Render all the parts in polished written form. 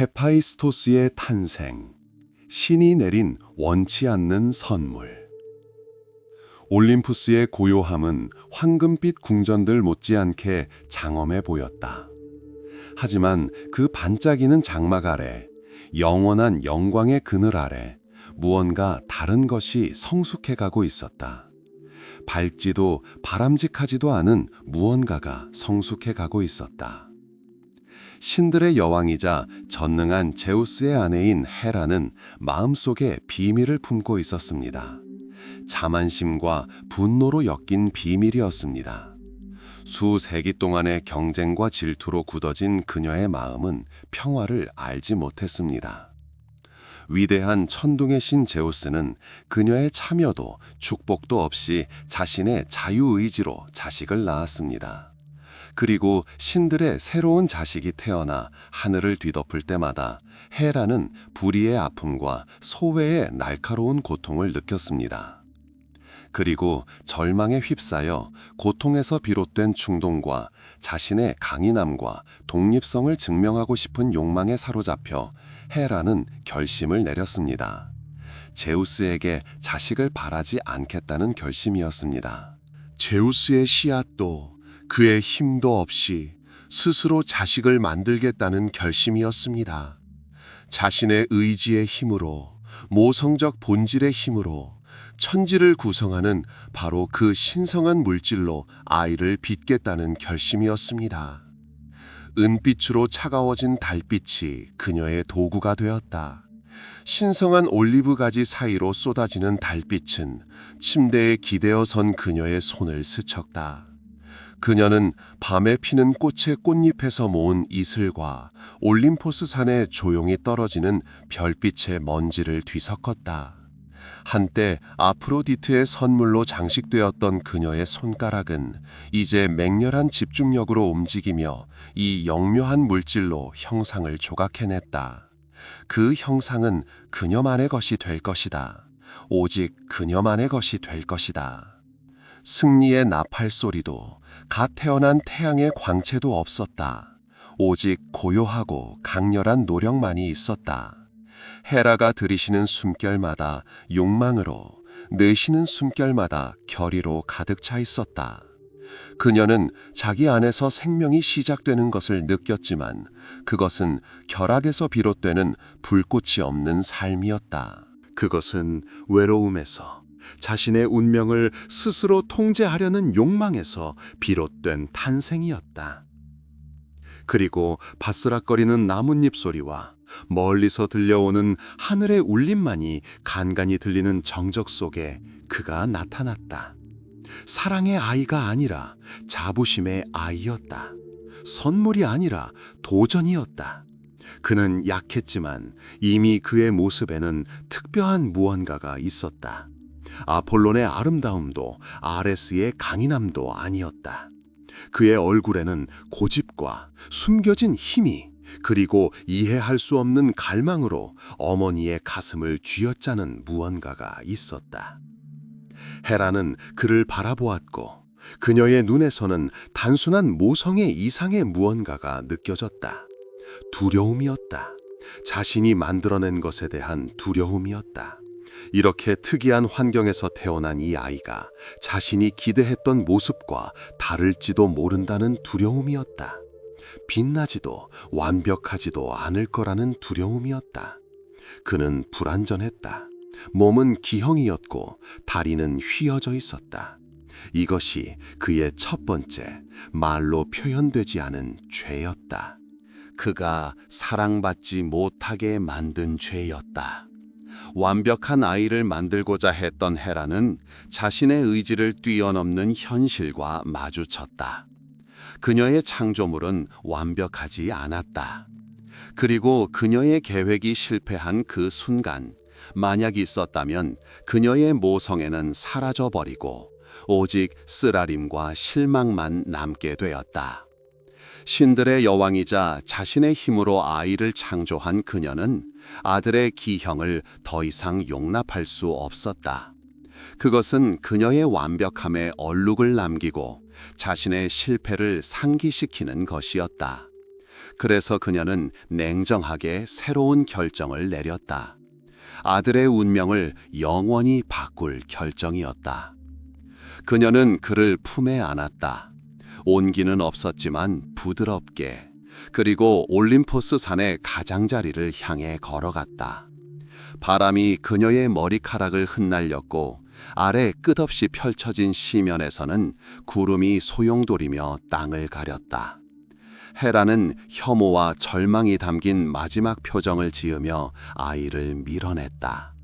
헤파이스토스의 탄생, 신이 내린 원치 않는 선물. 올림푸스의 고요함은 황금빛 궁전들 못지않게 장엄해 보였다. 하지만 그 반짝이는 장막 아래, 영원한 영광의 그늘 아래 무언가 다른 것이 성숙해가고 있었다. 밝지도 바람직하지도 않은 무언가가 성숙해가고 있었다. 신들의 여왕이자 전능한 제우스의 아내인 헤라는 마음속에 비밀을 품고 있었습니다. 자만심과 분노로 엮인 비밀이었습니다. 수세기 동안의 경쟁과 질투로 굳어진 그녀의 마음은 평화를 알지 못했습니다. 위대한 천둥의 신 제우스는 그녀의 참여도 축복도 없이 자신의 자유의지로 자식을 낳았습니다. 그리고 신들의 새로운 자식이 태어나 하늘을 뒤덮을 때마다 헤라는 불의의 아픔과 소외의 날카로운 고통을 느꼈습니다. 그리고 절망에 휩싸여 고통에서 비롯된 충동과 자신의 강인함과 독립성을 증명하고 싶은 욕망에 사로잡혀 헤라는 결심을 내렸습니다. 제우스에게 자식을 바라지 않겠다는 결심이었습니다. 제우스의 씨앗도 그의 힘도 없이 스스로 자식을 만들겠다는 결심이었습니다. 자신의 의지의 힘으로, 모성적 본질의 힘으로 천지를 구성하는 바로 그 신성한 물질로 아이를 빚겠다는 결심이었습니다. 은빛으로 차가워진 달빛이 그녀의 도구가 되었다. 신성한 올리브 가지 사이로 쏟아지는 달빛은 침대에 기대어 선 그녀의 손을 스쳤다. 그녀는 밤에 피는 꽃의 꽃잎에서 모은 이슬과 올림포스 산에 조용히 떨어지는 별빛의 먼지를 뒤섞었다. 한때 아프로디트의 선물로 장식되었던 그녀의 손가락은 이제 맹렬한 집중력으로 움직이며 이 영묘한 물질로 형상을 조각해냈다. 그 형상은 그녀만의 것이 될 것이다. 오직 그녀만의 것이 될 것이다. 승리의 나팔 소리도 갓 태어난 태양의 광채도 없었다. 오직 고요하고 강렬한 노력만이 있었다. 헤라가 들이쉬는 숨결마다 욕망으로, 내쉬는 숨결마다 결의로 가득 차 있었다. 그녀는 자기 안에서 생명이 시작되는 것을 느꼈지만 그것은 결합에서 비롯되는 불꽃이 없는 삶이었다. 그것은 외로움에서, 자신의 운명을 스스로 통제하려는 욕망에서 비롯된 탄생이었다. 그리고 바스락거리는 나뭇잎 소리와 멀리서 들려오는 하늘의 울림만이 간간히 들리는 정적 속에 그가 나타났다. 사랑의 아이가 아니라 자부심의 아이였다. 선물이 아니라 도전이었다. 그는 약했지만 이미 그의 모습에는 특별한 무언가가 있었다. 아폴론의 아름다움도 아레스의 강인함도 아니었다. 그의 얼굴에는 고집과 숨겨진 힘이, 그리고 이해할 수 없는 갈망으로 어머니의 가슴을 쥐어짜는 무언가가 있었다. 헤라는 그를 바라보았고 그녀의 눈에서는 단순한 모성애 이상의 무언가가 느껴졌다. 두려움이었다. 자신이 만들어낸 것에 대한 두려움이었다. 이렇게 특이한 환경에서 태어난 이 아이가 자신이 기대했던 모습과 다를지도 모른다는 두려움이었다. 빛나지도 완벽하지도 않을 거라는 두려움이었다. 그는 불완전했다. 몸은 기형이었고 다리는 휘어져 있었다. 이것이 그의 첫 번째 말로 표현되지 않은 죄였다. 그가 사랑받지 못하게 만든 죄였다. 완벽한 아이를 만들고자 했던 헤라는 자신의 의지를 뛰어넘는 현실과 마주쳤다. 그녀의 창조물은 완벽하지 않았다. 그리고 그녀의 계획이 실패한 그 순간, 만약 있었다면 그녀의 모성애는 사라져버리고 오직 쓰라림과 실망만 남게 되었다. 신들의 여왕이자 자신의 힘으로 아이를 창조한 그녀는 아들의 기형을 더 이상 용납할 수 없었다. 그것은 그녀의 완벽함에 얼룩을 남기고 자신의 실패를 상기시키는 것이었다. 그래서 그녀는 냉정하게 새로운 결정을 내렸다. 아들의 운명을 영원히 바꿀 결정이었다. 그녀는 그를 품에 안았다. 온기는 없었지만 부드럽게, 그리고 올림포스 산의 가장자리를 향해 걸어갔다. 바람이 그녀의 머리카락을 흩날렸고 아래 끝없이 펼쳐진 시면에서는 구름이 소용돌이며 땅을 가렸다. 헤라는 혐오와 절망이 담긴 마지막 표정을 지으며 아이를 밀어냈다.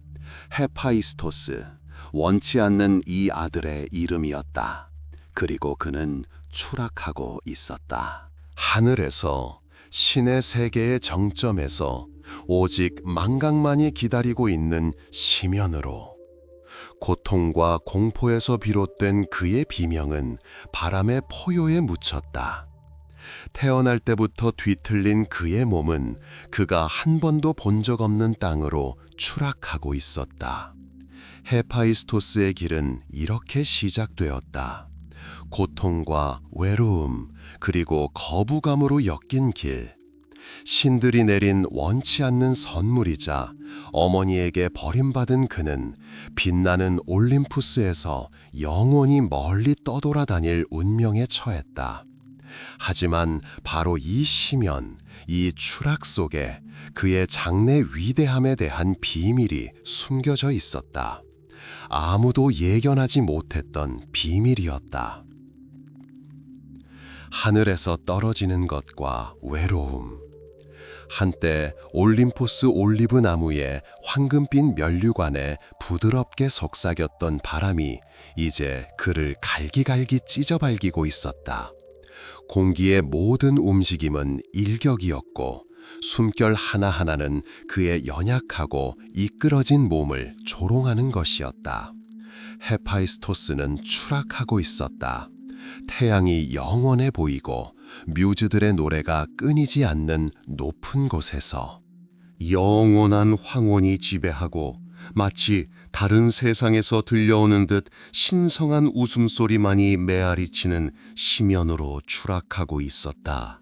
헤파이스토스, 원치 않는 이 아들의 이름이었다. 그리고 그는 추락하고 있었다. 하늘에서, 신의 세계의 정점에서 오직 망각만이 기다리고 있는 시면으로, 고통과 공포에서 비롯된 그의 비명은 바람의 포효에 묻혔다. 태어날 때부터 뒤틀린 그의 몸은 그가 한 번도 본 적 없는 땅으로 추락하고 있었다. 헤파이스토스의 길은 이렇게 시작되었다. 고통과 외로움, 그리고 거부감으로 엮인 길. 신들이 내린 원치 않는 선물이자 어머니에게 버림받은 그는 빛나는 올림푸스에서 영원히 멀리 떠돌아다닐 운명에 처했다. 하지만 바로 이 시면, 이 추락 속에 그의 장래 위대함에 대한 비밀이 숨겨져 있었다. 아무도 예견하지 못했던 비밀이었다. 하늘에서 떨어지는 것과 외로움. 한때 올림포스 올리브 나무의 황금빛 면류관에 부드럽게 속삭였던 바람이 이제 그를 갈기갈기 찢어발기고 있었다. 공기의 모든 움직임은 일격이었고 숨결 하나하나는 그의 연약하고 이끌어진 몸을 조롱하는 것이었다. 헤파이스토스는 추락하고 있었다. 태양이 영원해 보이고 뮤즈들의 노래가 끊이지 않는 높은 곳에서 영원한 황혼이 지배하고 마치 다른 세상에서 들려오는 듯 신성한 웃음소리만이 메아리치는 심연으로 추락하고 있었다.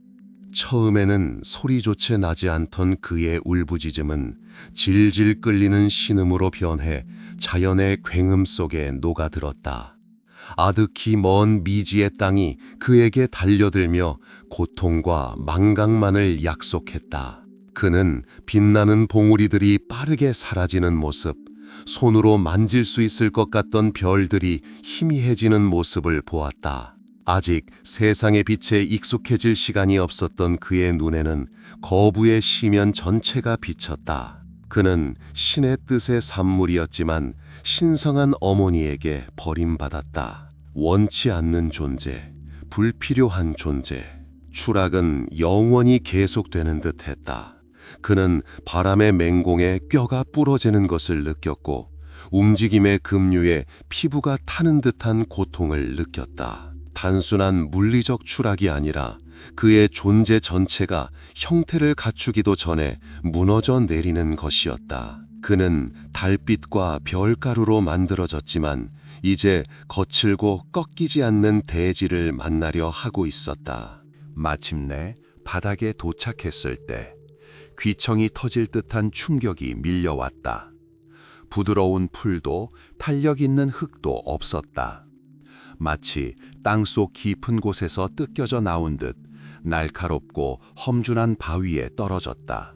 처음에는 소리조차 나지 않던 그의 울부짖음은 질질 끌리는 신음으로 변해 자연의 굉음 속에 녹아들었다. 아득히 먼 미지의 땅이 그에게 달려들며 고통과 망각만을 약속했다. 그는 빛나는 봉우리들이 빠르게 사라지는 모습, 손으로 만질 수 있을 것 같던 별들이 희미해지는 모습을 보았다. 아직 세상의 빛에 익숙해질 시간이 없었던 그의 눈에는 거부의 시면 전체가 비쳤다. 그는 신의 뜻의 산물이었지만 신성한 어머니에게 버림받았다. 원치 않는 존재, 불필요한 존재. 추락은 영원히 계속되는 듯 했다. 그는 바람의 맹공에 뼈가 부러지는 것을 느꼈고 움직임의 급류에 피부가 타는 듯한 고통을 느꼈다. 단순한 물리적 추락이 아니라 그의 존재 전체가 형태를 갖추기도 전에 무너져 내리는 것이었다. 그는 달빛과 별가루로 만들어졌지만 이제 거칠고 꺾이지 않는 대지를 만나려 하고 있었다. 마침내 바닥에 도착했을 때 귀청이 터질 듯한 충격이 밀려왔다. 부드러운 풀도 탄력 있는 흙도 없었다. 마치 땅속 깊은 곳에서 뜯겨져 나온 듯 날카롭고 험준한 바위에 떨어졌다.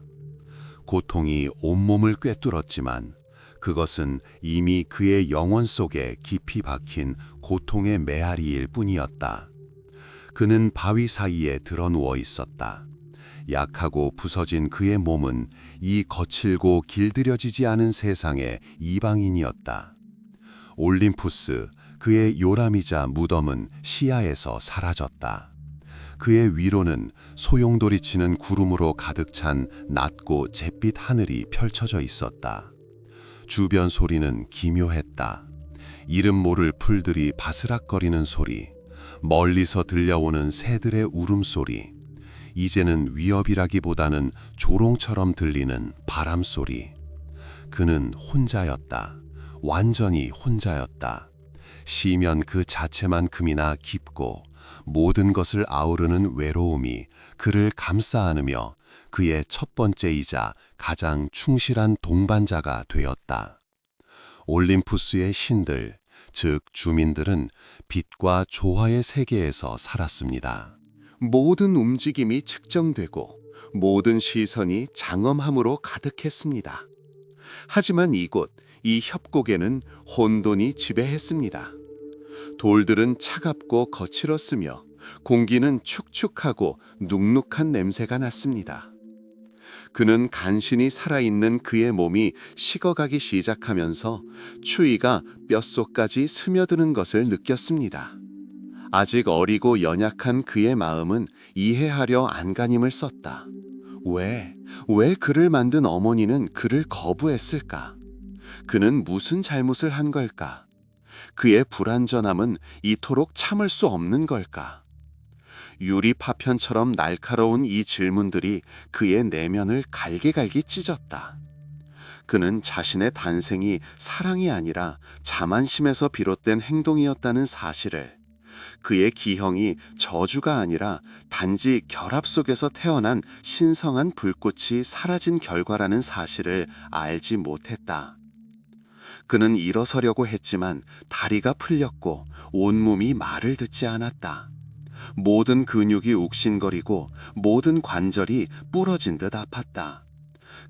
고통이 온몸을 꿰뚫었지만 그것은 이미 그의 영혼 속에 깊이 박힌 고통의 메아리일 뿐이었다. 그는 바위 사이에 드러누워 있었다. 약하고 부서진 그의 몸은 이 거칠고 길들여지지 않은 세상의 이방인이었다. 올림푸스, 그의 요람이자 무덤은 시야에서 사라졌다. 그의 위로는 소용돌이치는 구름으로 가득 찬 낮고 잿빛 하늘이 펼쳐져 있었다. 주변 소리는 기묘했다. 이름 모를 풀들이 바스락거리는 소리, 멀리서 들려오는 새들의 울음소리, 이제는 위협이라기보다는 조롱처럼 들리는 바람소리. 그는 혼자였다. 완전히 혼자였다. 시면 그 자체만큼이나 깊고 모든 것을 아우르는 외로움이 그를 감싸 안으며 그의 첫 번째이자 가장 충실한 동반자가 되었다. 올림푸스의 신들, 즉 주민들은 빛과 조화의 세계에서 살았습니다. 모든 움직임이 측정되고 모든 시선이 장엄함으로 가득했습니다. 하지만 이곳, 이 협곡에는 혼돈이 지배했습니다. 돌들은 차갑고 거칠었으며 공기는 축축하고 눅눅한 냄새가 났습니다. 그는 간신히 살아있는 그의 몸이 식어가기 시작하면서 추위가 뼛속까지 스며드는 것을 느꼈습니다. 아직 어리고 연약한 그의 마음은 이해하려 안간힘을 썼다. 왜 그를 만든 어머니는 그를 거부했을까? 그는 무슨 잘못을 한 걸까? 그의 불완전함은 이토록 참을 수 없는 걸까? 유리 파편처럼 날카로운 이 질문들이 그의 내면을 갈기갈기 찢었다. 그는 자신의 탄생이 사랑이 아니라 자만심에서 비롯된 행동이었다는 사실을, 그의 기형이 저주가 아니라 단지 결합 속에서 태어난 신성한 불꽃이 사라진 결과라는 사실을 알지 못했다. 그는 일어서려고 했지만 다리가 풀렸고 온몸이 말을 듣지 않았다. 모든 근육이 욱신거리고 모든 관절이 부러진 듯 아팠다.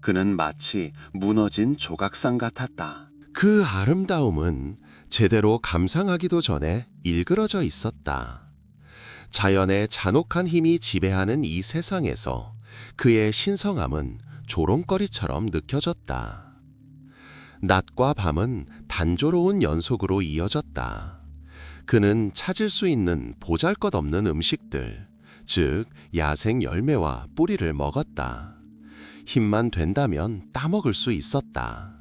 그는 마치 무너진 조각상 같았다. 그 아름다움은 제대로 감상하기도 전에 일그러져 있었다. 자연의 잔혹한 힘이 지배하는 이 세상에서 그의 신성함은 조롱거리처럼 느껴졌다. 낮과 밤은 단조로운 연속으로 이어졌다. 그는 찾을 수 있는 보잘것없는 음식들, 즉 야생 열매와 뿌리를 먹었다. 힘만 된다면 따먹을 수 있었다.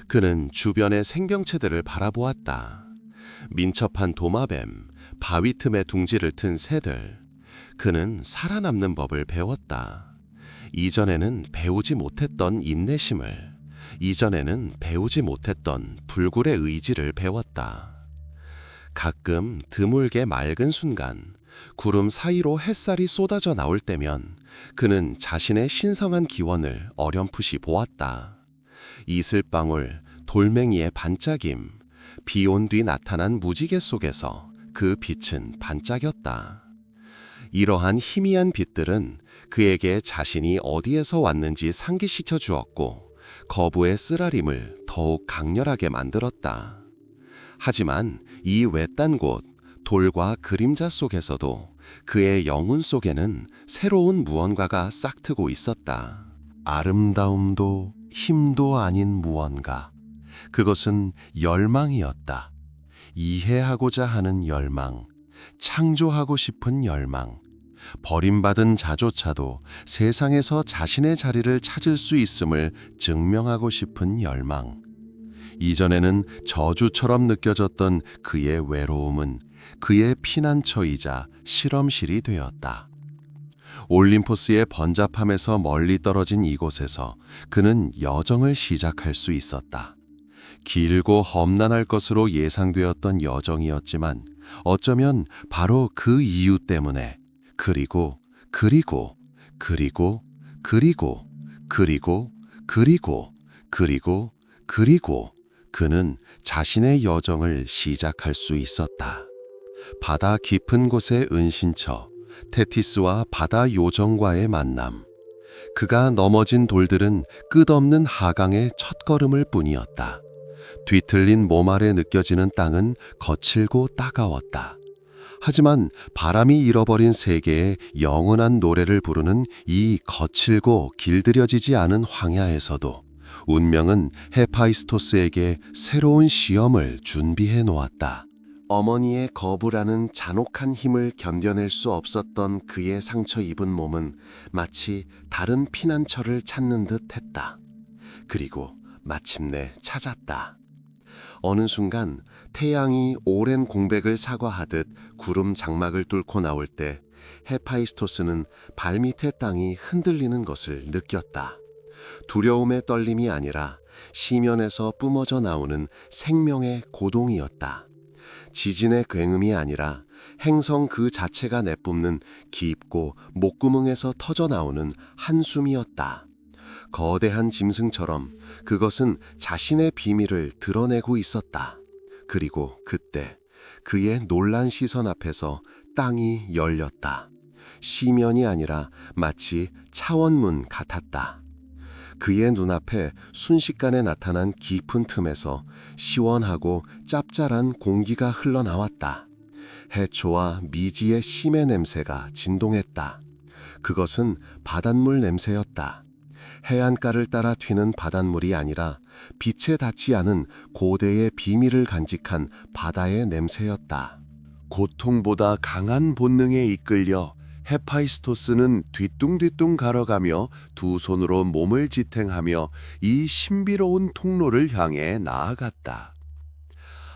그는 주변의 생명체들을 바라보았다. 민첩한 도마뱀, 바위 틈에 둥지를 튼 새들. 그는 살아남는 법을 배웠다. 이전에는 배우지 못했던 인내심을, 이전에는 배우지 못했던 불굴의 의지를 배웠다. 가끔 드물게 맑은 순간, 구름 사이로 햇살이 쏟아져 나올 때면 그는 자신의 신성한 기원을 어렴풋이 보았다. 이슬방울, 돌멩이의 반짝임, 비 온 뒤 나타난 무지개 속에서 그 빛은 반짝였다. 이러한 희미한 빛들은 그에게 자신이 어디에서 왔는지 상기시켜 주었고 거부의 쓰라림을 더욱 강렬하게 만들었다. 하지만 이 외딴 곳, 돌과 그림자 속에서도 그의 영혼 속에는 새로운 무언가가 싹트고 있었다. 아름다움도 힘도 아닌 무언가. 그것은 열망이었다. 이해하고자 하는 열망, 창조하고 싶은 열망, 버림받은 자조차도 세상에서 자신의 자리를 찾을 수 있음을 증명하고 싶은 열망. 이전에는 저주처럼 느껴졌던 그의 외로움은 그의 피난처이자 실험실이 되었다. 올림포스의 번잡함에서 멀리 떨어진 이곳에서 그는 여정을 시작할 수 있었다. 길고 험난할 것으로 예상되었던 여정이었지만 어쩌면 바로 그 이유 때문에 그리고 그는 자신의 여정을 시작할 수 있었다. 바다 깊은 곳의 은신처, 테티스와 바다 요정과의 만남. 그가 넘어진 돌들은 끝없는 하강의 첫걸음을 뿐이었다. 뒤틀린 몸 아래 느껴지는 땅은 거칠고 따가웠다. 하지만 바람이 잃어버린 세계에 영원한 노래를 부르는 이 거칠고 길들여지지 않은 황야에서도 운명은 헤파이스토스에게 새로운 시험을 준비해 놓았다. 어머니의 거부라는 잔혹한 힘을 견뎌낼 수 없었던 그의 상처 입은 몸은 마치 다른 피난처를 찾는 듯 했다. 그리고 마침내 찾았다. 어느 순간 태양이 오랜 공백을 사과하듯 구름 장막을 뚫고 나올 때 헤파이스토스는 발밑의 땅이 흔들리는 것을 느꼈다. 두려움의 떨림이 아니라 시면에서 뿜어져 나오는 생명의 고동이었다. 지진의 굉음이 아니라 행성 그 자체가 내뿜는 깊고 목구멍에서 터져나오는 한숨이었다. 거대한 짐승처럼 그것은 자신의 비밀을 드러내고 있었다. 그리고 그때 그의 놀란 시선 앞에서 땅이 열렸다. 시면이 아니라 마치 차원문 같았다. 그의 눈앞에 순식간에 나타난 깊은 틈에서 시원하고 짭짤한 공기가 흘러나왔다. 해초와 미지의 심의 냄새가 진동했다. 그것은 바닷물 냄새였다. 해안가를 따라 튀는 바닷물이 아니라 빛에 닿지 않은 고대의 비밀을 간직한 바다의 냄새였다. 고통보다 강한 본능에 이끌려 헤파이스토스는 뒤뚱뒤뚱 걸어가며 두 손으로 몸을 지탱하며 이 신비로운 통로를 향해 나아갔다.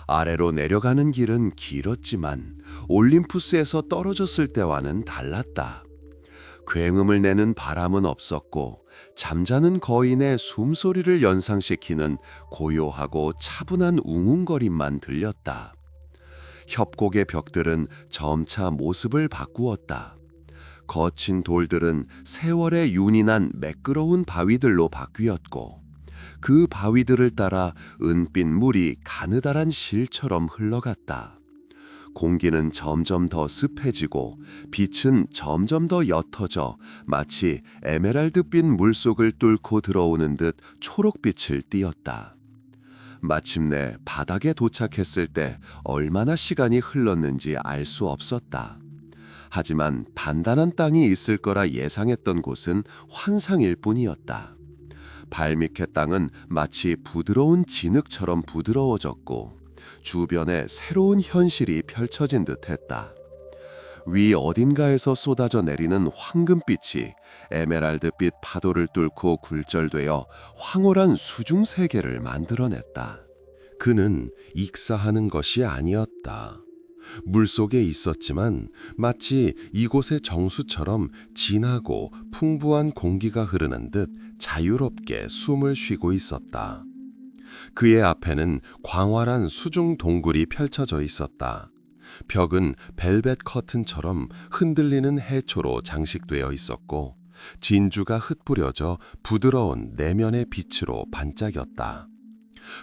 아래로 내려가는 길은 길었지만 올림푸스에서 떨어졌을 때와는 달랐다. 굉음을 내는 바람은 없었고 잠자는 거인의 숨소리를 연상시키는 고요하고 차분한 웅웅거림만 들렸다. 협곡의 벽들은 점차 모습을 바꾸었다. 거친 돌들은 세월의 윤이 난 매끄러운 바위들로 바뀌었고 그 바위들을 따라 은빛 물이 가느다란 실처럼 흘러갔다. 공기는 점점 더 습해지고 빛은 점점 더 옅어져 마치 에메랄드빛 물속을 뚫고 들어오는 듯 초록빛을 띠었다. 마침내 바닥에 도착했을 때 얼마나 시간이 흘렀는지 알 수 없었다. 하지만 단단한 땅이 있을 거라 예상했던 곳은 환상일 뿐이었다. 발밑의 땅은 마치 부드러운 진흙처럼 부드러워졌고 주변에 새로운 현실이 펼쳐진 듯했다. 위 어딘가에서 쏟아져 내리는 황금빛이 에메랄드빛 파도를 뚫고 굴절되어 황홀한 수중 세계를 만들어냈다. 그는 익사하는 것이 아니었다. 물속에 있었지만 마치 이곳의 정수처럼 진하고 풍부한 공기가 흐르는 듯 자유롭게 숨을 쉬고 있었다. 그의 앞에는 광활한 수중 동굴이 펼쳐져 있었다. 벽은 벨벳 커튼처럼 흔들리는 해초로 장식되어 있었고 진주가 흩뿌려져 부드러운 내면의 빛으로 반짝였다.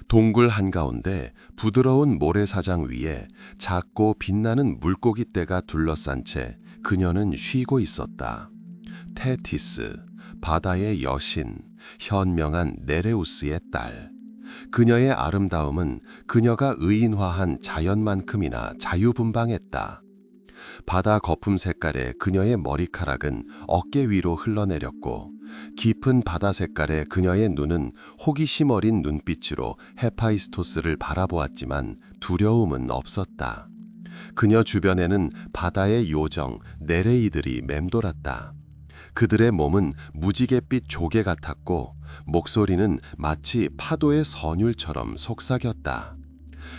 동굴 한가운데 부드러운 모래사장 위에 작고 빛나는 물고기 떼가 둘러싼 채 그녀는 쉬고 있었다. 테티스, 바다의 여신, 현명한 네레우스의 딸. 그녀의 아름다움은 그녀가 의인화한 자연만큼이나 자유분방했다. 바다 거품 색깔의 그녀의 머리카락은 어깨 위로 흘러내렸고 깊은 바다 색깔의 그녀의 눈은 호기심 어린 눈빛으로 헤파이스토스를 바라보았지만 두려움은 없었다. 그녀 주변에는 바다의 요정 네레이들이 맴돌았다. 그들의 몸은 무지갯빛 조개 같았고 목소리는 마치 파도의 선율처럼 속삭였다.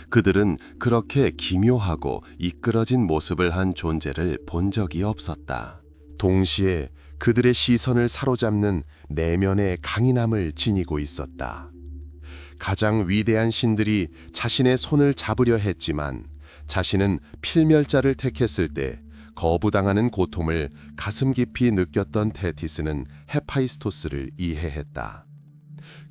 그들은 그렇게 기묘하고 이끌어진 모습을 한 존재를 본 적이 없었다. 동시에 그들의 시선을 사로잡는 내면의 강인함을 지니고 있었다. 가장 위대한 신들이 자신의 손을 잡으려 했지만 자신은 필멸자를 택했을 때 거부당하는 고통을 가슴 깊이 느꼈던 테티스는 헤파이스토스를 이해했다.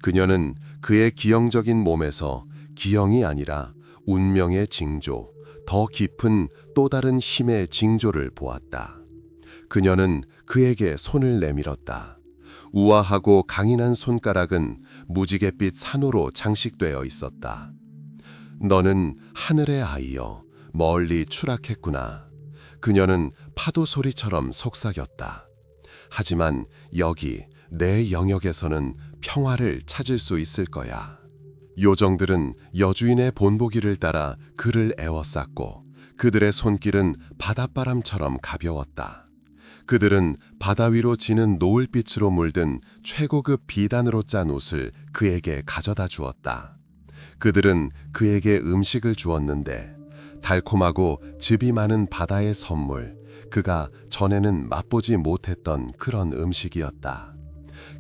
그녀는 그의 기형적인 몸에서 기형이 아니라 운명의 징조, 더 깊은 또 다른 힘의 징조를 보았다. 그녀는 그에게 손을 내밀었다. 우아하고 강인한 손가락은 무지갯빛 산호로 장식되어 있었다. 너는 하늘의 아이여 멀리 추락했구나. 그녀는 파도 소리처럼 속삭였다. 하지만 여기 내 영역에서는 평화를 찾을 수 있을 거야. 요정들은 여주인의 본보기를 따라 그를 에워쌌고 그들의 손길은 바닷바람처럼 가벼웠다. 그들은 바다 위로 지는 노을빛으로 물든 최고급 비단으로 짠 옷을 그에게 가져다 주었다. 그들은 그에게 음식을 주었는데 달콤하고 즙이 많은 바다의 선물, 그가 전에는 맛보지 못했던 그런 음식이었다.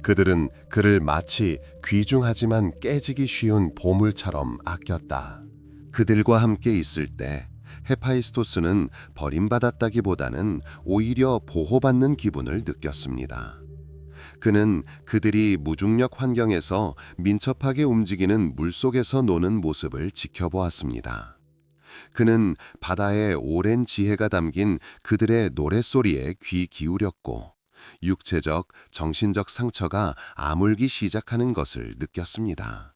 그들은 그를 마치 귀중하지만 깨지기 쉬운 보물처럼 아꼈다. 그들과 함께 있을 때 헤파이스토스는 버림받았다기보다는 오히려 보호받는 기분을 느꼈습니다. 그는 그들이 무중력 환경에서 민첩하게 움직이는 물속에서 노는 모습을 지켜보았습니다. 그는 바다의 오랜 지혜가 담긴 그들의 노랫소리에 귀 기울였고 육체적, 정신적 상처가 아물기 시작하는 것을 느꼈습니다.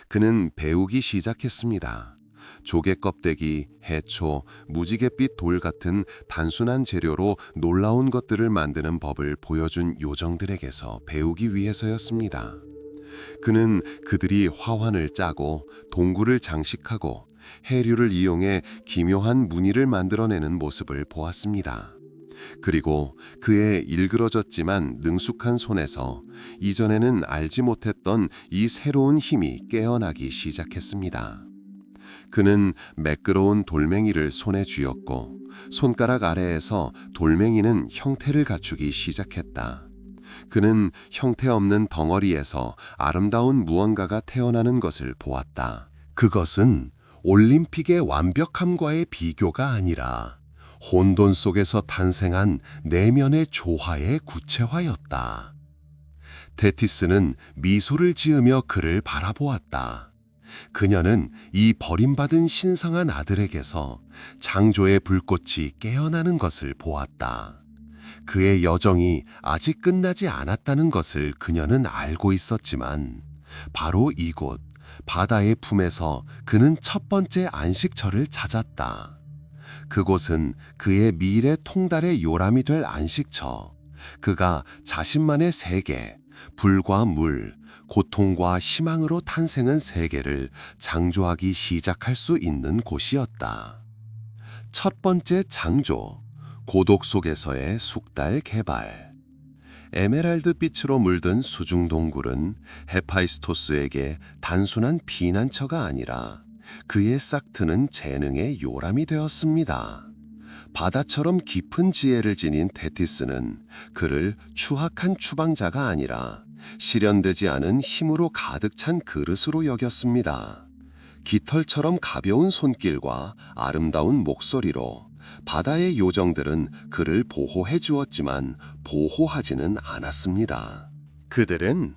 그는 배우기 시작했습니다. 조개 껍데기, 해초, 무지갯빛 돌 같은 단순한 재료로 놀라운 것들을 만드는 법을 보여준 요정들에게서 배우기 위해서였습니다. 그는 그들이 화환을 짜고 동굴을 장식하고 해류를 이용해 기묘한 무늬를 만들어내는 모습을 보았습니다. 그리고 그의 일그러졌지만 능숙한 손에서 이전에는 알지 못했던 이 새로운 힘이 깨어나기 시작했습니다. 그는 매끄러운 돌멩이를 손에 쥐었고 손가락 아래에서 돌멩이는 형태를 갖추기 시작했다. 그는 형태없는 덩어리에서 아름다운 무언가가 태어나는 것을 보았다. 그것은 올림픽의 완벽함과의 비교가 아니라 혼돈 속에서 탄생한 내면의 조화의 구체화였다. 테티스는 미소를 지으며 그를 바라보았다. 그녀는 이 버림받은 신성한 아들에게서 창조의 불꽃이 깨어나는 것을 보았다. 그의 여정이 아직 끝나지 않았다는 것을 그녀는 알고 있었지만 바로 이곳 바다의 품에서 그는 첫 번째 안식처를 찾았다. 그곳은 그의 미래 통달의 요람이 될 안식처. 그가 자신만의 세계, 불과 물, 고통과 희망으로 탄생한 세계를 창조하기 시작할 수 있는 곳이었다. 첫 번째 창조, 고독 속에서의 숙달 개발. 에메랄드 빛으로 물든 수중 동굴은 헤파이스토스에게 단순한 피난처가 아니라 그의 싹트는 재능의 요람이 되었습니다. 바다처럼 깊은 지혜를 지닌 테티스는 그를 추악한 추방자가 아니라 실현되지 않은 힘으로 가득 찬 그릇으로 여겼습니다. 깃털처럼 가벼운 손길과 아름다운 목소리로 바다의 요정들은 그를 보호해 주었지만 보호하지는 않았습니다. 그들은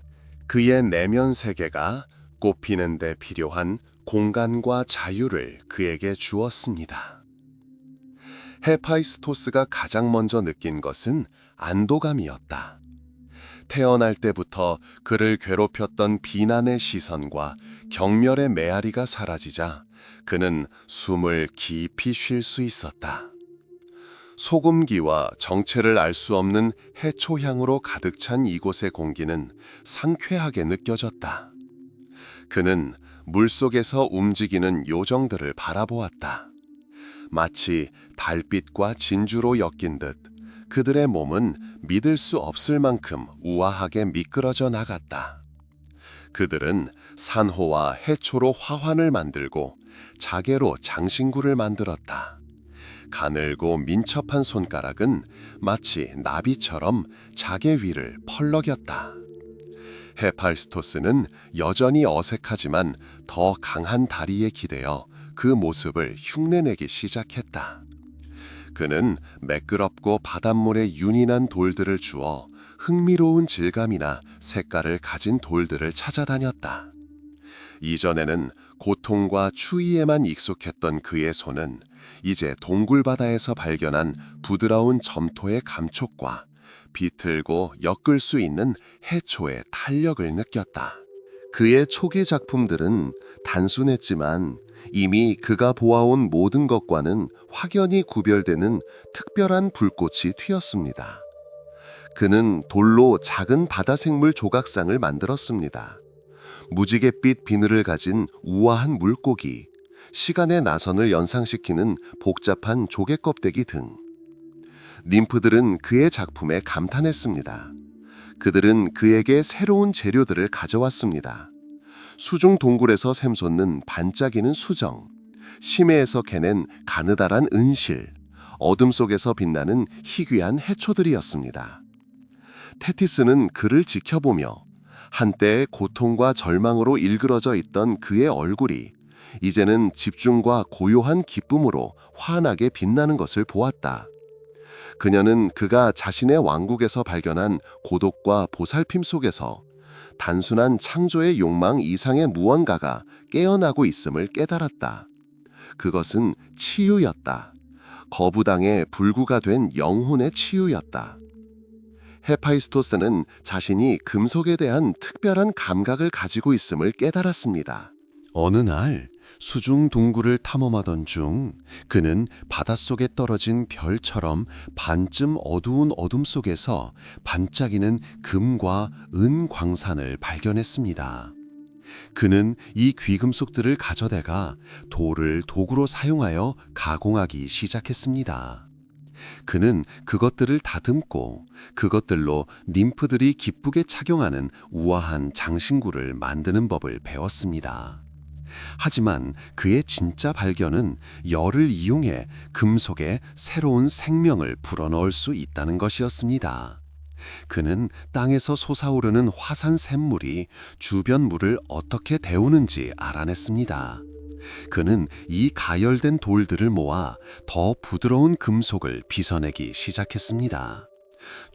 그의 내면 세계가 꽃피는 데 필요한 공간과 자유를 그에게 주었습니다. 헤파이스토스가 가장 먼저 느낀 것은 안도감이었다. 태어날 때부터 그를 괴롭혔던 비난의 시선과 경멸의 메아리가 사라지자 그는 숨을 깊이 쉴 수 있었다. 소금기와 정체를 알 수 없는 해초향으로 가득 찬 이곳의 공기는 상쾌하게 느껴졌다. 그는 물속에서 움직이는 요정들을 바라보았다. 마치 달빛과 진주로 엮인 듯 그들의 몸은 믿을 수 없을 만큼 우아하게 미끄러져 나갔다. 그들은 산호와 해초로 화환을 만들고 자개로 장신구를 만들었다. 가늘고 민첩한 손가락은 마치 나비처럼 자개 위를 펄럭였다. 헤파이스토스는 여전히 어색하지만 더 강한 다리에 기대어 그 모습을 흉내내기 시작했다. 그는 매끄럽고 바닷물에 윤이 난 돌들을 주어 흥미로운 질감이나 색깔을 가진 돌들을 찾아다녔다. 이전에는 고통과 추위에만 익숙했던 그의 손은 이제 동굴바다에서 발견한 부드러운 점토의 감촉과 비틀고 엮을 수 있는 해초의 탄력을 느꼈다. 그의 초기 작품들은 단순했지만 이미 그가 보아온 모든 것과는 확연히 구별되는 특별한 불꽃이 튀었습니다. 그는 돌로 작은 바다생물 조각상을 만들었습니다. 무지갯빛 비늘을 가진 우아한 물고기, 시간의 나선을 연상시키는 복잡한 조개 껍데기 등. 님프들은 그의 작품에 감탄했습니다. 그들은 그에게 새로운 재료들을 가져왔습니다. 수중 동굴에서 샘솟는 반짝이는 수정, 심해에서 캐낸 가느다란 은실, 어둠 속에서 빛나는 희귀한 해초들이었습니다. 테티스는 그를 지켜보며 한때의 고통과 절망으로 일그러져 있던 그의 얼굴이 이제는 집중과 고요한 기쁨으로 환하게 빛나는 것을 보았다. 그녀는 그가 자신의 왕국에서 발견한 고독과 보살핌 속에서 단순한 창조의 욕망 이상의 무언가가 깨어나고 있음을 깨달았다. 그것은 치유였다. 거부당해 불구가 된 영혼의 치유였다. 헤파이스토스는 자신이 금속에 대한 특별한 감각을 가지고 있음을 깨달았습니다. 어느 날 수중 동굴을 탐험하던 중 그는 바닷속에 떨어진 별처럼 반쯤 어두운 어둠 속에서 반짝이는 금과 은 광산을 발견했습니다. 그는 이 귀금속들을 가져다가 돌을 도구로 사용하여 가공하기 시작했습니다. 그는 그것들을 다듬고 그것들로 님프들이 기쁘게 착용하는 우아한 장신구를 만드는 법을 배웠습니다. 하지만 그의 진짜 발견은 열을 이용해 금속에 새로운 생명을 불어넣을 수 있다는 것이었습니다. 그는 땅에서 솟아오르는 화산 샘물이 주변 물을 어떻게 데우는지 알아냈습니다. 그는 이 가열된 돌들을 모아 더 부드러운 금속을 빚어내기 시작했습니다.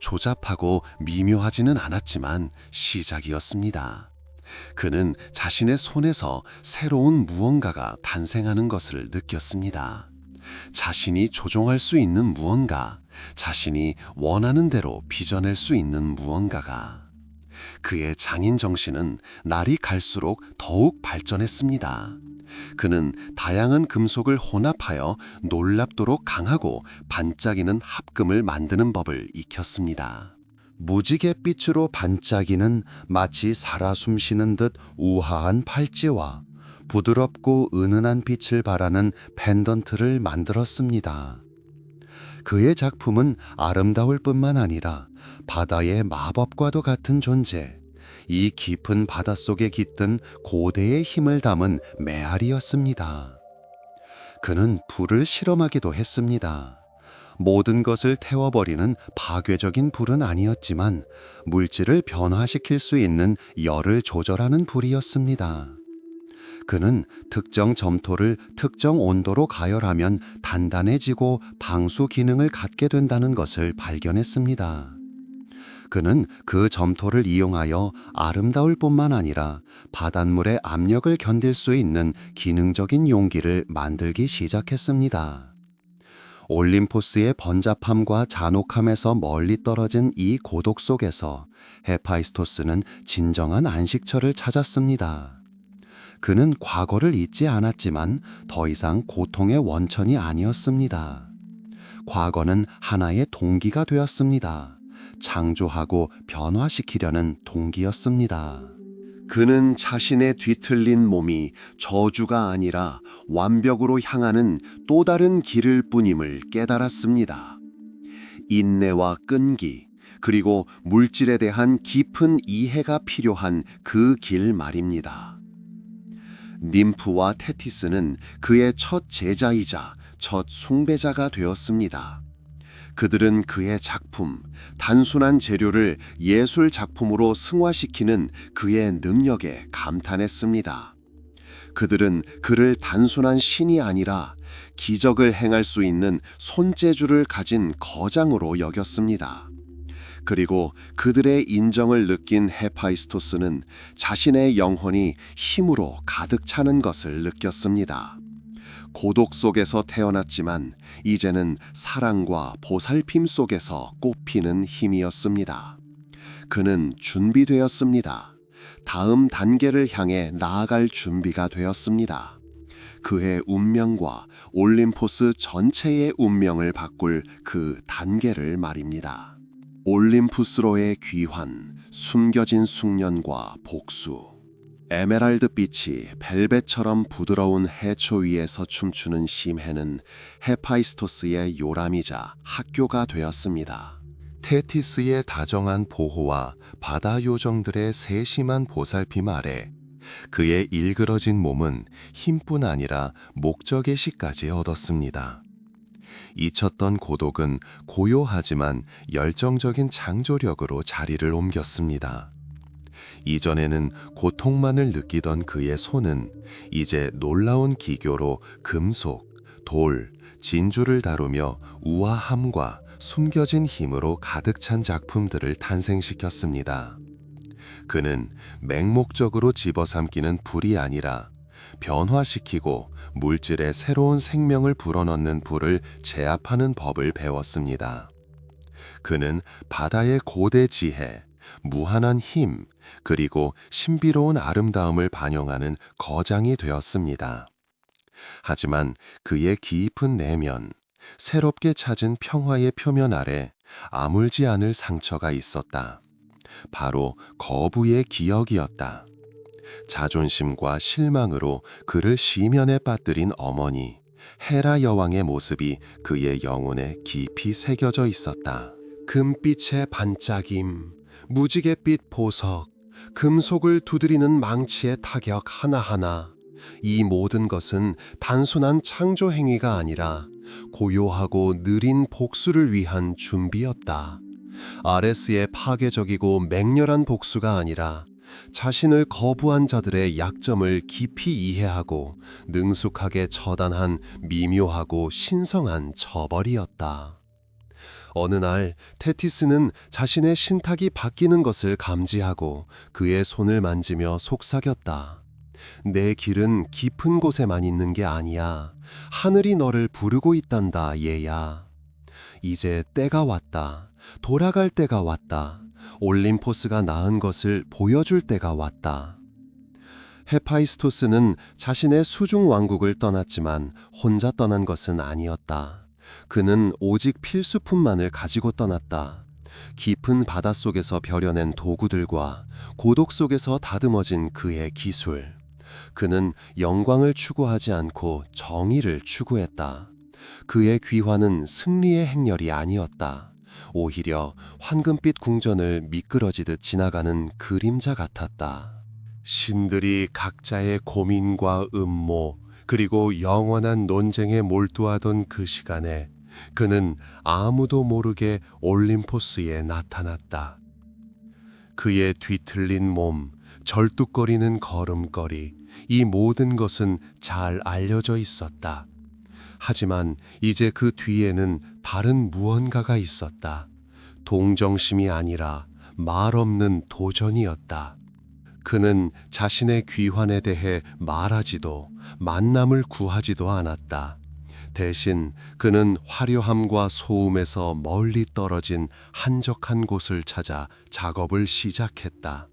조잡하고 미묘하지는 않았지만 시작이었습니다. 그는 자신의 손에서 새로운 무언가가 탄생하는 것을 느꼈습니다. 자신이 조종할 수 있는 무언가, 자신이 원하는 대로 빚어낼 수 있는 무언가가. 그의 장인 정신은 날이 갈수록 더욱 발전했습니다. 그는 다양한 금속을 혼합하여 놀랍도록 강하고 반짝이는 합금을 만드는 법을 익혔습니다. 무지갯빛으로 반짝이는 마치 살아 숨쉬는 듯 우아한 팔찌와 부드럽고 은은한 빛을 발하는 펜던트를 만들었습니다. 그의 작품은 아름다울 뿐만 아니라 바다의 마법과도 같은 존재, 이 깊은 바닷속에 깃든 고대의 힘을 담은 메아리였습니다. 그는 불을 실험하기도 했습니다. 모든 것을 태워버리는 파괴적인 불은 아니었지만 물질을 변화시킬 수 있는 열을 조절하는 불이었습니다. 그는 특정 점토를 특정 온도로 가열하면 단단해지고 방수 기능을 갖게 된다는 것을 발견했습니다. 그는 그 점토를 이용하여 아름다울 뿐만 아니라 바닷물의 압력을 견딜 수 있는 기능적인 용기를 만들기 시작했습니다. 올림포스의 번잡함과 잔혹함에서 멀리 떨어진 이 고독 속에서 헤파이스토스는 진정한 안식처를 찾았습니다. 그는 과거를 잊지 않았지만 더 이상 고통의 원천이 아니었습니다. 과거는 하나의 동기가 되었습니다. 창조하고 변화시키려는 동기였습니다. 그는 자신의 뒤틀린 몸이 저주가 아니라 완벽으로 향하는 또 다른 길일 뿐임을 깨달았습니다. 인내와 끈기, 그리고 물질에 대한 깊은 이해가 필요한 그 길 말입니다. 님프와 테티스는 그의 첫 제자이자 첫 숭배자가 되었습니다. 그들은 그의 작품, 단순한 재료를 예술 작품으로 승화시키는 그의 능력에 감탄했습니다. 그들은 그를 단순한 신이 아니라 기적을 행할 수 있는 손재주를 가진 거장으로 여겼습니다. 그리고 그들의 인정을 느낀 헤파이스토스는 자신의 영혼이 힘으로 가득 차는 것을 느꼈습니다. 고독 속에서 태어났지만 이제는 사랑과 보살핌 속에서 꽃피는 힘이었습니다. 그는 준비되었습니다. 다음 단계를 향해 나아갈 준비가 되었습니다. 그의 운명과 올림포스 전체의 운명을 바꿀 그 단계를 말입니다. 올림푸스로의 귀환, 숨겨진 숙련과 복수. 에메랄드 빛이 벨벳처럼 부드러운 해초 위에서 춤추는 심해는 헤파이스토스의 요람이자 학교가 되었습니다. 테티스의 다정한 보호와 바다 요정들의 세심한 보살핌 아래 그의 일그러진 몸은 힘뿐 아니라 목적의 시까지 얻었습니다. 잊혔던 고독은 고요하지만 열정적인 창조력으로 자리를 옮겼습니다. 이전에는 고통만을 느끼던 그의 손은 이제 놀라운 기교로 금속, 돌, 진주를 다루며 우아함과 숨겨진 힘으로 가득 찬 작품들을 탄생시켰습니다. 그는 맹목적으로 집어삼키는 불이 아니라 변화시키고 물질에 새로운 생명을 불어넣는 불을 제압하는 법을 배웠습니다. 그는 바다의 고대 지혜, 무한한 힘, 그리고 신비로운 아름다움을 반영하는 거장이 되었습니다. 하지만 그의 깊은 내면, 새롭게 찾은 평화의 표면 아래 아물지 않을 상처가 있었다. 바로 거부의 기억이었다. 자존심과 실망으로 그를 시면에 빠뜨린 어머니, 헤라 여왕의 모습이 그의 영혼에 깊이 새겨져 있었다. 금빛의 반짝임, 무지갯빛 보석, 금속을 두드리는 망치의 타격 하나하나, 이 모든 것은 단순한 창조 행위가 아니라 고요하고 느린 복수를 위한 준비였다. 아레스의 파괴적이고 맹렬한 복수가 아니라 자신을 거부한 자들의 약점을 깊이 이해하고 능숙하게 처단한 미묘하고 신성한 처벌이었다. 어느 날 테티스는 자신의 신탁이 바뀌는 것을 감지하고 그의 손을 만지며 속삭였다. 내 길은 깊은 곳에만 있는 게 아니야. 하늘이 너를 부르고 있단다, 얘야. 이제 때가 왔다. 돌아갈 때가 왔다. 올림포스가 낳은 것을 보여줄 때가 왔다. 헤파이스토스는 자신의 수중 왕국을 떠났지만 혼자 떠난 것은 아니었다. 그는 오직 필수품만을 가지고 떠났다. 깊은 바닷속에서 벼려낸 도구들과 고독 속에서 다듬어진 그의 기술. 그는 영광을 추구하지 않고 정의를 추구했다. 그의 귀환은 승리의 행렬이 아니었다. 오히려 황금빛 궁전을 미끄러지듯 지나가는 그림자 같았다. 신들이 각자의 고민과 음모, 그리고 영원한 논쟁에 몰두하던 그 시간에 그는 아무도 모르게 올림포스에 나타났다. 그의 뒤틀린 몸, 절뚝거리는 걸음걸이, 이 모든 것은 잘 알려져 있었다. 하지만 이제 그 뒤에는 다른 무언가가 있었다. 동정심이 아니라 말없는 도전이었다. 그는 자신의 귀환에 대해 말하지도 만남을 구하지도 않았다. 대신 그는 화려함과 소음에서 멀리 떨어진 한적한 곳을 찾아 작업을 시작했다.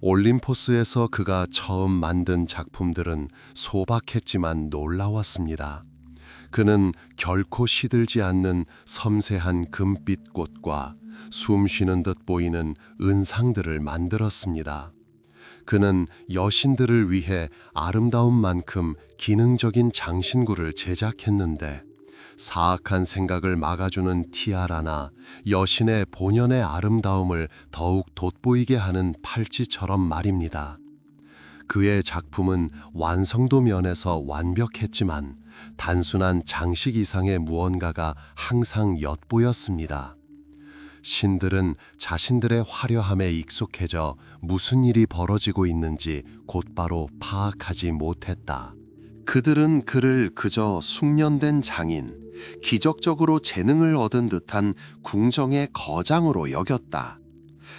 올림포스에서 그가 처음 만든 작품들은 소박했지만 놀라웠습니다. 그는 결코 시들지 않는 섬세한 금빛 꽃과 숨 쉬는 듯 보이는 은상들을 만들었습니다. 그는 여신들을 위해 아름다운 만큼 기능적인 장신구를 제작했는데 사악한 생각을 막아주는 티아라나 여신의 본연의 아름다움을 더욱 돋보이게 하는 팔찌처럼 말입니다. 그의 작품은 완성도 면에서 완벽했지만 단순한 장식 이상의 무언가가 항상 엿보였습니다. 신들은 자신들의 화려함에 익숙해져 무슨 일이 벌어지고 있는지 곧바로 파악하지 못했다. 그들은 그를 그저 숙련된 장인, 기적적으로 재능을 얻은 듯한 궁정의 거장으로 여겼다.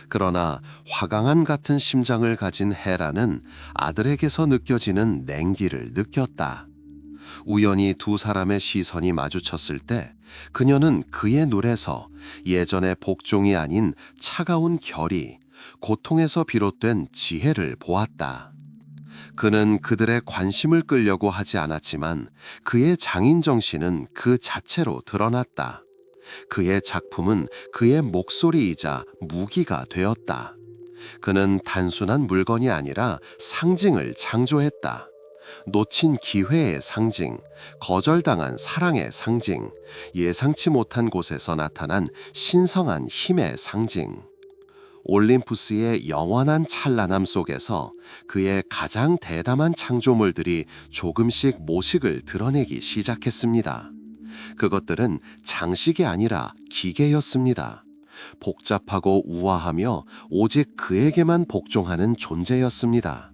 그러나 화강암 같은 심장을 가진 헤라는 아들에게서 느껴지는 냉기를 느꼈다. 우연히 두 사람의 시선이 마주쳤을 때 그녀는 그의 눈에서 예전의 복종이 아닌 차가운 결의, 고통에서 비롯된 지혜를 보았다. 그는 그들의 관심을 끌려고 하지 않았지만 그의 장인 정신은 그 자체로 드러났다. 그의 작품은 그의 목소리이자 무기가 되었다. 그는 단순한 물건이 아니라 상징을 창조했다. 놓친 기회의 상징, 거절당한 사랑의 상징, 예상치 못한 곳에서 나타난 신성한 힘의 상징. 올림푸스의 영원한 찬란함 속에서 그의 가장 대담한 창조물들이 조금씩 모식을 드러내기 시작했습니다. 그것들은 장식이 아니라 기계였습니다. 복잡하고 우아하며 오직 그에게만 복종하는 존재였습니다.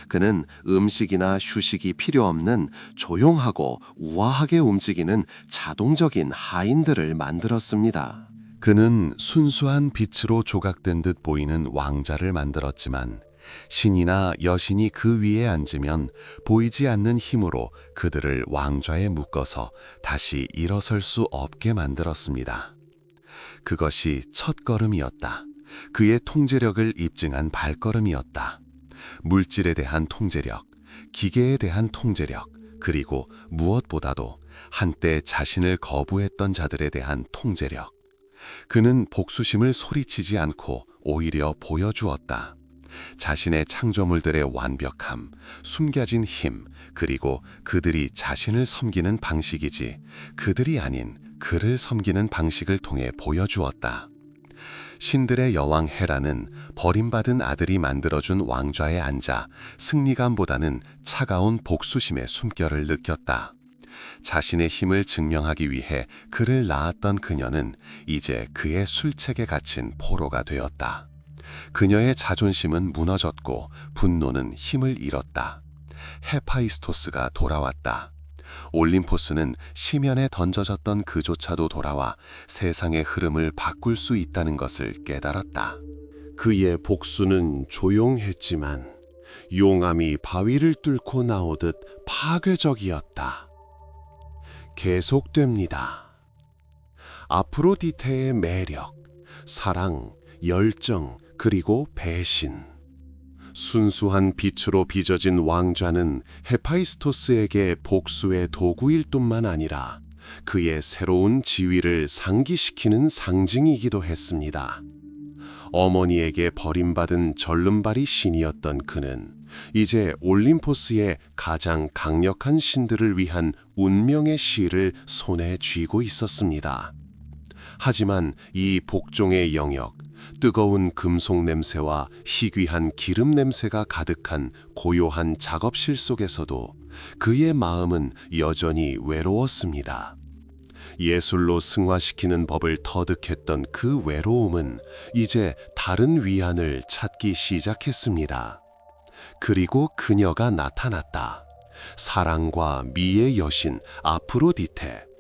그는 음식이나 휴식이 필요 없는 조용하고 우아하게 움직이는 자동적인 하인들을 만들었습니다. 그는 순수한 빛으로 조각된 듯 보이는 왕자를 만들었지만 신이나 여신이 그 위에 앉으면 보이지 않는 힘으로 그들을 왕좌에 묶어서 다시 일어설 수 없게 만들었습니다. 그것이 첫걸음이었다. 그의 통제력을 입증한 발걸음이었다. 물질에 대한 통제력, 기계에 대한 통제력, 그리고 무엇보다도 한때 자신을 거부했던 자들에 대한 통제력. 그는 복수심을 소리치지 않고 오히려 보여주었다. 자신의 창조물들의 완벽함, 숨겨진 힘, 그리고 그들이 자신을 섬기는 방식이지 그들이 아닌 그를 섬기는 방식을 통해 보여주었다. 신들의 여왕 헤라는 버림받은 아들이 만들어준 왕좌에 앉아 승리감보다는 차가운 복수심의 숨결을 느꼈다. 자신의 힘을 증명하기 위해 그를 낳았던 그녀는 이제 그의 술책에 갇힌 포로가 되었다. 그녀의 자존심은 무너졌고 분노는 힘을 잃었다. 헤파이스토스가 돌아왔다. 올림포스는 시면에 던져졌던 그조차도 돌아와 세상의 흐름을 바꿀 수 있다는 것을 깨달았다. 그의 복수는 조용했지만 용암이 바위를 뚫고 나오듯 파괴적이었다. 계속됩니다. 아프로디테의 매력, 사랑, 열정, 그리고 배신. 순수한 빛으로 빚어진 왕좌는 헤파이스토스에게 복수의 도구일 뿐만 아니라 그의 새로운 지위를 상기시키는 상징이기도 했습니다. 어머니에게 버림받은 절름발이 신이었던 그는 이제 올림포스의 가장 강력한 신들을 위한 운명의 실을 손에 쥐고 있었습니다. 하지만 이 복종의 영역, 뜨거운 금속 냄새와 희귀한 기름 냄새가 가득한 고요한 작업실 속에서도 그의 마음은 여전히 외로웠습니다. 예술로 승화시키는 법을 터득했던 그 외로움은 이제 다른 위안을 찾기 시작했습니다. 그리고 그녀가 나타났다. 사랑과 미의 여신 아프로디테.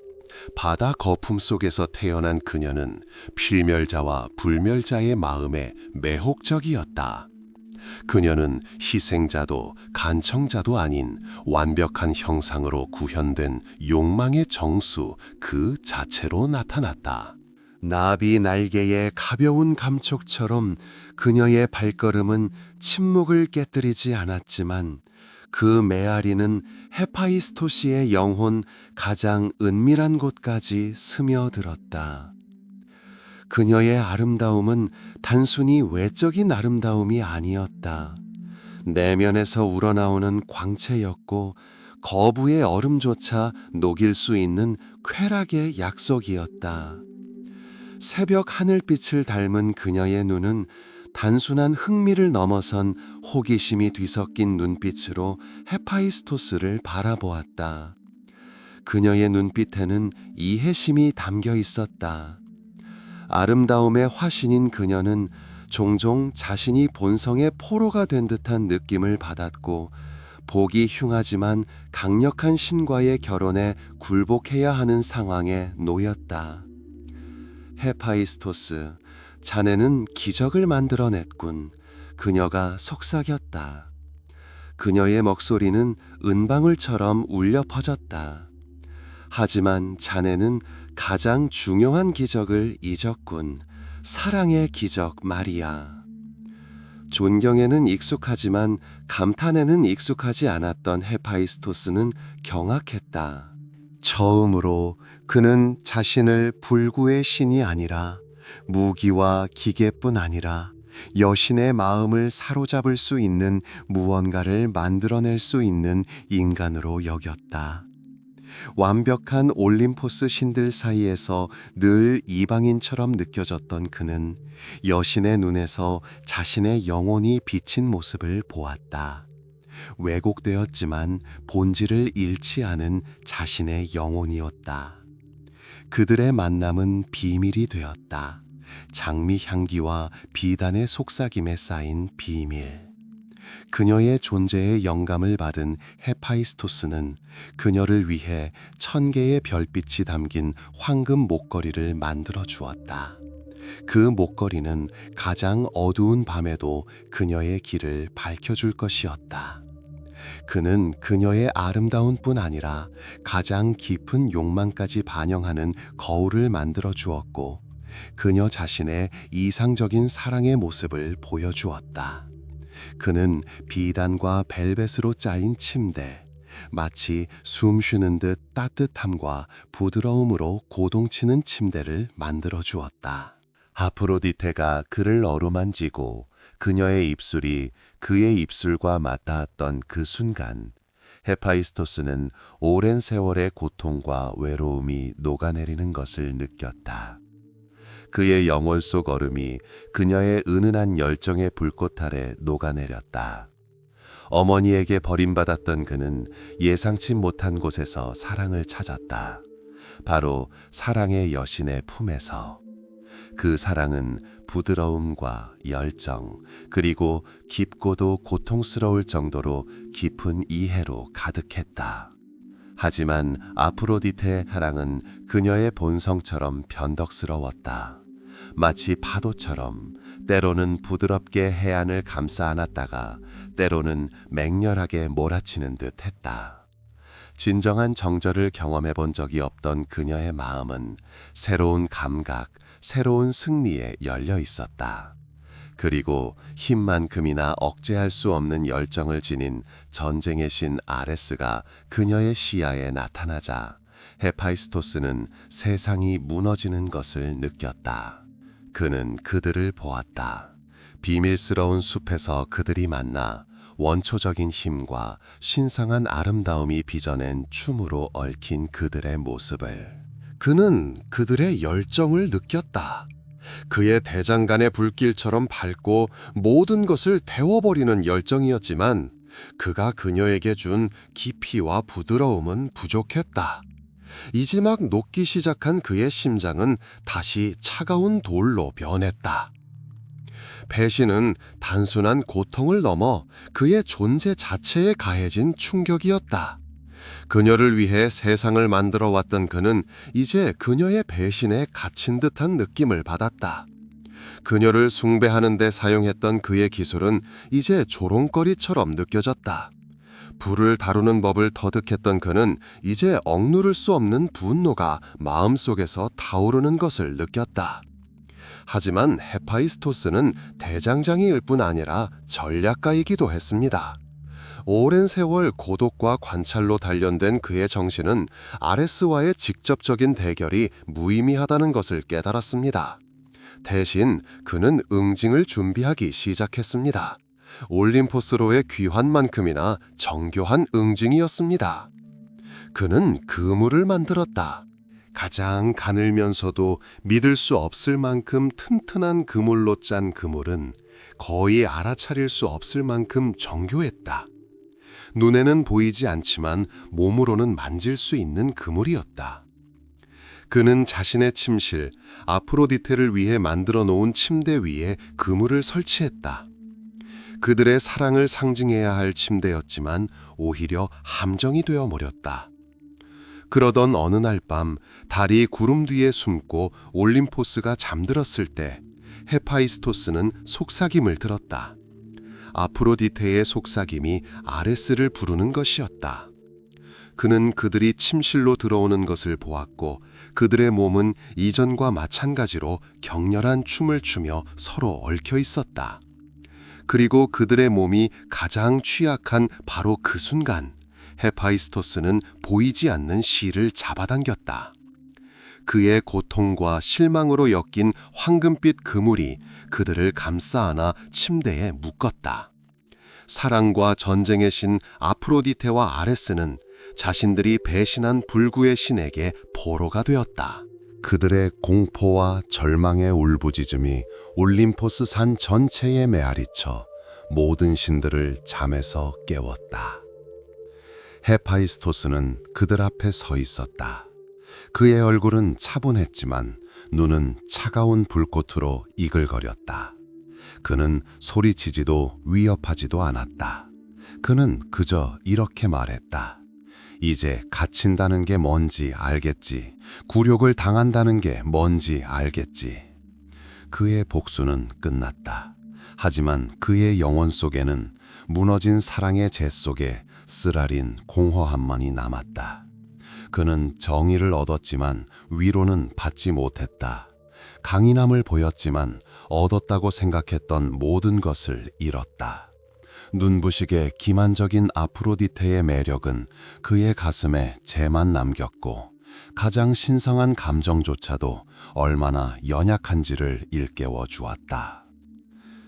바다 거품 속에서 태어난 그녀는 필멸자와 불멸자의 마음에 매혹적이었다. 그녀는 희생자도 간청자도 아닌 완벽한 형상으로 구현된 욕망의 정수 그 자체로 나타났다. 나비 날개의 가벼운 감촉처럼 그녀의 발걸음은 침묵을 깨뜨리지 않았지만 그 메아리는 헤파이스토시의 영혼 가장 은밀한 곳까지 스며들었다. 그녀의 아름다움은 단순히 외적인 아름다움이 아니었다. 내면에서 우러나오는 광채였고 거부의 얼음조차 녹일 수 있는 쾌락의 약속이었다. 새벽 하늘빛을 닮은 그녀의 눈은 단순한 흥미를 넘어선 호기심이 뒤섞인 눈빛으로 헤파이스토스를 바라보았다. 그녀의 눈빛에는 이해심이 담겨 있었다. 아름다움의 화신인 그녀는 종종 자신이 본성의 포로가 된 듯한 느낌을 받았고 보기 흉하지만 강력한 신과의 결혼에 굴복해야 하는 상황에 놓였다. 헤파이스토스, 자네는 기적을 만들어냈군. 그녀가 속삭였다. 그녀의 목소리는 은방울처럼 울려 퍼졌다. 하지만 자네는 가장 중요한 기적을 잊었군. 사랑의 기적 말이야. 존경에는 익숙하지만 감탄에는 익숙하지 않았던 헤파이스토스는 경악했다. 처음으로 그는 자신을 불구의 신이 아니라 무기와 기계뿐 아니라 여신의 마음을 사로잡을 수 있는 무언가를 만들어낼 수 있는 인간으로 여겼다. 완벽한 올림포스 신들 사이에서 늘 이방인처럼 느껴졌던 그는 여신의 눈에서 자신의 영혼이 비친 모습을 보았다. 왜곡되었지만 본질을 잃지 않은 자신의 영혼이었다. 그들의 만남은 비밀이 되었다. 장미 향기와 비단의 속삭임에 쌓인 비밀. 그녀의 존재에 영감을 받은 헤파이스토스는 그녀를 위해 1000개의 별빛이 담긴 황금 목걸이를 만들어 주었다. 그 목걸이는 가장 어두운 밤에도 그녀의 길을 밝혀줄 것이었다. 그는 그녀의 아름다운 뿐 아니라 가장 깊은 욕망까지 반영하는 거울을 만들어 주었고, 그녀 자신의 이상적인 사랑의 모습을 보여주었다. 그는 비단과 벨벳으로 짜인 침대, 마치 숨 쉬는 듯 따뜻함과 부드러움으로 고동치는 침대를 만들어 주었다. 아프로디테가 그를 어루만지고 그녀의 입술이 그의 입술과 맞닿았던 그 순간, 헤파이스토스는 오랜 세월의 고통과 외로움이 녹아내리는 것을 느꼈다. 그의 영혼 속 얼음이 그녀의 은은한 열정의 불꽃 아래 녹아내렸다. 어머니에게 버림받았던 그는 예상치 못한 곳에서 사랑을 찾았다. 바로 사랑의 여신의 품에서. 그 사랑은 부드러움과 열정, 그리고 깊고도 고통스러울 정도로 깊은 이해로 가득했다. 하지만 아프로디테의 사랑은 그녀의 본성처럼 변덕스러웠다. 마치 파도처럼 때로는 부드럽게 해안을 감싸 안았다가 때로는 맹렬하게 몰아치는 듯 했다. 진정한 정절을 경험해 본 적이 없던 그녀의 마음은 새로운 감각, 새로운 승리에 열려 있었다. 그리고 힘만큼이나 억제할 수 없는 열정을 지닌 전쟁의 신 아레스가 그녀의 시야에 나타나자 헤파이스토스는 세상이 무너지는 것을 느꼈다. 그는 그들을 보았다. 비밀스러운 숲에서 그들이 만나 원초적인 힘과 신성한 아름다움이 빚어낸 춤으로 얽힌 그들의 모습을. 그는 그들의 열정을 느꼈다. 그의 대장간의 불길처럼 밝고 모든 것을 태워버리는 열정이었지만 그가 그녀에게 준 깊이와 부드러움은 부족했다. 이제 막 녹기 시작한 그의 심장은 다시 차가운 돌로 변했다. 배신은 단순한 고통을 넘어 그의 존재 자체에 가해진 충격이었다. 그녀를 위해 세상을 만들어 왔던 그는 이제 그녀의 배신에 갇힌 듯한 느낌을 받았다. 그녀를 숭배하는 데 사용했던 그의 기술은 이제 조롱거리처럼 느껴졌다. 불을 다루는 법을 터득했던 그는 이제 억누를 수 없는 분노가 마음속에서 타오르는 것을 느꼈다. 하지만 헤파이스토스는 대장장이일 뿐 아니라 전략가이기도 했습니다. 오랜 세월 고독과 관찰로 단련된 그의 정신은 아레스와의 직접적인 대결이 무의미하다는 것을 깨달았습니다. 대신 그는 응징을 준비하기 시작했습니다. 올림포스로의 귀환만큼이나 정교한 응징이었습니다. 그는 그물을 만들었다. 가장 가늘면서도 믿을 수 없을 만큼 튼튼한 그물로 짠 그물은 거의 알아차릴 수 없을 만큼 정교했다. 눈에는 보이지 않지만 몸으로는 만질 수 있는 그물이었다. 그는 자신의 침실, 아프로디테를 위해 만들어 놓은 침대 위에 그물을 설치했다. 그들의 사랑을 상징해야 할 침대였지만 오히려 함정이 되어 버렸다. 그러던 어느 날 밤 달이 구름 뒤에 숨고 올림포스가 잠들었을 때 헤파이스토스는 속삭임을 들었다. 아프로디테의 속삭임이 아레스를 부르는 것이었다. 그는 그들이 침실로 들어오는 것을 보았고 그들의 몸은 이전과 마찬가지로 격렬한 춤을 추며 서로 얽혀 있었다. 그리고 그들의 몸이 가장 취약한 바로 그 순간 헤파이스토스는 보이지 않는 실을 잡아당겼다. 그의 고통과 실망으로 엮인 황금빛 그물이 그들을 감싸 안아 침대에 묶었다. 사랑과 전쟁의 신 아프로디테와 아레스는 자신들이 배신한 불구의 신에게 포로가 되었다. 그들의 공포와 절망의 울부짖음이 올림포스 산 전체에 메아리쳐 모든 신들을 잠에서 깨웠다. 헤파이스토스는 그들 앞에 서 있었다. 그의 얼굴은 차분했지만 눈은 차가운 불꽃으로 이글거렸다. 그는 소리치지도 위협하지도 않았다. 그는 그저 이렇게 말했다. 이제 갇힌다는 게 뭔지 알겠지. 굴욕을 당한다는 게 뭔지 알겠지. 그의 복수는 끝났다. 하지만 그의 영혼 속에는 무너진 사랑의 재 속에 쓰라린 공허함만이 남았다. 그는 정의를 얻었지만 위로는 받지 못했다. 강인함을 보였지만 얻었다고 생각했던 모든 것을 잃었다. 눈부시게 기만적인 아프로디테의 매력은 그의 가슴에 재만 남겼고 가장 신성한 감정조차도 얼마나 연약한지를 일깨워 주었다.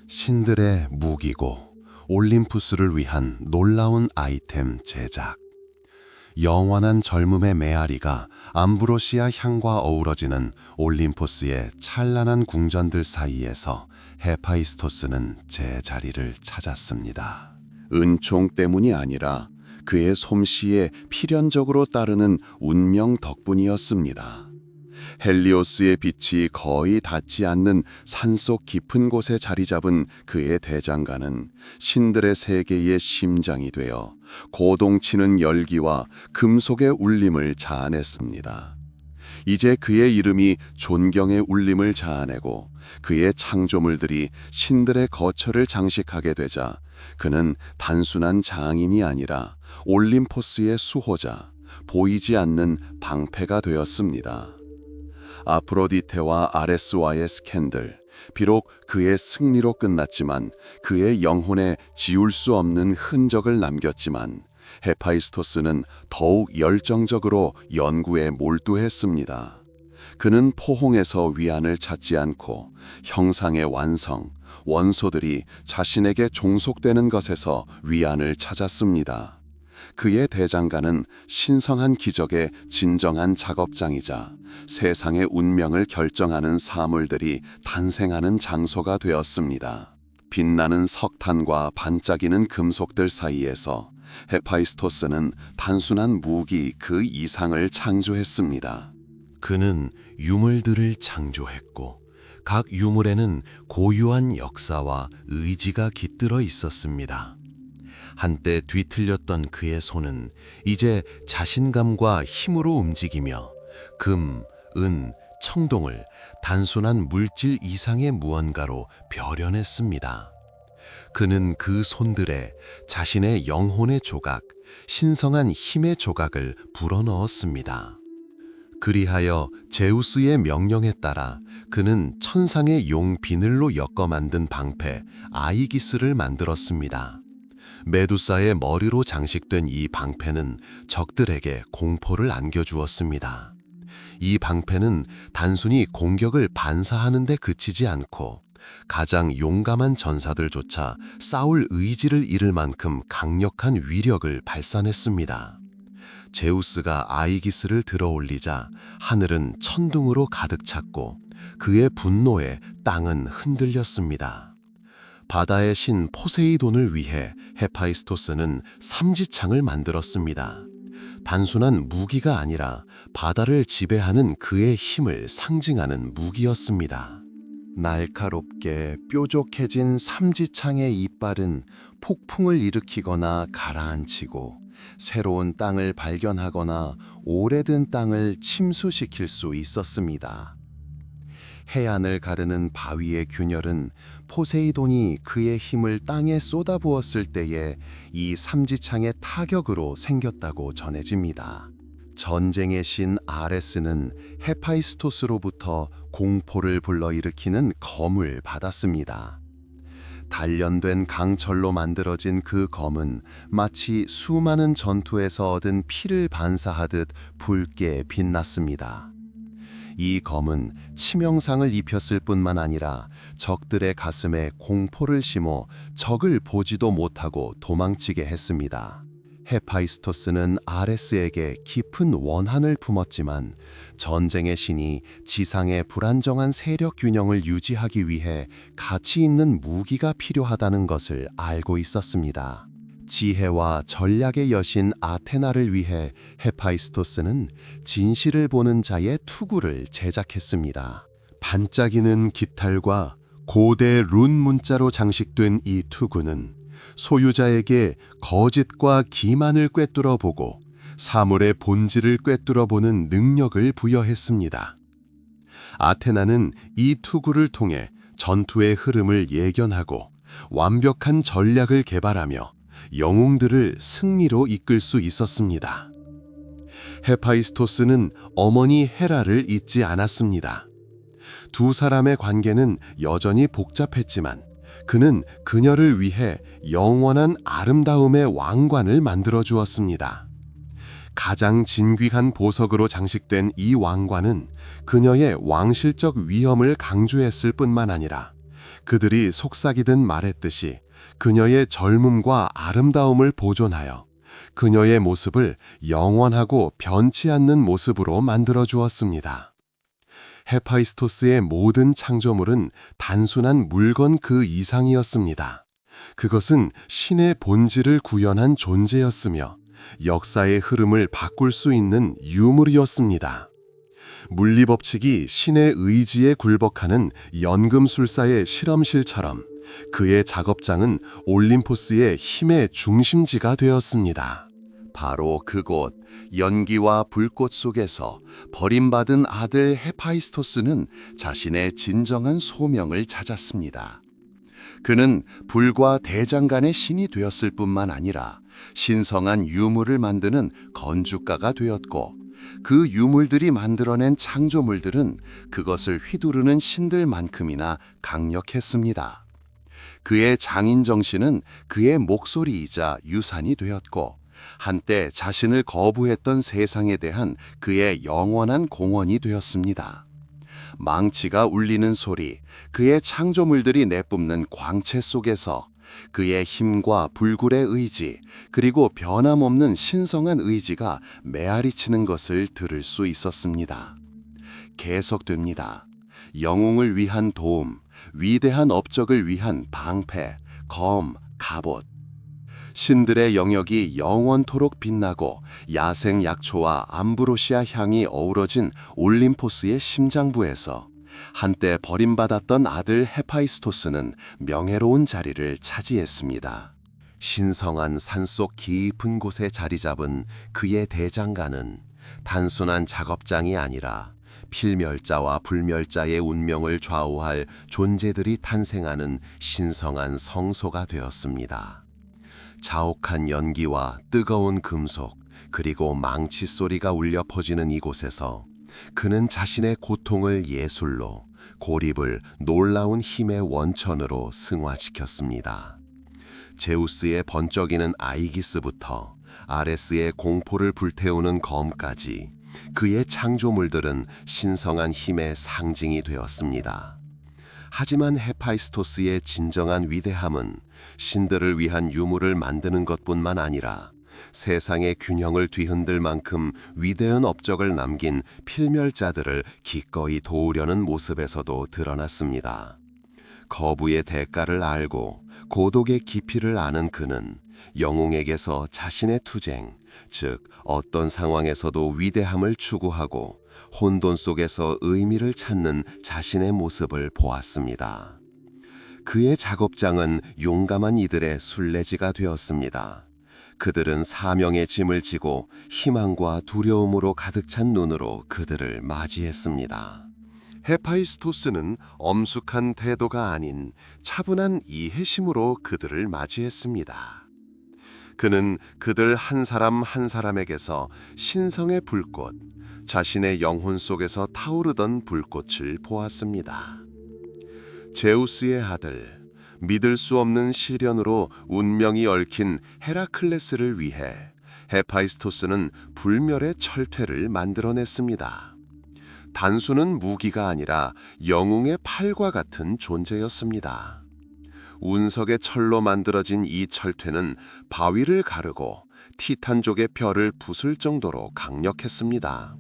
신들의 무기고 올림푸스를 위한 놀라운 아이템 제작. 영원한 젊음의 메아리가 암브로시아 향과 어우러지는 올림포스의 찬란한 궁전들 사이에서 헤파이스토스는 제자리를 찾았습니다. 은총 때문이 아니라 그의 솜씨에 필연적으로 따르는 운명 덕분이었습니다. 헬리오스의 빛이 거의 닿지 않는 산속 깊은 곳에 자리 잡은 그의 대장간은 신들의 세계의 심장이 되어 고동치는 열기와 금속의 울림을 자아냈습니다. 이제 그의 이름이 존경의 울림을 자아내고 그의 창조물들이 신들의 거처를 장식하게 되자 그는 단순한 장인이 아니라 올림포스의 수호자, 보이지 않는 방패가 되었습니다. 아프로디테와 아레스와의 스캔들, 비록 그의 승리로 끝났지만 그의 영혼에 지울 수 없는 흔적을 남겼지만 헤파이스토스는 더욱 열정적으로 연구에 몰두했습니다. 그는 포홍에서 위안을 찾지 않고 형상의 완성, 원소들이 자신에게 종속되는 것에서 위안을 찾았습니다. 그의 대장간은 신성한 기적의 진정한 작업장이자 세상의 운명을 결정하는 사물들이 탄생하는 장소가 되었습니다. 빛나는 석탄과 반짝이는 금속들 사이에서 헤파이스토스는 단순한 무기 그 이상을 창조했습니다. 그는 유물들을 창조했고 각 유물에는 고유한 역사와 의지가 깃들어 있었습니다. 한때 뒤틀렸던 그의 손은 이제 자신감과 힘으로 움직이며 금, 은, 청동을 단순한 물질 이상의 무언가로 변현했습니다. 그는 그 손들에 자신의 영혼의 조각, 신성한 힘의 조각을 불어넣었습니다. 그리하여 제우스의 명령에 따라 그는 천상의 용 비늘로 엮어 만든 방패 아이기스를 만들었습니다. 메두사의 머리로 장식된 이 방패는 적들에게 공포를 안겨주었습니다. 이 방패는 단순히 공격을 반사하는 데 그치지 않고 가장 용감한 전사들조차 싸울 의지를 잃을 만큼 강력한 위력을 발산했습니다. 제우스가 아이기스를 들어올리자 하늘은 천둥으로 가득 찼고 그의 분노에 땅은 흔들렸습니다. 바다의 신 포세이돈을 위해 헤파이스토스는 삼지창을 만들었습니다. 단순한 무기가 아니라 바다를 지배하는 그의 힘을 상징하는 무기였습니다. 날카롭게 뾰족해진 삼지창의 이빨은 폭풍을 일으키거나 가라앉히고 새로운 땅을 발견하거나 오래된 땅을 침수시킬 수 있었습니다. 해안을 가르는 바위의 균열은 포세이돈이 그의 힘을 땅에 쏟아부었을 때에 이 삼지창의 타격으로 생겼다고 전해집니다. 전쟁의 신 아레스는 헤파이스토스로부터 공포를 불러일으키는 검을 받았습니다. 단련된 강철로 만들어진 그 검은 마치 수많은 전투에서 얻은 피를 반사하듯 붉게 빛났습니다. 이 검은 치명상을 입혔을 뿐만 아니라 적들의 가슴에 공포를 심어 적을 보지도 못하고 도망치게 했습니다. 헤파이스토스는 아레스에게 깊은 원한을 품었지만 전쟁의 신이 지상의 불안정한 세력 균형을 유지하기 위해 가치 있는 무기가 필요하다는 것을 알고 있었습니다. 지혜와 전략의 여신 아테나를 위해 헤파이스토스는 진실을 보는 자의 투구를 제작했습니다. 반짝이는 깃털과 고대 룬 문자로 장식된 이 투구는 소유자에게 거짓과 기만을 꿰뚫어 보고 사물의 본질을 꿰뚫어 보는 능력을 부여했습니다. 아테나는 이 투구를 통해 전투의 흐름을 예견하고 완벽한 전략을 개발하며 영웅들을 승리로 이끌 수 있었습니다. 헤파이스토스는 어머니 헤라를 잊지 않았습니다. 두 사람의 관계는 여전히 복잡했지만 그는 그녀를 위해 영원한 아름다움의 왕관을 만들어 주었습니다. 가장 진귀한 보석으로 장식된 이 왕관은 그녀의 왕실적 위엄을 강조했을 뿐만 아니라 그들이 속삭이듯 말했듯이 그녀의 젊음과 아름다움을 보존하여 그녀의 모습을 영원하고 변치 않는 모습으로 만들어 주었습니다. 헤파이스토스의 모든 창조물은 단순한 물건 그 이상이었습니다. 그것은 신의 본질을 구현한 존재였으며 역사의 흐름을 바꿀 수 있는 유물이었습니다. 물리법칙이 신의 의지에 굴복하는 연금술사의 실험실처럼 그의 작업장은 올림포스의 힘의 중심지가 되었습니다. 바로 그곳 연기와 불꽃 속에서 버림받은 아들 헤파이스토스는 자신의 진정한 소명을 찾았습니다. 그는 불과 대장간의 신이 되었을 뿐만 아니라 신성한 유물을 만드는 건축가가 되었고 그 유물들이 만들어낸 창조물들은 그것을 휘두르는 신들만큼이나 강력했습니다. 그의 장인 정신은 그의 목소리이자 유산이 되었고 한때 자신을 거부했던 세상에 대한 그의 영원한 공헌이 되었습니다. 망치가 울리는 소리, 그의 창조물들이 내뿜는 광채 속에서 그의 힘과 불굴의 의지, 그리고 변함없는 신성한 의지가 메아리치는 것을 들을 수 있었습니다. 계속됩니다. 영웅을 위한 도움, 위대한 업적을 위한 방패, 검, 갑옷. 신들의 영역이 영원토록 빛나고 야생 약초와 암브로시아 향이 어우러진 올림포스의 심장부에서 한때 버림받았던 아들 헤파이스토스는 명예로운 자리를 차지했습니다. 신성한 산속 깊은 곳에 자리 잡은 그의 대장간은 단순한 작업장이 아니라 필멸자와 불멸자의 운명을 좌우할 존재들이 탄생하는 신성한 성소가 되었습니다. 자욱한 연기와 뜨거운 금속, 그리고 망치 소리가 울려 퍼지는 이곳에서 그는 자신의 고통을 예술로, 고립을 놀라운 힘의 원천으로 승화시켰습니다. 제우스의 번쩍이는 아이기스부터 아레스의 공포를 불태우는 검까지 그의 창조물들은 신성한 힘의 상징이 되었습니다. 하지만 헤파이스토스의 진정한 위대함은 신들을 위한 유물을 만드는 것뿐만 아니라 세상의 균형을 뒤흔들 만큼 위대한 업적을 남긴 필멸자들을 기꺼이 도우려는 모습에서도 드러났습니다. 거부의 대가를 알고 고독의 깊이를 아는 그는 영웅에게서 자신의 투쟁, 즉 어떤 상황에서도 위대함을 추구하고 혼돈 속에서 의미를 찾는 자신의 모습을 보았습니다. 그의 작업장은 용감한 이들의 순례지가 되었습니다. 그들은 사명의 짐을 지고 희망과 두려움으로 가득 찬 눈으로 그들을 맞이했습니다. 헤파이스토스는 엄숙한 태도가 아닌 차분한 이해심으로 그들을 맞이했습니다. 그는 그들 한 사람 한 사람에게서 신성의 불꽃, 자신의 영혼 속에서 타오르던 불꽃을 보았습니다. 제우스의 아들, 믿을 수 없는 시련으로 운명이 얽힌 헤라클레스를 위해 헤파이스토스는 불멸의 철퇴를 만들어냈습니다. 단수는 무기가 아니라 영웅의 팔과 같은 존재였습니다. 운석의 철로 만들어진 이 철퇴는 바위를 가르고 티탄족의 별을 부술 정도로 강력했습니다.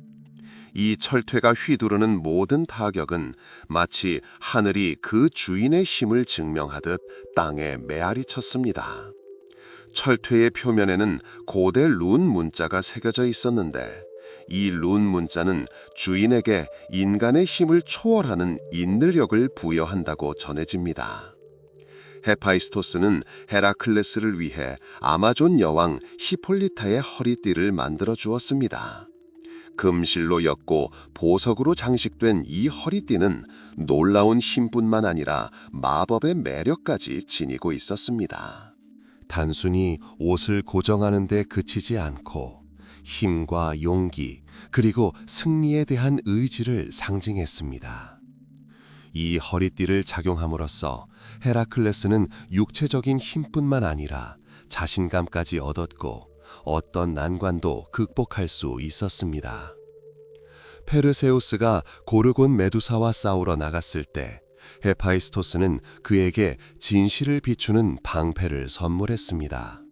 이 철퇴가 휘두르는 모든 타격은 마치 하늘이 그 주인의 힘을 증명하듯 땅에 메아리 쳤습니다. 철퇴의 표면에는 고대 룬 문자가 새겨져 있었는데 이 룬 문자는 주인에게 인간의 힘을 초월하는 인능력을 부여한다고 전해집니다. 헤파이스토스는 헤라클레스를 위해 아마존 여왕 히폴리타의 허리띠를 만들어 주었습니다. 금실로 엮고 보석으로 장식된 이 허리띠는 놀라운 힘뿐만 아니라 마법의 매력까지 지니고 있었습니다. 단순히 옷을 고정하는 데 그치지 않고 힘과 용기 그리고 승리에 대한 의지를 상징했습니다. 이 허리띠를 착용함으로써 헤라클레스는 육체적인 힘뿐만 아니라 자신감까지 얻었고 어떤 난관도 극복할 수 있었습니다. 페르세우스가 고르곤 메두사와 싸우러 나갔을 때 헤파이스토스는 그에게 진실을 비추는 방패를 선물했습니다.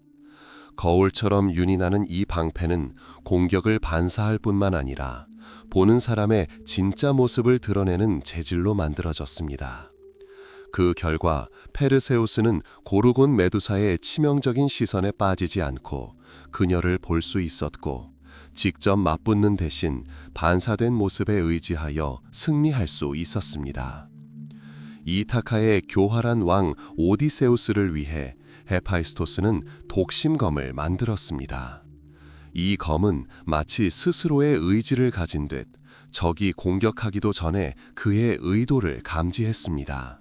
거울처럼 윤이 나는 이 방패는 공격을 반사할 뿐만 아니라 보는 사람의 진짜 모습을 드러내는 재질로 만들어졌습니다. 그 결과 페르세우스는 고르곤 메두사의 치명적인 시선에 빠지지 않고 그녀를 볼 수 있었고 직접 맞붙는 대신 반사된 모습에 의지하여 승리할 수 있었습니다. 이타카의 교활한 왕 오디세우스를 위해 헤파이스토스는 독심검을 만들었습니다. 이 검은 마치 스스로의 의지를 가진 듯 적이 공격하기도 전에 그의 의도를 감지했습니다.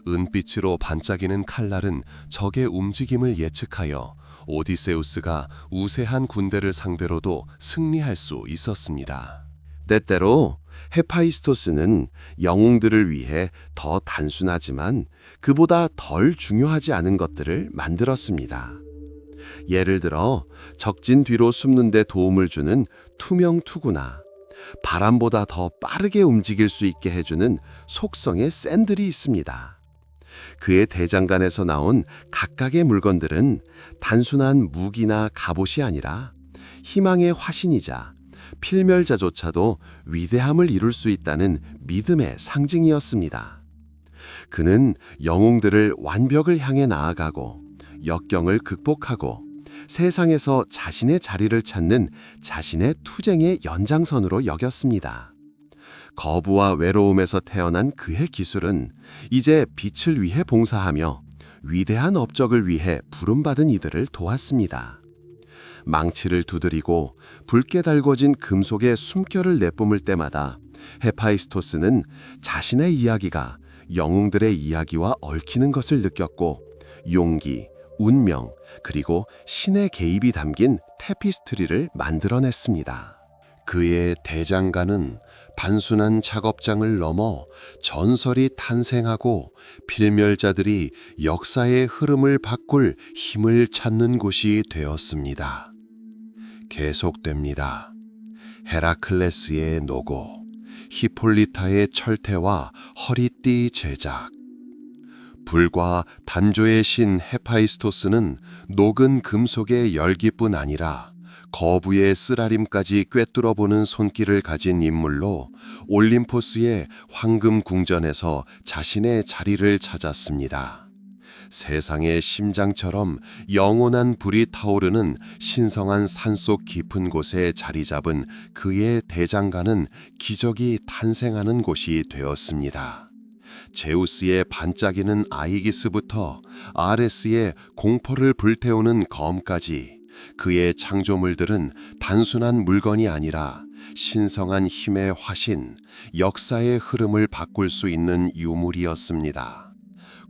은빛으로 반짝이는 칼날은 적의 움직임을 예측하여 오디세우스가 우세한 군대를 상대로도 승리할 수 있었습니다. 때때로 헤파이스토스는 영웅들을 위해 더 단순하지만 그보다 덜 중요하지 않은 것들을 만들었습니다. 예를 들어 적진 뒤로 숨는 데 도움을 주는 투명 투구나 바람보다 더 빠르게 움직일 수 있게 해주는 속성의 샌들이 있습니다. 그의 대장간에서 나온 각각의 물건들은 단순한 무기나 갑옷이 아니라 희망의 화신이자 필멸자조차도 위대함을 이룰 수 있다는 믿음의 상징이었습니다. 그는 영웅들을 완벽을 향해 나아가고 역경을 극복하고 세상에서 자신의 자리를 찾는 자신의 투쟁의 연장선으로 여겼습니다. 거부와 외로움에서 태어난 그의 기술은 이제 빛을 위해 봉사하며 위대한 업적을 위해 부름받은 이들을 도왔습니다. 망치를 두드리고 붉게 달궈진 금속의 숨결을 내뿜을 때마다 헤파이스토스는 자신의 이야기가 영웅들의 이야기와 얽히는 것을 느꼈고 용기, 운명, 그리고 신의 개입이 담긴 테피스트리를 만들어냈습니다. 그의 대장간은 단순한 작업장을 넘어 전설이 탄생하고 필멸자들이 역사의 흐름을 바꿀 힘을 찾는 곳이 되었습니다. 계속됩니다. 헤라클레스의 노고, 히폴리타의 철퇴와 허리띠 제작. 불과 단조의 신 헤파이스토스는 녹은 금속의 열기뿐 아니라 거부의 쓰라림까지 꿰뚫어보는 손길을 가진 인물로 올림포스의 황금 궁전에서 자신의 자리를 찾았습니다. 세상의 심장처럼 영원한 불이 타오르는 신성한 산속 깊은 곳에 자리 잡은 그의 대장간은 기적이 탄생하는 곳이 되었습니다. 제우스의 반짝이는 아이기스부터 아레스의 공포를 불태우는 검까지 그의 창조물들은 단순한 물건이 아니라 신성한 힘의 화신, 역사의 흐름을 바꿀 수 있는 유물이었습니다.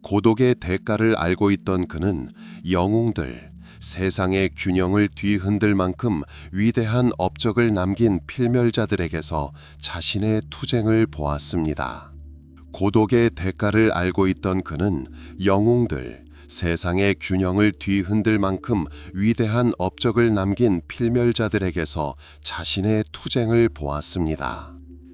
고독의 대가를 알고 있던 그는 영웅들, 세상의 균형을 뒤흔들 만큼 위대한 업적을 남긴 필멸자들에게서 자신의 투쟁을 보았습니다. 고독의 대가를 알고 있던 그는 영웅들, 세상의 균형을 뒤흔들 만큼 위대한 업적을 남긴 필멸자들에게서 자신의 투쟁을 보았습니다.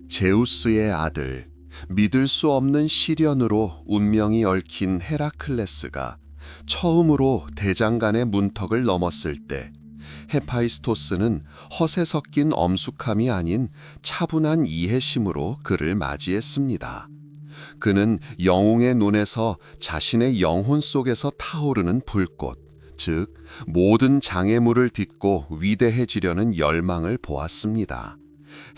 제우스의 아들, 믿을 수 없는 시련으로 운명이 얽힌 헤라클레스가 처음으로 대장간의 문턱을 넘었을 때 헤파이스토스는 헛에 섞인 엄숙함이 아닌 차분한 이해심으로 그를 맞이했습니다. 그는 영웅의 눈에서 자신의 영혼 속에서 타오르는 불꽃, 즉 모든 장애물을 딛고 위대해지려는 열망을 보았습니다.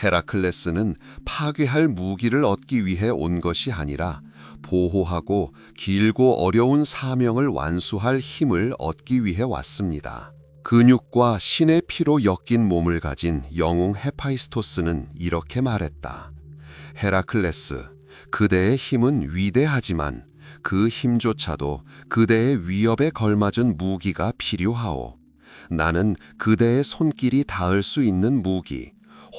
헤라클레스는 파괴할 무기를 얻기 위해 온 것이 아니라 보호하고 길고 어려운 사명을 완수할 힘을 얻기 위해 왔습니다. 근육과 신의 피로 엮인 몸을 가진 영웅 헤파이스토스는 이렇게 말했다. 헤라클레스, 그대의 힘은 위대하지만 그 힘조차도 그대의 위협에 걸맞은 무기가 필요하오. 나는 그대의 손길이 닿을 수 있는 무기,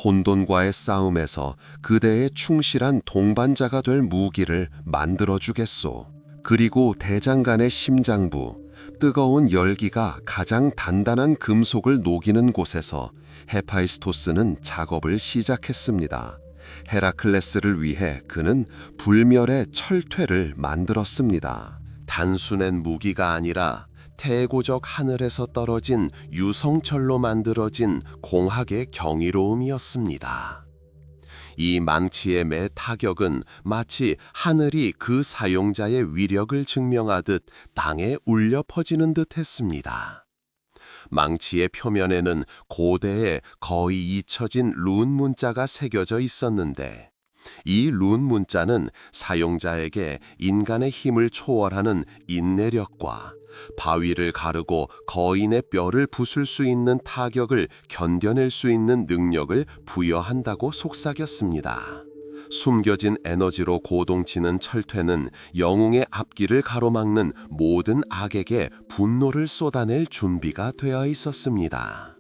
혼돈과의 싸움에서 그대의 충실한 동반자가 될 무기를 만들어주겠소. 그리고 대장간의 심장부, 뜨거운 열기가 가장 단단한 금속을 녹이는 곳에서 헤파이스토스는 작업을 시작했습니다. 헤라클레스를 위해 그는 불멸의 철퇴를 만들었습니다. 단순한 무기가 아니라 태고적 하늘에서 떨어진 유성철로 만들어진 공학의 경이로움이었습니다. 이 망치의 매 타격은 마치 하늘이 그 사용자의 위력을 증명하듯 땅에 울려 퍼지는 듯 했습니다. 망치의 표면에는 고대의 거의 잊혀진 룬 문자가 새겨져 있었는데 이 룬 문자는 사용자에게 인간의 힘을 초월하는 인내력과 바위를 가르고 거인의 뼈를 부술 수 있는 타격을 견뎌낼 수 있는 능력을 부여한다고 속삭였습니다. 숨겨진 에너지로 고동치는 철퇴는 영웅의 앞길을 가로막는 모든 악에게 분노를 쏟아낼 준비가 되어 있었습니다.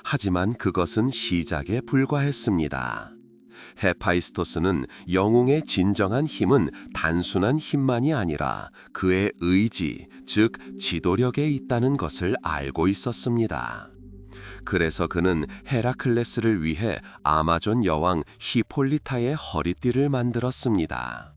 하지만 그것은 시작에 불과했습니다. 헤파이스토스는 영웅의 진정한 힘은 단순한 힘만이 아니라 그의 의지, 즉 지도력에 있다는 것을 알고 있었습니다. 그래서 그는 헤라클레스를 위해 아마존 여왕 히폴리타의 허리띠를 만들었습니다.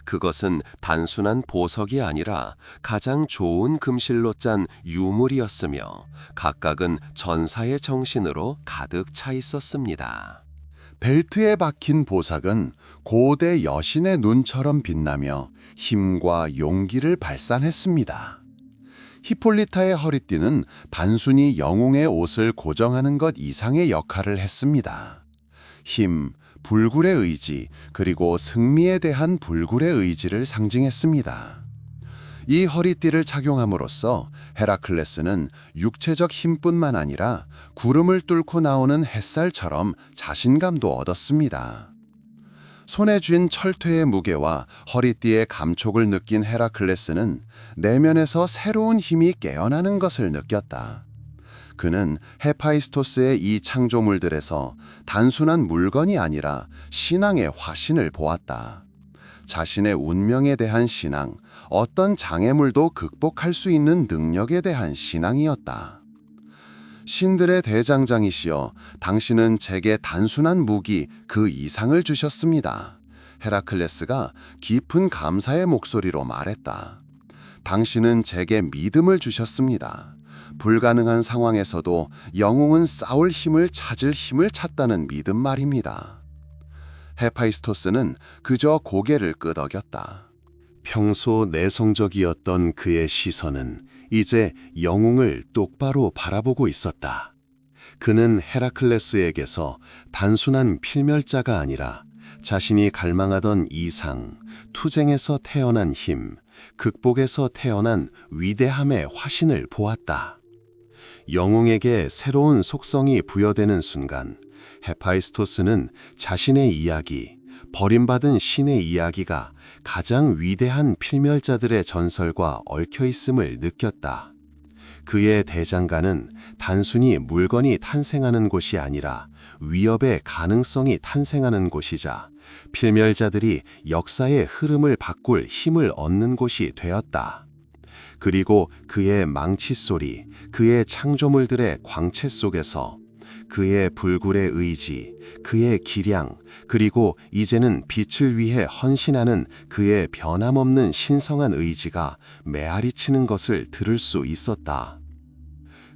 그것은 단순한 보석이 아니라 가장 좋은 금실로 짠 유물이었으며 각각은 전사의 정신으로 가득 차 있었습니다. 벨트에 박힌 보석은 고대 여신의 눈처럼 빛나며 힘과 용기를 발산했습니다. 히폴리타의 허리띠는 단순히 영웅의 옷을 고정하는 것 이상의 역할을 했습니다. 힘, 불굴의 의지, 그리고 승리에 대한 불굴의 의지를 상징했습니다. 이 허리띠를 착용함으로써 헤라클레스는 육체적 힘뿐만 아니라 구름을 뚫고 나오는 햇살처럼 자신감도 얻었습니다. 손에 쥔 철퇴의 무게와 허리띠의 감촉을 느낀 헤라클레스는 내면에서 새로운 힘이 깨어나는 것을 느꼈다. 그는 헤파이스토스의 이 창조물들에서 단순한 물건이 아니라 신앙의 화신을 보았다. 자신의 운명에 대한 신앙, 어떤 장애물도 극복할 수 있는 능력에 대한 신앙이었다. 신들의 대장장이시여, 당신은 제게 단순한 무기 그 이상을 주셨습니다. 헤라클레스가 깊은 감사의 목소리로 말했다. 당신은 제게 믿음을 주셨습니다. 불가능한 상황에서도 영웅은 싸울 힘을 찾을 힘을 찾다는 믿음 말입니다. 헤파이스토스는 그저 고개를 끄덕였다. 평소 내성적이었던 그의 시선은 이제 영웅을 똑바로 바라보고 있었다. 그는 헤라클레스에게서 단순한 필멸자가 아니라 자신이 갈망하던 이상, 투쟁에서 태어난 힘, 극복에서 태어난 위대함의 화신을 보았다. 영웅에게 새로운 속성이 부여되는 순간 헤파이스토스는 자신의 이야기, 버림받은 신의 이야기가 가장 위대한 필멸자들의 전설과 얽혀 있음을 느꼈다. 그의 대장간은 단순히 물건이 탄생하는 곳이 아니라 위협의 가능성이 탄생하는 곳이자 필멸자들이 역사의 흐름을 바꿀 힘을 얻는 곳이 되었다. 그리고 그의 망치 소리, 그의 창조물들의 광채 속에서 그의 불굴의 의지, 그의 기량, 그리고 이제는 빛을 위해 헌신하는 그의 변함없는 신성한 의지가 메아리치는 것을 들을 수 있었다.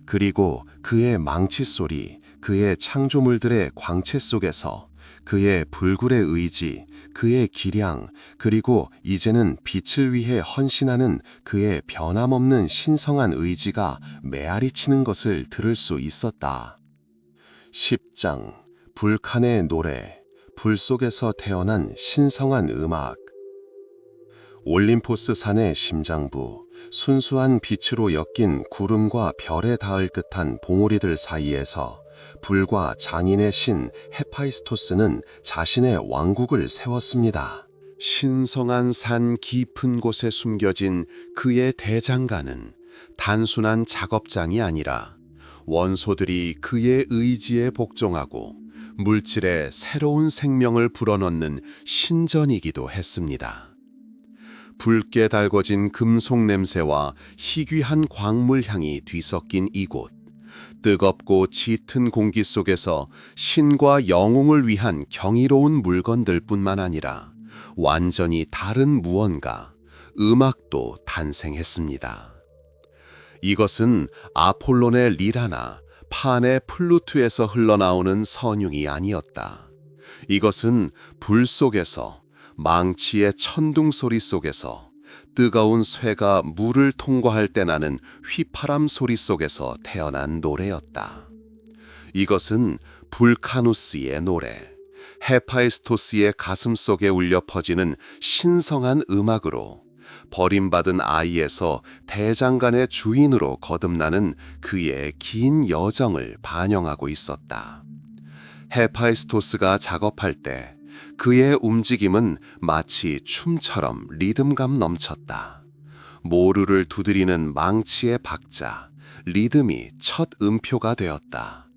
그리고 그의 망치 소리, 그의 창조물들의 광채 속에서 그의 불굴의 의지, 그의 기량, 그리고 이제는 빛을 위해 헌신하는 그의 변함없는 신성한 의지가 메아리치는 것을 들을 수 있었다. 10장 불칸의 노래, 불 속에서 태어난 신성한 음악. 올림포스 산의 심장부, 순수한 빛으로 엮인 구름과 별에 닿을 듯한 봉우리들 사이에서 불과 장인의 신 헤파이스토스는 자신의 왕국을 세웠습니다. 신성한 산 깊은 곳에 숨겨진 그의 대장간은 단순한 작업장이 아니라 원소들이 그의 의지에 복종하고 물질에 새로운 생명을 불어넣는 신전이기도 했습니다. 붉게 달궈진 금속 냄새와 희귀한 광물 향이 뒤섞인 이곳, 뜨겁고 짙은 공기 속에서 신과 영웅을 위한 경이로운 물건들뿐만 아니라 완전히 다른 무언가, 음악도 탄생했습니다. 이것은 아폴론의 리라나 판의 플루트에서 흘러나오는 선율이 아니었다. 이것은 불 속에서, 망치의 천둥 소리 속에서, 뜨거운 쇠가 물을 통과할 때 나는 휘파람 소리 속에서 태어난 노래였다. 이것은 불카누스의 노래, 헤파이스토스의 가슴 속에 울려 퍼지는 신성한 음악으로 버림받은 아이에서 대장간의 주인으로 거듭나는 그의 긴 여정을 반영하고 있었다. 헤파이스토스가 작업할 때 그의 움직임은 마치 춤처럼 리듬감 넘쳤다. 모루를 두드리는 망치의 박자, 리듬이 첫 음표가 되었다.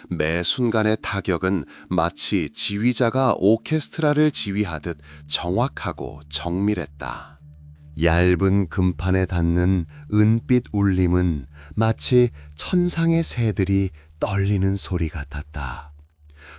매 순간의 타격은 마치 지휘자가 오케스트라를 지휘하듯 정확하고 정밀했다. 얇은 금판에 닿는 은빛 울림은 마치 천상의 새들이 떨리는 소리 같았다.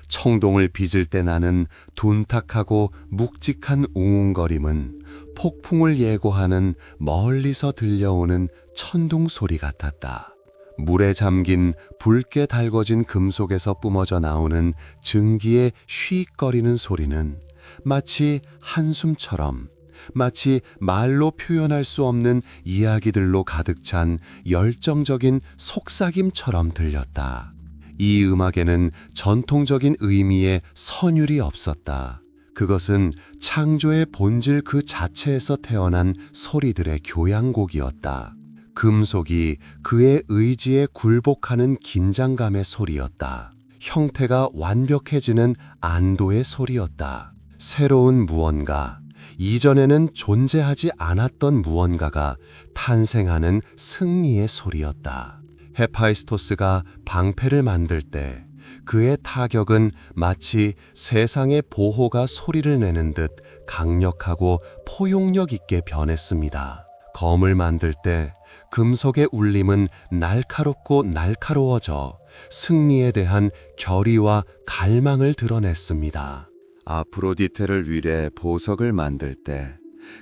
청동을 빚을 때 나는 둔탁하고 묵직한 웅웅거림은 폭풍을 예고하는 멀리서 들려오는 천둥 소리 같았다. 물에 잠긴 붉게 달궈진 금속에서 뿜어져 나오는 증기의 쉬익거리는 소리는 마치 한숨처럼, 마치 말로 표현할 수 없는 이야기들로 가득 찬 열정적인 속삭임처럼 들렸다. 이 음악에는 전통적인 의미의 선율이 없었다. 그것은 창조의 본질 그 자체에서 태어난 소리들의 교향곡이었다. 금속이 그의 의지에 굴복하는 긴장감의 소리였다. 형태가 완벽해지는 안도의 소리였다. 새로운 무언가, 이전에는 존재하지 않았던 무언가가 탄생하는 승리의 소리였다. 헤파이스토스가 방패를 만들 때 그의 타격은 마치 세상의 보호가 소리를 내는 듯 강력하고 포용력 있게 변했습니다. 검을 만들 때 금속의 울림은 날카롭고 날카로워져 승리에 대한 결의와 갈망을 드러냈습니다. 아프로디테를 위해 보석을 만들 때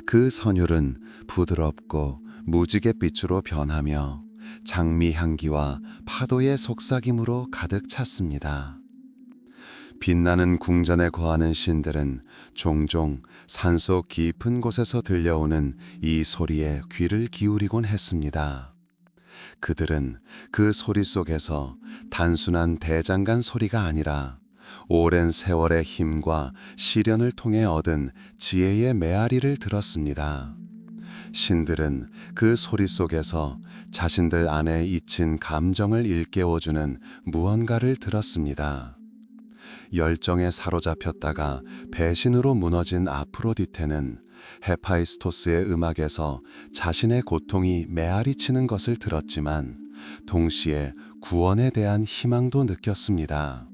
그 선율은 부드럽고 무지갯빛으로 변하며 장미 향기와 파도의 속삭임으로 가득 찼습니다. 빛나는 궁전에 거하는 신들은 종종 산속 깊은 곳에서 들려오는 이 소리에 귀를 기울이곤 했습니다. 그들은 그 소리 속에서 단순한 대장간 소리가 아니라 오랜 세월의 힘과 시련을 통해 얻은 지혜의 메아리를 들었습니다. 신들은 그 소리 속에서 자신들 안에 잊힌 감정을 일깨워주는 무언가를 들었습니다. 열정에 사로잡혔다가 배신으로 무너진 아프로디테는 헤파이스토스의 음악에서 자신의 고통이 메아리치는 것을 들었지만 동시에 구원에 대한 희망도 느꼈습니다.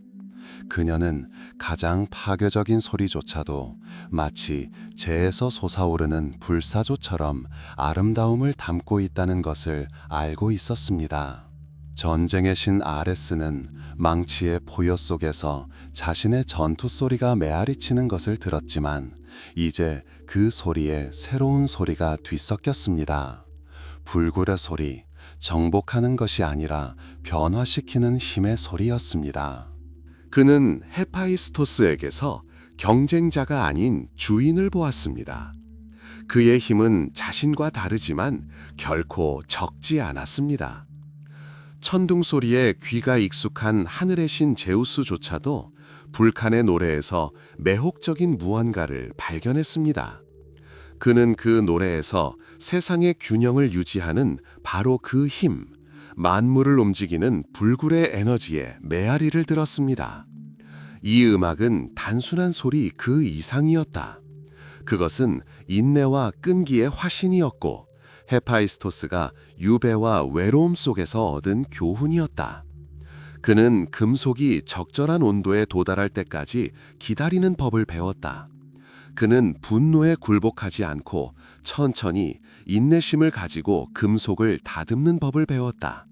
그녀는 가장 파괴적인 소리조차도 마치 재에서 솟아오르는 불사조처럼 아름다움을 담고 있다는 것을 알고 있었습니다. 전쟁의 신 아레스는 망치의 포효 속에서 자신의 전투 소리가 메아리치는 것을 들었지만 이제 그 소리에 새로운 소리가 뒤섞였습니다. 불굴의 소리, 정복하는 것이 아니라 변화시키는 힘의 소리였습니다. 그는 헤파이스토스에게서 경쟁자가 아닌 주인을 보았습니다. 그의 힘은 자신과 다르지만 결코 적지 않았습니다. 천둥 소리에 귀가 익숙한 하늘의 신 제우스조차도 불칸의 노래에서 매혹적인 무언가를 발견했습니다. 그는 그 노래에서 세상의 균형을 유지하는 바로 그 힘, 만물을 움직이는 불굴의 에너지에 메아리를 들었습니다. 이 음악은 단순한 소리 그 이상이었다. 그것은 인내와 끈기의 화신이었고 헤파이스토스가 유배와 외로움 속에서 얻은 교훈이었다. 그는 금속이 적절한 온도에 도달할 때까지 기다리는 법을 배웠다. 그는 분노에 굴복하지 않고 천천히 인내심을 가지고 금속을 다듬는 법을 배웠다.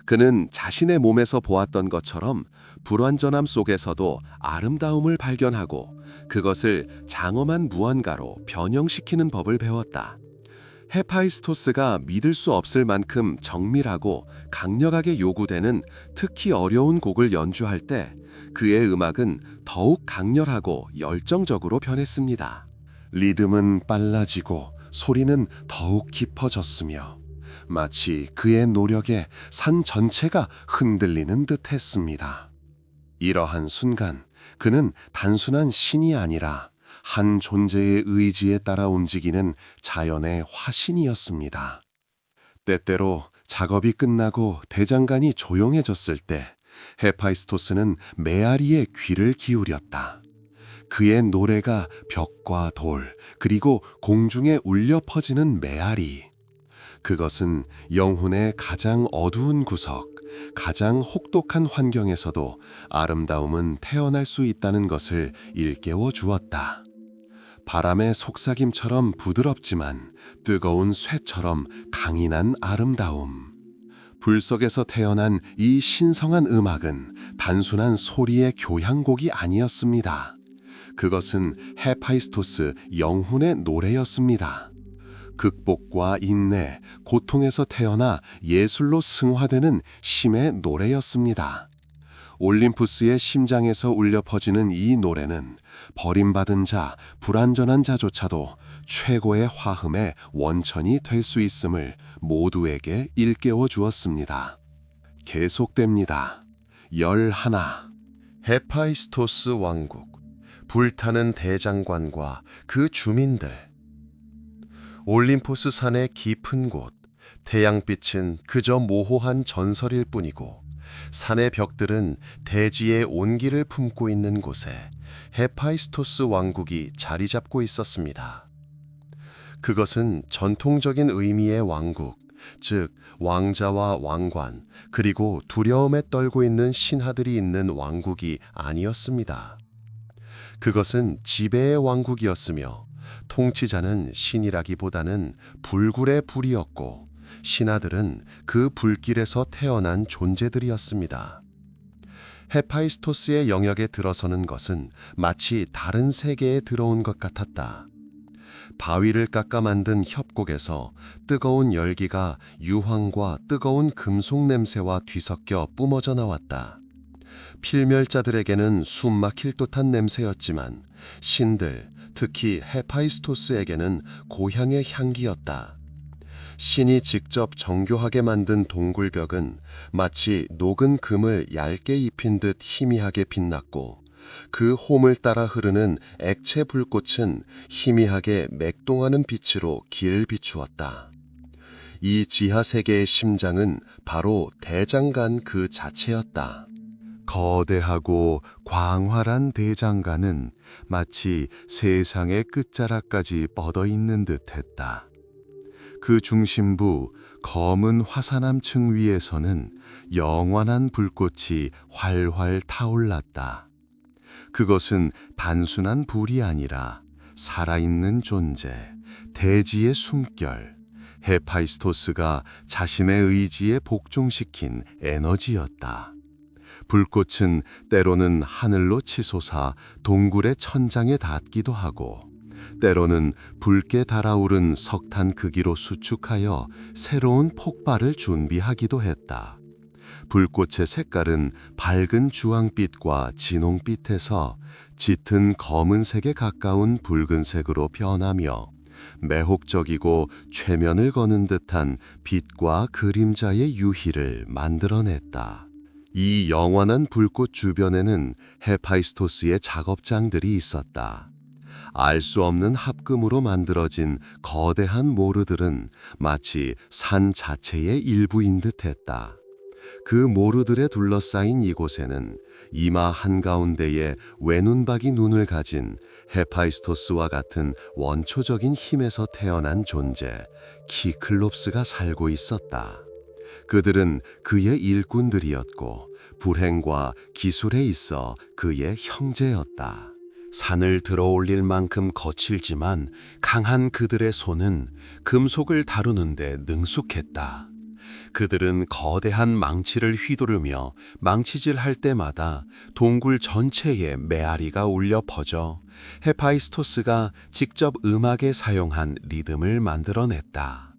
그는 자신의 몸에서 보았던 것처럼 불완전함 속에서도 아름다움을 발견하고 그것을 장엄한 무언가로 변형시키는 법을 배웠다. 헤파이스토스가 믿을 수 없을 만큼 정밀하고 강력하게 요구되는 특히 어려운 곡을 연주할 때 그의 음악은 더욱 강렬하고 열정적으로 변했습니다. 리듬은 빨라지고 소리는 더욱 깊어졌으며 마치 그의 노력에 산 전체가 흔들리는 듯 했습니다. 이러한 순간 그는 단순한 신이 아니라 한 존재의 의지에 따라 움직이는 자연의 화신이었습니다. 때때로 작업이 끝나고 대장간이 조용해졌을 때 헤파이스토스는 메아리의 귀를 기울였다. 그의 노래가 벽과 돌, 그리고 공중에 울려 퍼지는 메아리. 그것은 영혼의 가장 어두운 구석, 가장 혹독한 환경에서도 아름다움은 태어날 수 있다는 것을 일깨워 주었다. 바람의 속삭임처럼 부드럽지만 뜨거운 쇠처럼 강인한 아름다움. 불 속에서 태어난 이 신성한 음악은 단순한 소리의 교향곡이 아니었습니다. 그것은 헤파이스토스 영혼의 노래였습니다. 극복과 인내, 고통에서 태어나 예술로 승화되는 힘의 노래였습니다. 올림푸스의 심장에서 울려 퍼지는 이 노래는 버림받은 자, 불완전한 자조차도 최고의 화음의 원천이 될 수 있음을 모두에게 일깨워 주었습니다. 계속됩니다. 11. 헤파이스토스 왕국, 불타는 대장관과 그 주민들. 올림포스 산의 깊은 곳, 태양빛은 그저 모호한 전설일 뿐이고 산의 벽들은 대지의 온기를 품고 있는 곳에 헤파이스토스 왕국이 자리 잡고 있었습니다. 그것은 전통적인 의미의 왕국, 즉 왕자와 왕관, 그리고 두려움에 떨고 있는 신하들이 있는 왕국이 아니었습니다. 그것은 지배의 왕국이었으며 통치자는 신이라기보다는 불굴의 불이었고 신하들은 그 불길에서 태어난 존재들이었습니다. 헤파이스토스의 영역에 들어서는 것은 마치 다른 세계에 들어온 것 같았다. 바위를 깎아 만든 협곡에서 뜨거운 열기가 유황과 뜨거운 금속 냄새와 뒤섞여 뿜어져 나왔다. 필멸자들에게는 숨막힐 듯한 냄새였지만 신들, 특히 헤파이스토스에게는 고향의 향기였다. 신이 직접 정교하게 만든 동굴벽은 마치 녹은 금을 얇게 입힌 듯 희미하게 빛났고 그 홈을 따라 흐르는 액체 불꽃은 희미하게 맥동하는 빛으로 길 비추었다. 이 지하 세계의 심장은 바로 대장간 그 자체였다. 거대하고 광활한 대장간은 마치 세상의 끝자락까지 뻗어 있는 듯했다. 그 중심부 검은 화산암층 위에서는 영원한 불꽃이 활활 타올랐다. 그것은 단순한 불이 아니라 살아있는 존재, 대지의 숨결, 헤파이스토스가 자신의 의지에 복종시킨 에너지였다. 불꽃은 때로는 하늘로 치솟아 동굴의 천장에 닿기도 하고 때로는 붉게 달아오른 석탄 크기로 수축하여 새로운 폭발을 준비하기도 했다. 불꽃의 색깔은 밝은 주황빛과 진홍빛에서 짙은 검은색에 가까운 붉은색으로 변하며 매혹적이고 최면을 거는 듯한 빛과 그림자의 유희를 만들어냈다. 이 영원한 불꽃 주변에는 헤파이스토스의 작업장들이 있었다. 알 수 없는 합금으로 만들어진 거대한 모르들은 마치 산 자체의 일부인 듯했다. 그 모르들에 둘러싸인 이곳에는 이마 한가운데에 외눈박이 눈을 가진 헤파이스토스와 같은 원초적인 힘에서 태어난 존재, 키클롭스가 살고 있었다. 그들은 그의 일꾼들이었고 불행과 기술에 있어 그의 형제였다. 산을 들어올릴 만큼 거칠지만 강한 그들의 손은 금속을 다루는데 능숙했다. 그들은 거대한 망치를 휘두르며 망치질할 때마다 동굴 전체에 메아리가 울려 퍼져 헤파이스토스가 직접 음악에 사용한 리듬을 만들어냈다.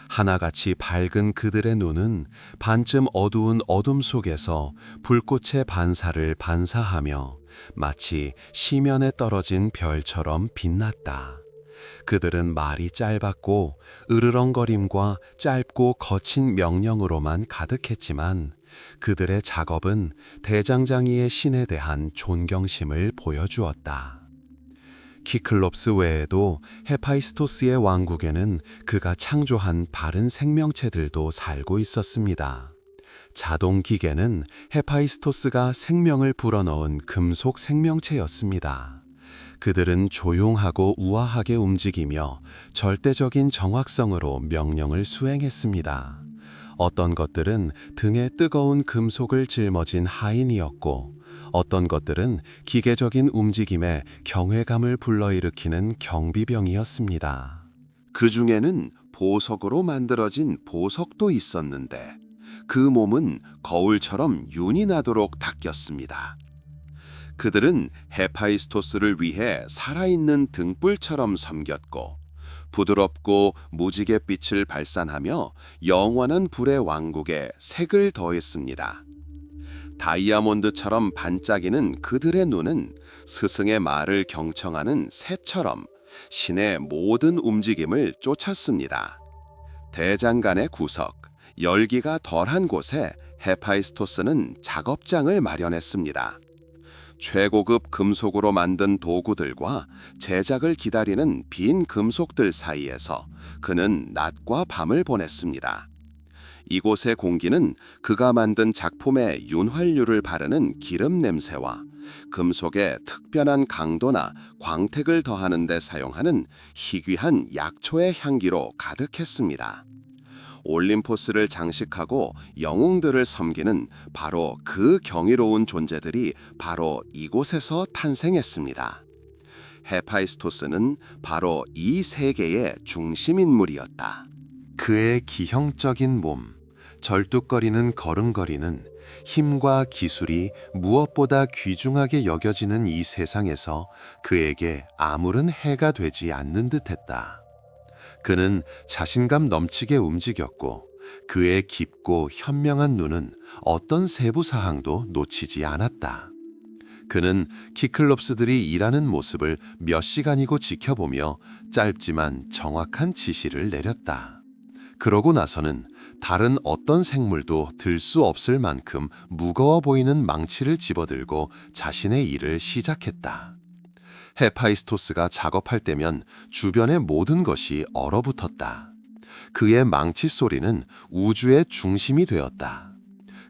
하나같이 밝은 그들의 눈은 반쯤 어두운 어둠 속에서 불꽃의 반사를 반사하며 마치 시면에 떨어진 별처럼 빛났다. 그들은 말이 짧았고 으르렁거림과 짧고 거친 명령으로만 가득했지만 그들의 작업은 대장장이의 신에 대한 존경심을 보여주었다. 키클롭스 외에도 헤파이스토스의 왕국에는 그가 창조한 바른 생명체들도 살고 있었습니다. 자동기계는 헤파이스토스가 생명을 불어넣은 금속 생명체였습니다. 그들은 조용하고 우아하게 움직이며 절대적인 정확성으로 명령을 수행했습니다. 어떤 것들은 등에 뜨거운 금속을 짊어진 하인이었고 어떤 것들은 기계적인 움직임에 경외감을 불러일으키는 경비병이었습니다. 그 중에는 보석으로 만들어진 보석도 있었는데 그 몸은 거울처럼 윤이 나도록 닦였습니다. 그들은 헤파이스토스를 위해 살아있는 등불처럼 섬겼고 부드럽고 무지개 빛을 발산하며 영원한 불의 왕국에 색을 더했습니다. 다이아몬드처럼 반짝이는 그들의 눈은 스승의 말을 경청하는 새처럼 신의 모든 움직임을 쫓았습니다. 대장간의 구석, 열기가 덜한 곳에 헤파이스토스는 작업장을 마련했습니다. 최고급 금속으로 만든 도구들과 제작을 기다리는 빈 금속들 사이에서 그는 낮과 밤을 보냈습니다. 이곳의 공기는 그가 만든 작품에 윤활유를 바르는 기름 냄새와 금속의 특별한 강도나 광택을 더하는 데 사용하는 희귀한 약초의 향기로 가득했습니다. 올림포스를 장식하고 영웅들을 섬기는 바로 그 경이로운 존재들이 바로 이곳에서 탄생했습니다. 헤파이스토스는 바로 이 세계의 중심인물이었다. 그의 기형적인 몸, 절뚝거리는 걸음걸이는 힘과 기술이 무엇보다 귀중하게 여겨지는 이 세상에서 그에게 아무런 해가 되지 않는 듯했다. 그는 자신감 넘치게 움직였고 그의 깊고 현명한 눈은 어떤 세부 사항도 놓치지 않았다. 그는 키클롭스들이 일하는 모습을 몇 시간이고 지켜보며 짧지만 정확한 지시를 내렸다. 그러고 나서는 다른 어떤 생물도 들 수 없을 만큼 무거워 보이는 망치를 집어들고 자신의 일을 시작했다. 헤파이스토스가 작업할 때면 주변의 모든 것이 얼어붙었다. 그의 망치 소리는 우주의 중심이 되었다.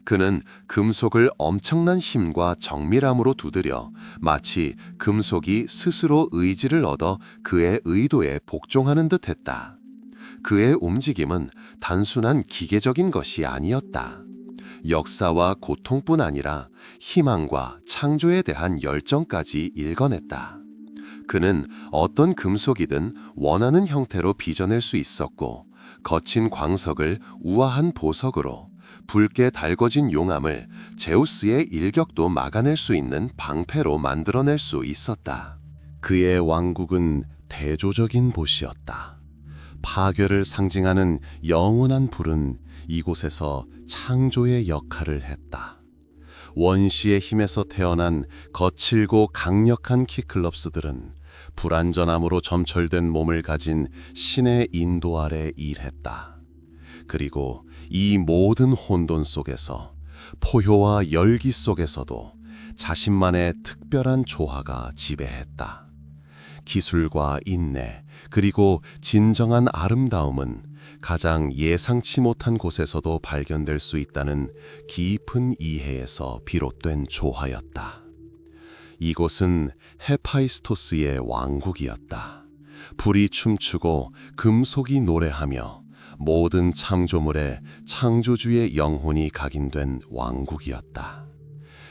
그는 금속을 엄청난 힘과 정밀함으로 두드려 마치 금속이 스스로 의지를 얻어 그의 의도에 복종하는 듯했다. 그의 움직임은 단순한 기계적인 것이 아니었다. 역사와 고통뿐 아니라 희망과 창조에 대한 열정까지 일궈냈다. 그는 어떤 금속이든 원하는 형태로 빚어낼 수 있었고 거친 광석을 우아한 보석으로, 붉게 달궈진 용암을 제우스의 일격도 막아낼 수 있는 방패로 만들어낼 수 있었다. 그의 왕국은 대조적인 곳이었다. 파괴를 상징하는 영원한 불은 이곳에서 창조의 역할을 했다. 원시의 힘에서 태어난 거칠고 강력한 키클럽스들은 불완전함으로 점철된 몸을 가진 신의 인도 아래 일했다. 그리고 이 모든 혼돈 속에서 포효와 열기 속에서도 자신만의 특별한 조화가 지배했다. 기술과 인내, 그리고 진정한 아름다움은 가장 예상치 못한 곳에서도 발견될 수 있다는 깊은 이해에서 비롯된 조화였다. 이곳은 헤파이스토스의 왕국이었다. 불이 춤추고 금속이 노래하며 모든 창조물에 창조주의 영혼이 각인된 왕국이었다.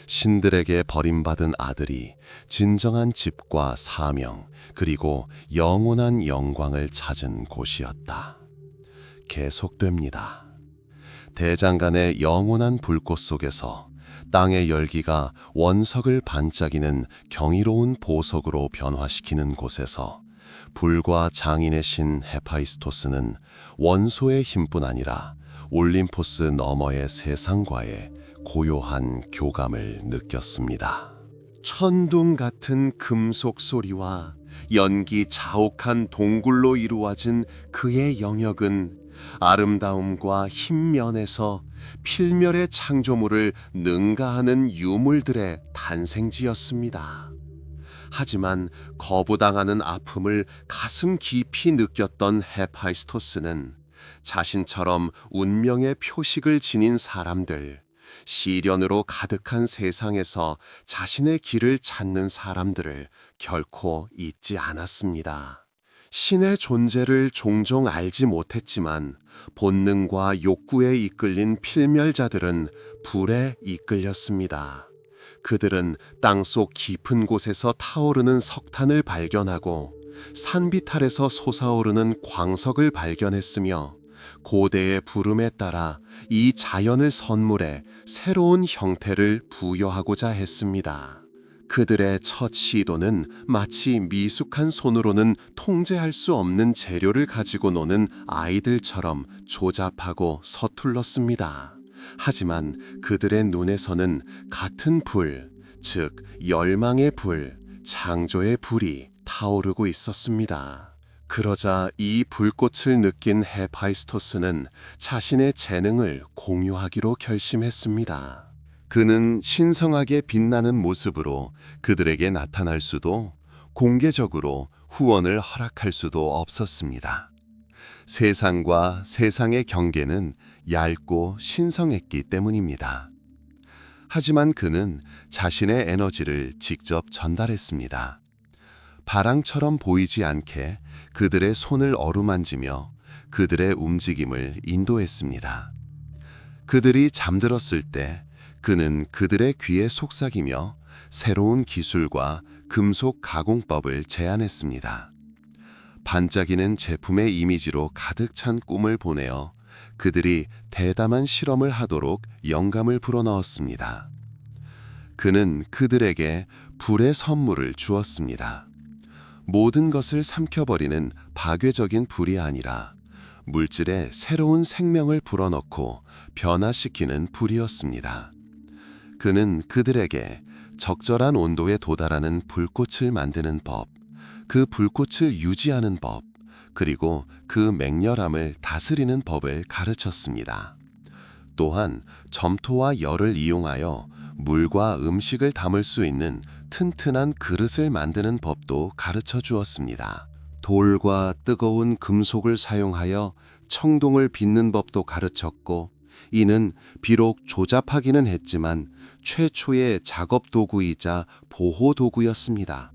신들에게 버림받은 아들이 진정한 집과 사명, 그리고 영원한 영광을 찾은 곳이었다. 계속됩니다. 대장간의 영원한 불꽃 속에서 땅의 열기가 원석을 반짝이는 경이로운 보석으로 변화시키는 곳에서 불과 장인의 신 헤파이스토스는 원소의 힘뿐 아니라 올림포스 너머의 세상과의 고요한 교감을 느꼈습니다. 천둥 같은 금속 소리와 연기 자욱한 동굴로 이루어진 그의 영역은 아름다움과 힘면에서 필멸의 창조물을 능가하는 유물들의 탄생지였습니다. 하지만 거부당하는 아픔을 가슴 깊이 느꼈던 헤파이스토스는 자신처럼 운명의 표식을 지닌 사람들, 시련으로 가득한 세상에서 자신의 길을 찾는 사람들을 결코 잊지 않았습니다. 신의 존재를 종종 알지 못했지만 본능과 욕구에 이끌린 필멸자들은 불에 이끌렸습니다. 그들은 땅속 깊은 곳에서 타오르는 석탄을 발견하고 산비탈에서 솟아오르는 광석을 발견했으며 고대의 부름에 따라 이 자연을 선물해 새로운 형태를 부여하고자 했습니다. 그들의 첫 시도는 마치 미숙한 손으로는 통제할 수 없는 재료를 가지고 노는 아이들처럼 조잡하고 서툴렀습니다. 하지만 그들의 눈에서는 같은 불, 즉 열망의 불, 창조의 불이 타오르고 있었습니다. 그러자 이 불꽃을 느낀 헤파이스토스는 자신의 재능을 공유하기로 결심했습니다. 그는 신성하게 빛나는 모습으로 그들에게 나타날 수도 공개적으로 후원을 허락할 수도 없었습니다. 세상과 세상의 경계는 얇고 신성했기 때문입니다. 하지만 그는 자신의 에너지를 직접 전달했습니다. 바람처럼 보이지 않게 그들의 손을 어루만지며 그들의 움직임을 인도했습니다. 그들이 잠들었을 때 그는 그들의 귀에 속삭이며 새로운 기술과 금속 가공법을 제안했습니다. 반짝이는 제품의 이미지로 가득 찬 꿈을 보내어 그들이 대담한 실험을 하도록 영감을 불어넣었습니다. 그는 그들에게 불의 선물을 주었습니다. 모든 것을 삼켜버리는 파괴적인 불이 아니라 물질에 새로운 생명을 불어넣고 변화시키는 불이었습니다. 그는 그들에게 적절한 온도에 도달하는 불꽃을 만드는 법, 그 불꽃을 유지하는 법, 그리고 그 맹렬함을 다스리는 법을 가르쳤습니다. 또한 점토와 열을 이용하여 물과 음식을 담을 수 있는 튼튼한 그릇을 만드는 법도 가르쳐 주었습니다. 돌과 뜨거운 금속을 사용하여 청동을 빚는 법도 가르쳤고, 이는 비록 조잡하기는 했지만 최초의 작업 도구이자 보호 도구였습니다.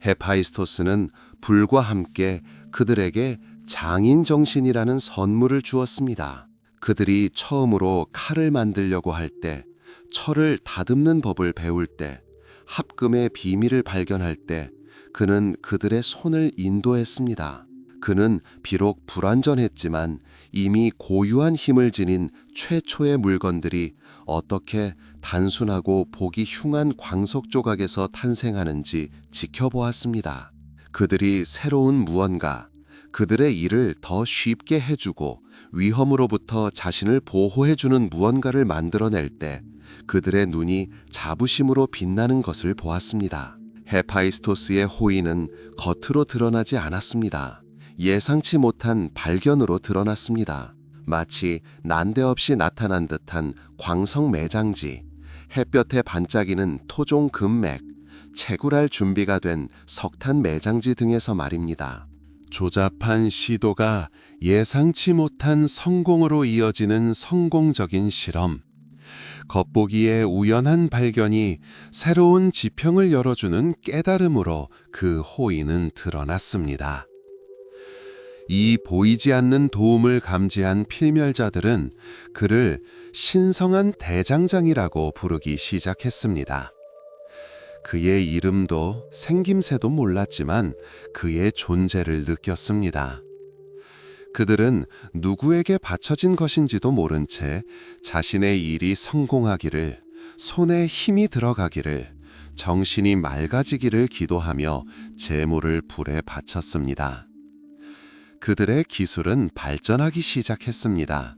헤파이스토스는 불과 함께 그들에게 장인 정신이라는 선물을 주었습니다. 그들이 처음으로 칼을 만들려고 할 때, 철을 다듬는 법을 배울 때, 합금의 비밀을 발견할 때 그는 그들의 손을 인도했습니다. 그는 비록 불완전했지만 이미 고유한 힘을 지닌 최초의 물건들이 어떻게 단순하고 보기 흉한 광석 조각에서 탄생하는지 지켜보았습니다. 그들이 새로운 무언가, 그들의 일을 더 쉽게 해주고 위험으로부터 자신을 보호해주는 무언가를 만들어낼 때 그들의 눈이 자부심으로 빛나는 것을 보았습니다. 헤파이스토스의 호의는 겉으로 드러나지 않았습니다. 예상치 못한 발견으로 드러났습니다. 마치 난데없이 나타난 듯한 광석 매장지, 햇볕에 반짝이는 토종 금맥, 채굴할 준비가 된 석탄 매장지 등에서 말입니다. 조잡한 시도가 예상치 못한 성공으로 이어지는 성공적인 실험. 겉보기에 우연한 발견이 새로운 지평을 열어주는 깨달음으로 그 호의는 드러났습니다. 이 보이지 않는 도움을 감지한 필멸자들은 그를 신성한 대장장이라고 부르기 시작했습니다. 그의 이름도 생김새도 몰랐지만 그의 존재를 느꼈습니다. 그들은 누구에게 바쳐진 것인지도 모른 채 자신의 일이 성공하기를, 손에 힘이 들어가기를, 정신이 맑아지기를 기도하며 재물을 불에 바쳤습니다. 그들의 기술은 발전하기 시작했습니다.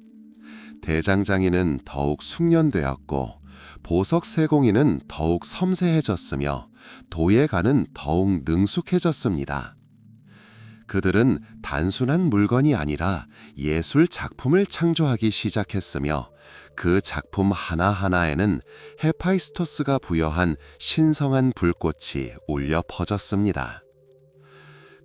대장장이는 더욱 숙련되었고 보석 세공인은 더욱 섬세해졌으며 도예가는 더욱 능숙해졌습니다. 그들은 단순한 물건이 아니라 예술 작품을 창조하기 시작했으며 그 작품 하나하나에는 헤파이스토스가 부여한 신성한 불꽃이 울려 퍼졌습니다.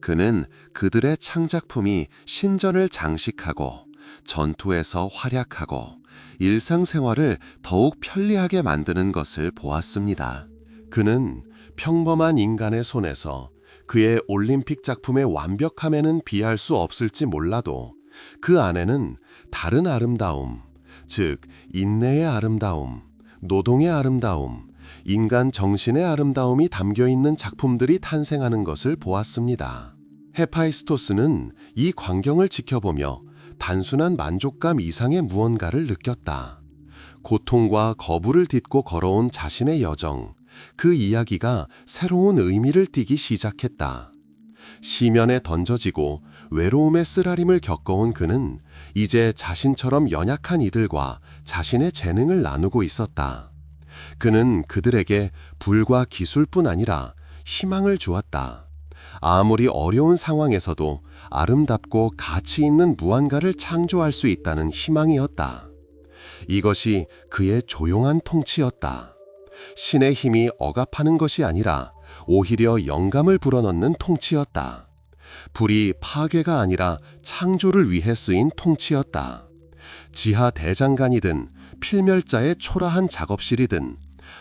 그는 그들의 창작품이 신전을 장식하고 전투에서 활약하고 일상생활을 더욱 편리하게 만드는 것을 보았습니다. 그는 평범한 인간의 손에서 그의 올림픽 작품의 완벽함에는 비할 수 없을지 몰라도 그 안에는 다른 아름다움, 즉 인내의 아름다움, 노동의 아름다움, 인간 정신의 아름다움이 담겨 있는 작품들이 탄생하는 것을 보았습니다. 헤파이스토스는 이 광경을 지켜보며 단순한 만족감 이상의 무언가를 느꼈다. 고통과 거부를 딛고 걸어온 자신의 여정, 그 이야기가 새로운 의미를 띠기 시작했다. 시면에 던져지고 외로움의 쓰라림을 겪어온 그는 이제 자신처럼 연약한 이들과 자신의 재능을 나누고 있었다. 그는 그들에게 불과 기술뿐 아니라 희망을 주었다. 아무리 어려운 상황에서도 아름답고 가치 있는 무언가를 창조할 수 있다는 희망이었다. 이것이 그의 조용한 통치였다. 신의 힘이 억압하는 것이 아니라 오히려 영감을 불어넣는 통치였다. 불이 파괴가 아니라 창조를 위해 쓰인 통치였다. 지하 대장간이든 필멸자의 초라한 작업실이든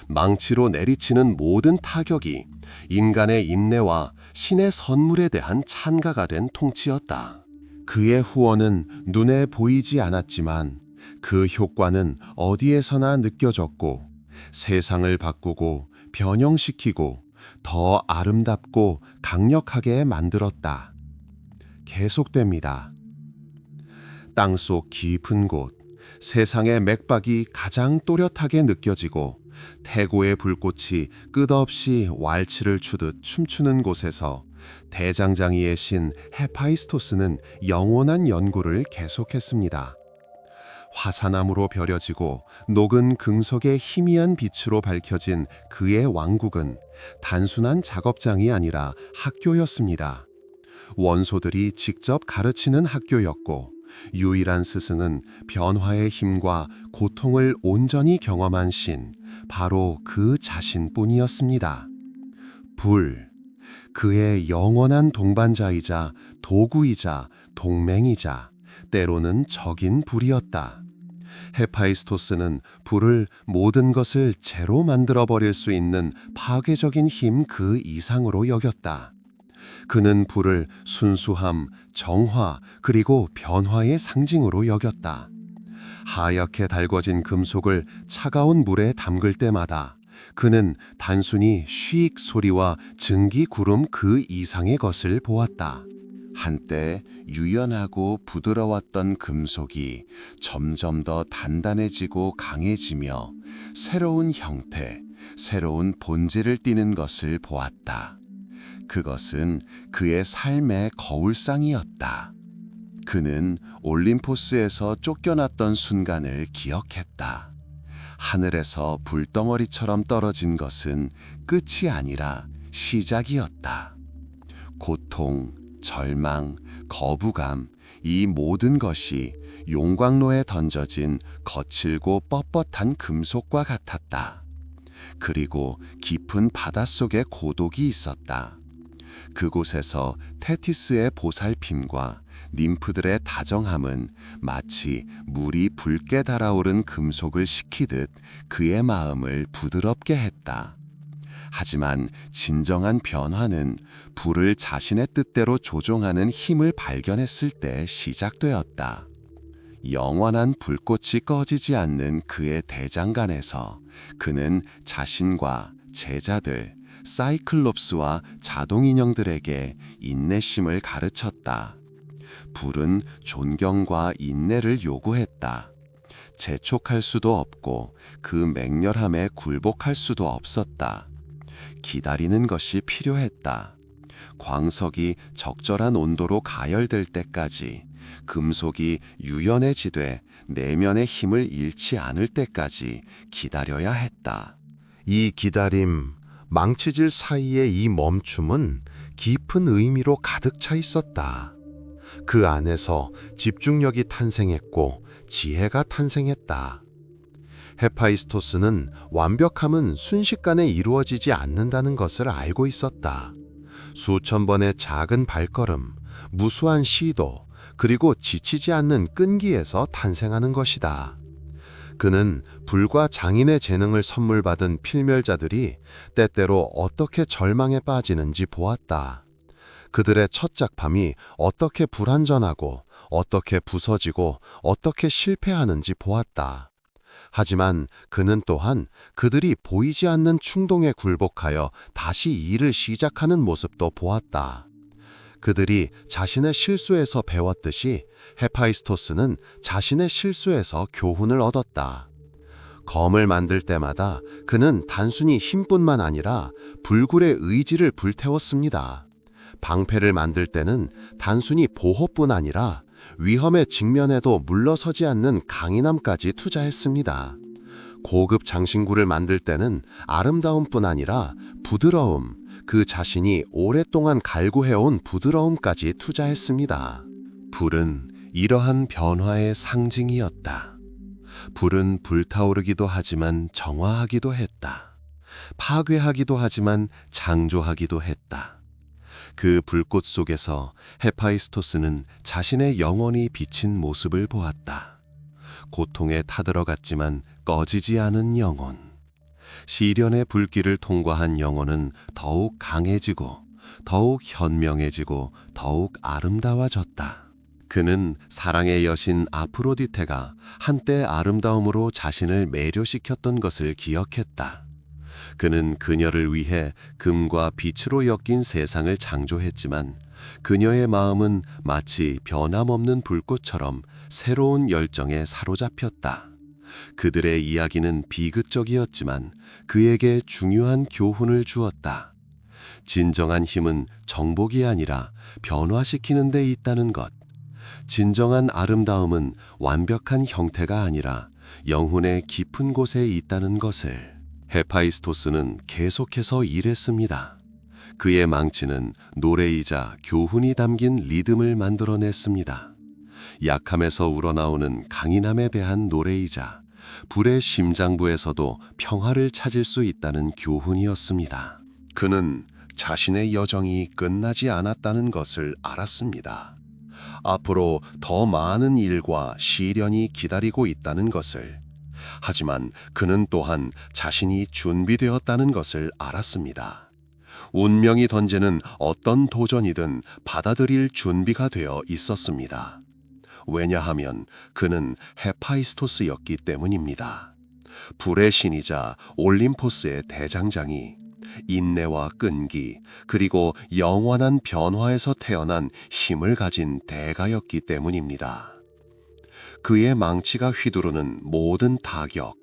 망치로 내리치는 모든 타격이 인간의 인내와 신의 선물에 대한 찬가가 된 통치였다. 그의 후원은 눈에 보이지 않았지만 그 효과는 어디에서나 느껴졌고 세상을 바꾸고 변형시키고 더 아름답고 강력하게 만들었다. 계속됩니다. 땅속 깊은 곳, 세상의 맥박이 가장 또렷하게 느껴지고 태고의 불꽃이 끝없이 왈츠를 추듯 춤추는 곳에서 대장장이의 신 헤파이스토스는 영원한 연구를 계속했습니다. 화산암으로 벼려지고 녹은 금속의 희미한 빛으로 밝혀진 그의 왕국은 단순한 작업장이 아니라 학교였습니다. 원소들이 직접 가르치는 학교였고 유일한 스승은 변화의 힘과 고통을 온전히 경험한 신, 바로 그 자신뿐이었습니다. 불, 그의 영원한 동반자이자 도구이자 동맹이자 때로는 적인 불이었다. 헤파이스토스는 불을 모든 것을 재로 만들어버릴 수 있는 파괴적인 힘 그 이상으로 여겼다. 그는 불을 순수함, 정화, 그리고 변화의 상징으로 여겼다. 하얗게 달궈진 금속을 차가운 물에 담글 때마다 그는 단순히 쉬익 소리와 증기 구름 그 이상의 것을 보았다. 한때 유연하고 부드러웠던 금속이 점점 더 단단해지고 강해지며 새로운 형태, 새로운 본질을 띠는 것을 보았다. 그것은 그의 삶의 거울상이었다. 그는 올림포스에서 쫓겨났던 순간을 기억했다. 하늘에서 불덩어리처럼 떨어진 것은 끝이 아니라 시작이었다. 고통, 절망, 거부감, 이 모든 것이 용광로에 던져진 거칠고 뻣뻣한 금속과 같았다. 그리고 깊은 바닷속에 고독이 있었다. 그곳에서 테티스의 보살핌과 님프들의 다정함은 마치 물이 붉게 달아오른 금속을 식히듯 그의 마음을 부드럽게 했다. 하지만 진정한 변화는 불을 자신의 뜻대로 조종하는 힘을 발견했을 때 시작되었다. 영원한 불꽃이 꺼지지 않는 그의 대장간에서 그는 자신과 제자들, 사이클롭스와 자동인형들에게 인내심을 가르쳤다. 불은 존경과 인내를 요구했다. 재촉할 수도 없고 그 맹렬함에 굴복할 수도 없었다. 기다리는 것이 필요했다. 광석이 적절한 온도로 가열될 때까지, 금속이 유연해지되 내면의 힘을 잃지 않을 때까지 기다려야 했다. 이 기다림, 망치질 사이의 이 멈춤은 깊은 의미로 가득 차 있었다. 그 안에서 집중력이 탄생했고 지혜가 탄생했다. 헤파이스토스는 완벽함은 순식간에 이루어지지 않는다는 것을 알고 있었다. 수천 번의 작은 발걸음, 무수한 시도, 그리고 지치지 않는 끈기에서 탄생하는 것이다. 그는 불과 장인의 재능을 선물 받은 필멸자들이 때때로 어떻게 절망에 빠지는지 보았다. 그들의 첫 작품이 어떻게 불완전하고 어떻게 부서지고 어떻게 실패하는지 보았다. 하지만 그는 또한 그들이 보이지 않는 충동에 굴복하여 다시 일을 시작하는 모습도 보았다. 그들이 자신의 실수에서 배웠듯이 헤파이스토스는 자신의 실수에서 교훈을 얻었다. 검을 만들 때마다 그는 단순히 힘뿐만 아니라 불굴의 의지를 불태웠습니다. 방패를 만들 때는 단순히 보호뿐 아니라 위험에 직면해도 물러서지 않는 강인함까지 투자했습니다. 고급 장신구를 만들 때는 아름다움뿐 아니라 부드러움, 그 자신이 오랫동안 갈구해온 부드러움까지 투자했습니다. 불은 이러한 변화의 상징이었다. 불은 불타오르기도 하지만 정화하기도 했다. 파괴하기도 하지만 창조하기도 했다. 그 불꽃 속에서 헤파이스토스는 자신의 영혼이 비친 모습을 보았다. 고통에 타들어갔지만 꺼지지 않은 영혼. 시련의 불길을 통과한 영혼은 더욱 강해지고 더욱 현명해지고 더욱 아름다워졌다. 그는 사랑의 여신 아프로디테가 한때 아름다움으로 자신을 매료시켰던 것을 기억했다. 그는 그녀를 위해 금과 빛으로 엮인 세상을 창조했지만 그녀의 마음은 마치 변함없는 불꽃처럼 새로운 열정에 사로잡혔다. 그들의 이야기는 비극적이었지만 그에게 중요한 교훈을 주었다. 진정한 힘은 정복이 아니라 변화시키는 데 있다는 것. 진정한 아름다움은 완벽한 형태가 아니라 영혼의 깊은 곳에 있다는 것을. 헤파이스토스는 계속해서 일했습니다. 그의 망치는 노래이자 교훈이 담긴 리듬을 만들어냈습니다. 약함에서 우러나오는 강인함에 대한 노래이자 불의 심장부에서도 평화를 찾을 수 있다는 교훈이었습니다. 그는 자신의 여정이 끝나지 않았다는 것을 알았습니다. 앞으로 더 많은 일과 시련이 기다리고 있다는 것을. 하지만 그는 또한 자신이 준비되었다는 것을 알았습니다. 운명이 던지는 어떤 도전이든 받아들일 준비가 되어 있었습니다. 왜냐하면 그는 헤파이스토스였기 때문입니다. 불의 신이자 올림포스의 대장장이 인내와 끈기 그리고 영원한 변화에서 태어난 힘을 가진 대가였기 때문입니다. 그의 망치가 휘두르는 모든 타격,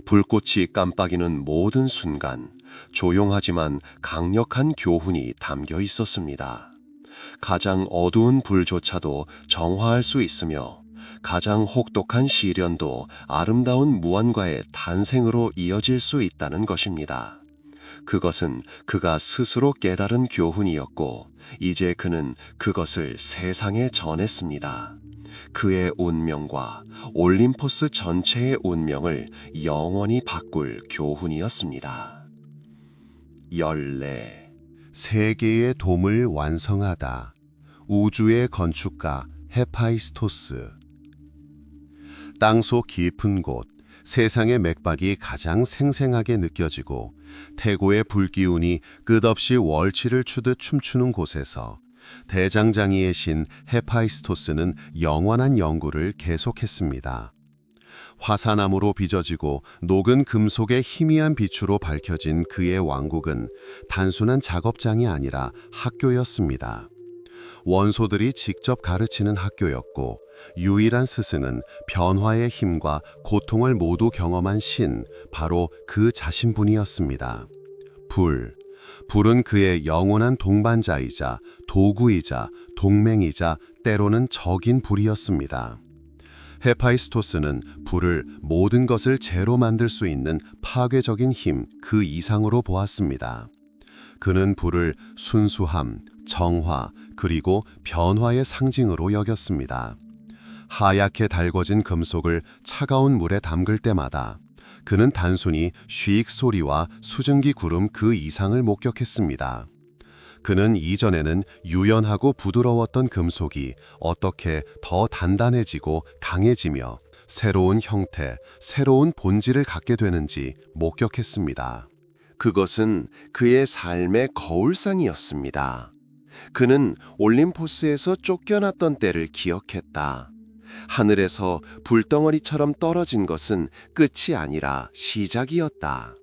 불꽃이 깜빡이는 모든 순간, 조용하지만 강력한 교훈이 담겨 있었습니다. 가장 어두운 불조차도 정화할 수 있으며 가장 혹독한 시련도 아름다운 무언가의 탄생으로 이어질 수 있다는 것입니다. 그것은 그가 스스로 깨달은 교훈이었고 이제 그는 그것을 세상에 전했습니다. 그의 운명과 올림포스 전체의 운명을 영원히 바꿀 교훈이었습니다. 14. 세계의 돔을 완성하다. 우주의 건축가 헤파이스토스. 땅속 깊은 곳, 세상의 맥박이 가장 생생하게 느껴지고 태고의 불기운이 끝없이 월치를 추듯 춤추는 곳에서 대장장이의 신 헤파이스토스는 영원한 연구를 계속했습니다. 화산암으로 빚어지고 녹은 금속의 희미한 빛으로 밝혀진 그의 왕국은 단순한 작업장이 아니라 학교였습니다. 원소들이 직접 가르치는 학교였고 유일한 스승은 변화의 힘과 고통을 모두 경험한 신, 바로 그 자신분이었습니다. 불은 그의 영원한 동반자이자 도구이자 동맹이자 때로는 적인 불이었습니다. 헤파이스토스는 불을 모든 것을 재로 만들 수 있는 파괴적인 힘 그 이상으로 보았습니다. 그는 불을 순수함, 정화, 그리고 변화의 상징으로 여겼습니다. 하얗게 달궈진 금속을 차가운 물에 담글 때마다 그는 단순히 쉬익 소리와 수증기 구름 그 이상을 목격했습니다. 그는 이전에는 유연하고 부드러웠던 금속이 어떻게 더 단단해지고 강해지며 새로운 형태, 새로운 본질을 갖게 되는지 목격했습니다. 그것은 그의 삶의 거울상이었습니다. 그는 올림포스에서 쫓겨났던 때를 기억했다. 하늘에서 불덩어리처럼 떨어진 것은 끝이 아니라 시작이었다.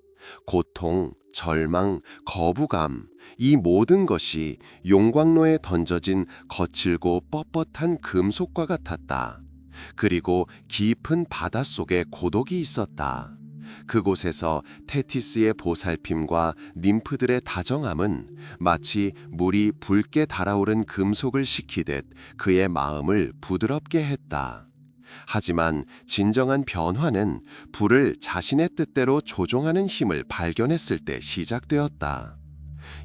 고통, 절망, 거부감, 이 모든 것이 용광로에 던져진 거칠고 뻣뻣한 금속과 같았다. 그리고 깊은 바닷속에 고독이 있었다. 그곳에서 테티스의 보살핌과 님프들의 다정함은 마치 물이 붉게 달아오른 금속을 식히듯 그의 마음을 부드럽게 했다. 하지만 진정한 변화는 불을 자신의 뜻대로 조종하는 힘을 발견했을 때 시작되었다.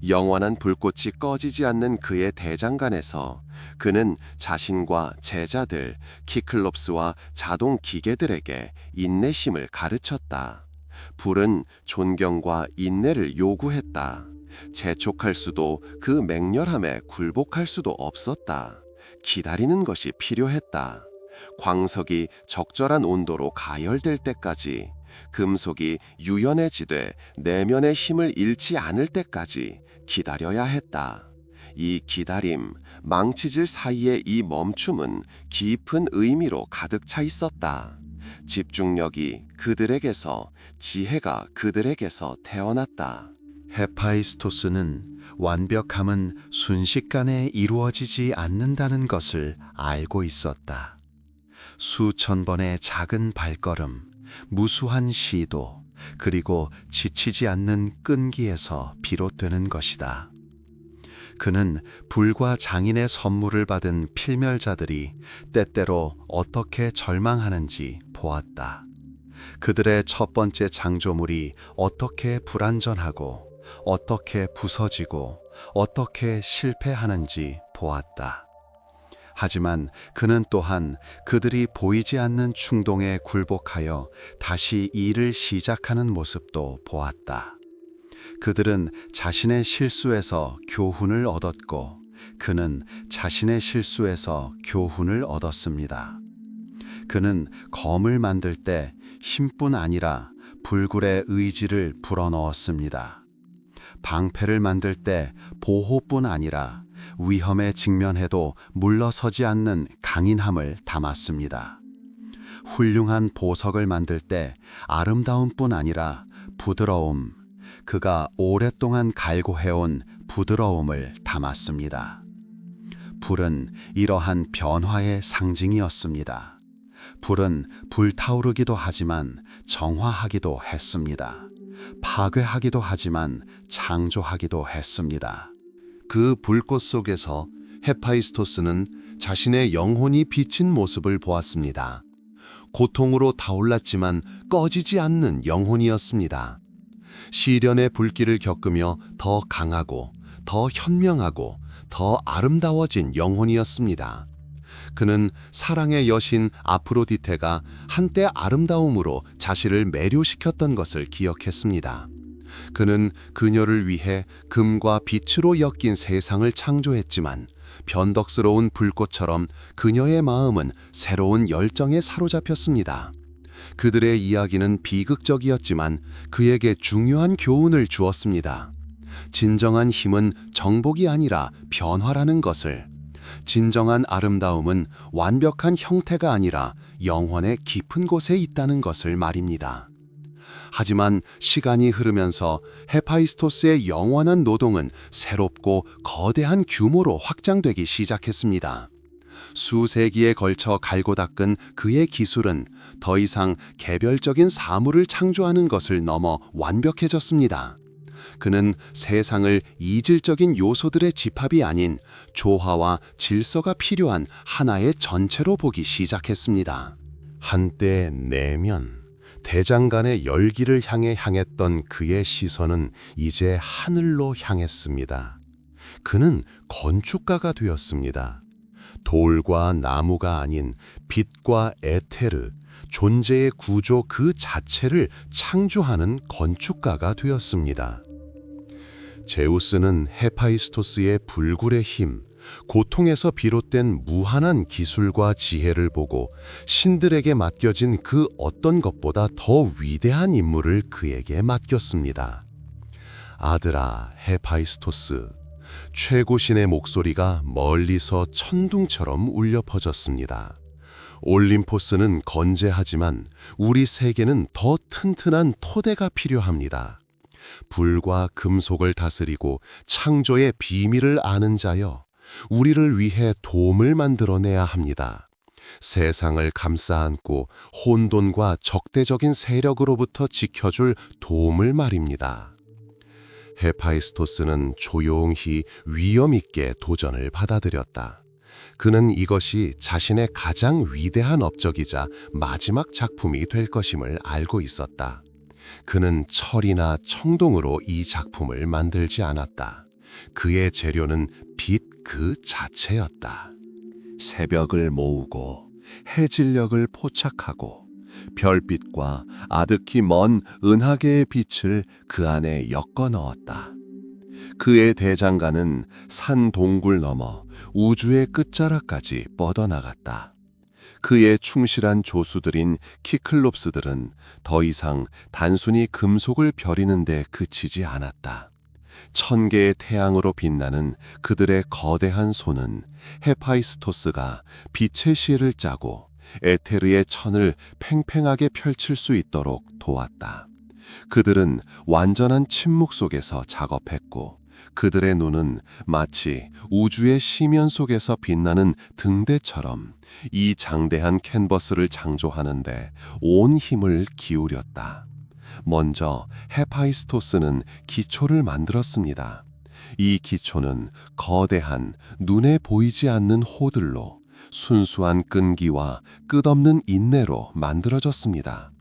영원한 불꽃이 꺼지지 않는 그의 대장간에서 그는 자신과 제자들, 키클롭스와 자동 기계들에게 인내심을 가르쳤다. 불은 존경과 인내를 요구했다. 재촉할 수도 그 맹렬함에 굴복할 수도 없었다. 기다리는 것이 필요했다. 광석이 적절한 온도로 가열될 때까지, 금속이 유연해지되 내면의 힘을 잃지 않을 때까지 기다려야 했다. 이 기다림, 망치질 사이의 이 멈춤은 깊은 의미로 가득 차 있었다. 집중력이 그들에게서, 지혜가 그들에게서 태어났다. 헤파이스토스는 완벽함은 순식간에 이루어지지 않는다는 것을 알고 있었다. 수천 번의 작은 발걸음, 무수한 시도, 그리고 지치지 않는 끈기에서 비롯되는 것이다. 그는 불과 장인의 선물을 받은 필멸자들이 때때로 어떻게 절망하는지 보았다. 그들의 첫 번째 창조물이 어떻게 불완전하고 어떻게 부서지고 어떻게 실패하는지 보았다. 하지만 그는 또한 그들이 보이지 않는 충동에 굴복하여 다시 일을 시작하는 모습도 보았다. 그들은 자신의 실수에서 교훈을 얻었고 그는 자신의 실수에서 교훈을 얻었습니다. 그는 검을 만들 때 힘뿐 아니라 불굴의 의지를 불어넣었습니다. 방패를 만들 때 보호뿐 아니라 위험에 직면해도 물러서지 않는 강인함을 담았습니다. 훌륭한 보석을 만들 때 아름다움뿐 아니라 부드러움, 그가 오랫동안 갈구해온 부드러움을 담았습니다. 불은 이러한 변화의 상징이었습니다. 불은 불타오르기도 하지만 정화하기도 했습니다. 파괴하기도 하지만 창조하기도 했습니다. 그 불꽃 속에서 헤파이스토스는 자신의 영혼이 비친 모습을 보았습니다. 고통으로 타올랐지만 꺼지지 않는 영혼이었습니다. 시련의 불길을 겪으며 더 강하고 더 현명하고 더 아름다워진 영혼이었습니다. 그는 사랑의 여신 아프로디테가 한때 아름다움으로 자신을 매료시켰던 것을 기억했습니다. 그는 그녀를 위해 금과 빛으로 엮인 세상을 창조했지만 변덕스러운 불꽃처럼 그녀의 마음은 새로운 열정에 사로잡혔습니다. 그들의 이야기는 비극적이었지만 그에게 중요한 교훈을 주었습니다. 진정한 힘은 정복이 아니라 변화라는 것을, 진정한 아름다움은 완벽한 형태가 아니라 영혼의 깊은 곳에 있다는 것을 말입니다. 하지만 시간이 흐르면서 헤파이스토스의 영원한 노동은 새롭고 거대한 규모로 확장되기 시작했습니다. 수세기에 걸쳐 갈고 닦은 그의 기술은 더 이상 개별적인 사물을 창조하는 것을 넘어 완벽해졌습니다. 그는 세상을 이질적인 요소들의 집합이 아닌 조화와 질서가 필요한 하나의 전체로 보기 시작했습니다. 한때 내면 대장간의 열기를 향해 향했던 그의 시선은 이제 하늘로 향했습니다. 그는 건축가가 되었습니다. 돌과 나무가 아닌 빛과 에테르, 존재의 구조 그 자체를 창조하는 건축가가 되었습니다. 제우스는 헤파이스토스의 불굴의 힘, 고통에서 비롯된 무한한 기술과 지혜를 보고 신들에게 맡겨진 그 어떤 것보다 더 위대한 임무를 그에게 맡겼습니다. 아들아, 헤파이스토스, 최고신의 목소리가 멀리서 천둥처럼 울려 퍼졌습니다. 올림포스는 건재하지만 우리 세계는 더 튼튼한 토대가 필요합니다. 불과 금속을 다스리고 창조의 비밀을 아는 자여, 우리를 위해 돔을 만들어내야 합니다. 세상을 감싸안고 혼돈과 적대적인 세력으로부터 지켜줄 돔을 말입니다. 헤파이스토스는 조용히 위엄 있게 도전을 받아들였다. 그는 이것이 자신의 가장 위대한 업적이자 마지막 작품이 될 것임을 알고 있었다. 그는 철이나 청동으로 이 작품을 만들지 않았다. 그의 재료는 빛 그 자체였다. 새벽을 모으고 해질녘을 포착하고 별빛과 아득히 먼 은하계의 빛을 그 안에 엮어 넣었다. 그의 대장간은 산 동굴 넘어 우주의 끝자락까지 뻗어나갔다. 그의 충실한 조수들인 키클롭스들은 더 이상 단순히 금속을 벼리는 데 그치지 않았다. 1000개의 태양으로 빛나는 그들의 거대한 손은 헤파이스토스가 빛의 시를 짜고 에테르의 천을 팽팽하게 펼칠 수 있도록 도왔다. 그들은 완전한 침묵 속에서 작업했고 그들의 눈은 마치 우주의 심연 속에서 빛나는 등대처럼 이 장대한 캔버스를 창조하는데 온 힘을 기울였다. 먼저 헤파이스토스는 기초를 만들었습니다. 이 기초는 거대한 눈에 보이지 않는 호들로 순수한 끈기와 끝없는 인내로 만들어졌습니다.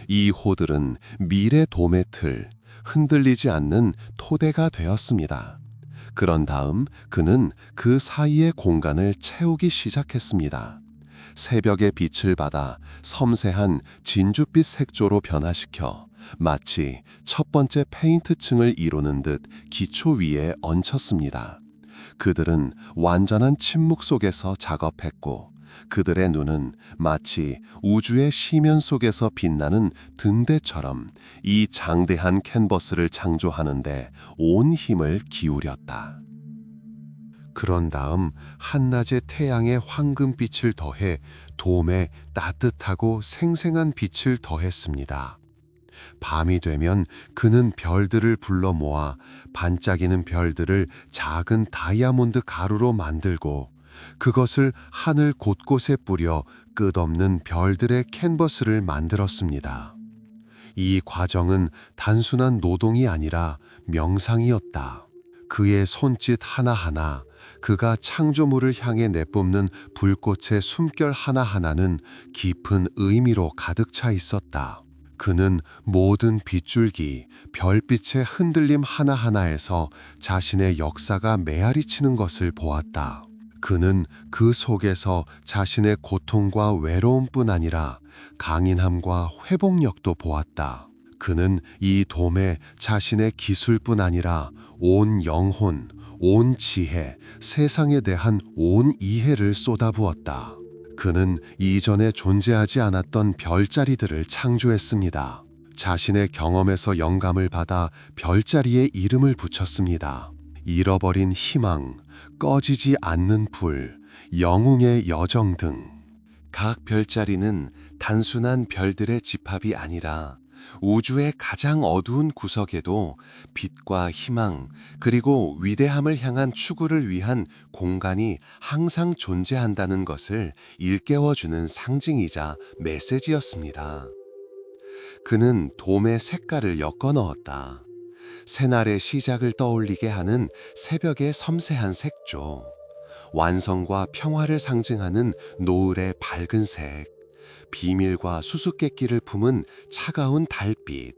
이 호들은 미래 돔의 틀, 흔들리지 않는 토대가 되었습니다. 그런 다음 그는 그 사이의 공간을 채우기 시작했습니다. 새벽의 빛을 받아 섬세한 진주빛 색조로 변화시켜 마치 첫 번째 페인트층을 이루는 듯 기초 위에 얹혔습니다. 그들은 완전한 침묵 속에서 작업했고 그들의 눈은 마치 우주의 심연 속에서 빛나는 등대처럼 이 장대한 캔버스를 창조하는데 온 힘을 기울였다. 그런 다음 한낮의 태양의 황금빛을 더해 돔에 따뜻하고 생생한 빛을 더했습니다. 밤이 되면 그는 별들을 불러 모아 반짝이는 별들을 작은 다이아몬드 가루로 만들고 그것을 하늘 곳곳에 뿌려 끝없는 별들의 캔버스를 만들었습니다. 이 과정은 단순한 노동이 아니라 명상이었다. 그의 손짓 하나하나, 그가 창조물을 향해 내뿜는 불꽃의 숨결 하나하나는 깊은 의미로 가득 차 있었다. 그는 모든 빗줄기, 별빛의 흔들림 하나하나에서 자신의 역사가 메아리치는 것을 보았다. 그는 그 속에서 자신의 고통과 외로움뿐 아니라 강인함과 회복력도 보았다. 그는 이 돔에 자신의 기술뿐 아니라 온 영혼, 온 지혜, 세상에 대한 온 이해를 쏟아부었다. 그는 이전에 존재하지 않았던 별자리들을 창조했습니다. 자신의 경험에서 영감을 받아 별자리에 이름을 붙였습니다. 잃어버린 희망, 꺼지지 않는 불, 영웅의 여정 등. 각 별자리는 단순한 별들의 집합이 아니라 우주의 가장 어두운 구석에도 빛과 희망, 그리고 위대함을 향한 추구를 위한 공간이 항상 존재한다는 것을 일깨워주는 상징이자 메시지였습니다. 그는 돔의 색깔을 엮어 넣었다. 새날의 시작을 떠올리게 하는 새벽의 섬세한 색조, 완성과 평화를 상징하는 노을의 밝은 색, 비밀과 수수께끼를 품은 차가운 달빛,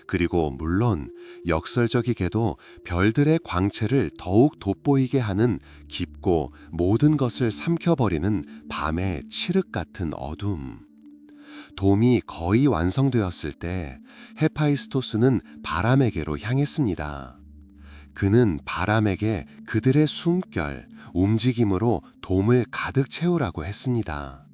그리고 물론 역설적이게도 별들의 광채를 더욱 돋보이게 하는 깊고 모든 것을 삼켜버리는 밤의 칠흑 같은 어둠. 돔이 거의 완성되었을 때 헤파이스토스는 바람에게로 향했습니다. 그는 바람에게 그들의 숨결, 움직임으로 돔을 가득 채우라고 했습니다.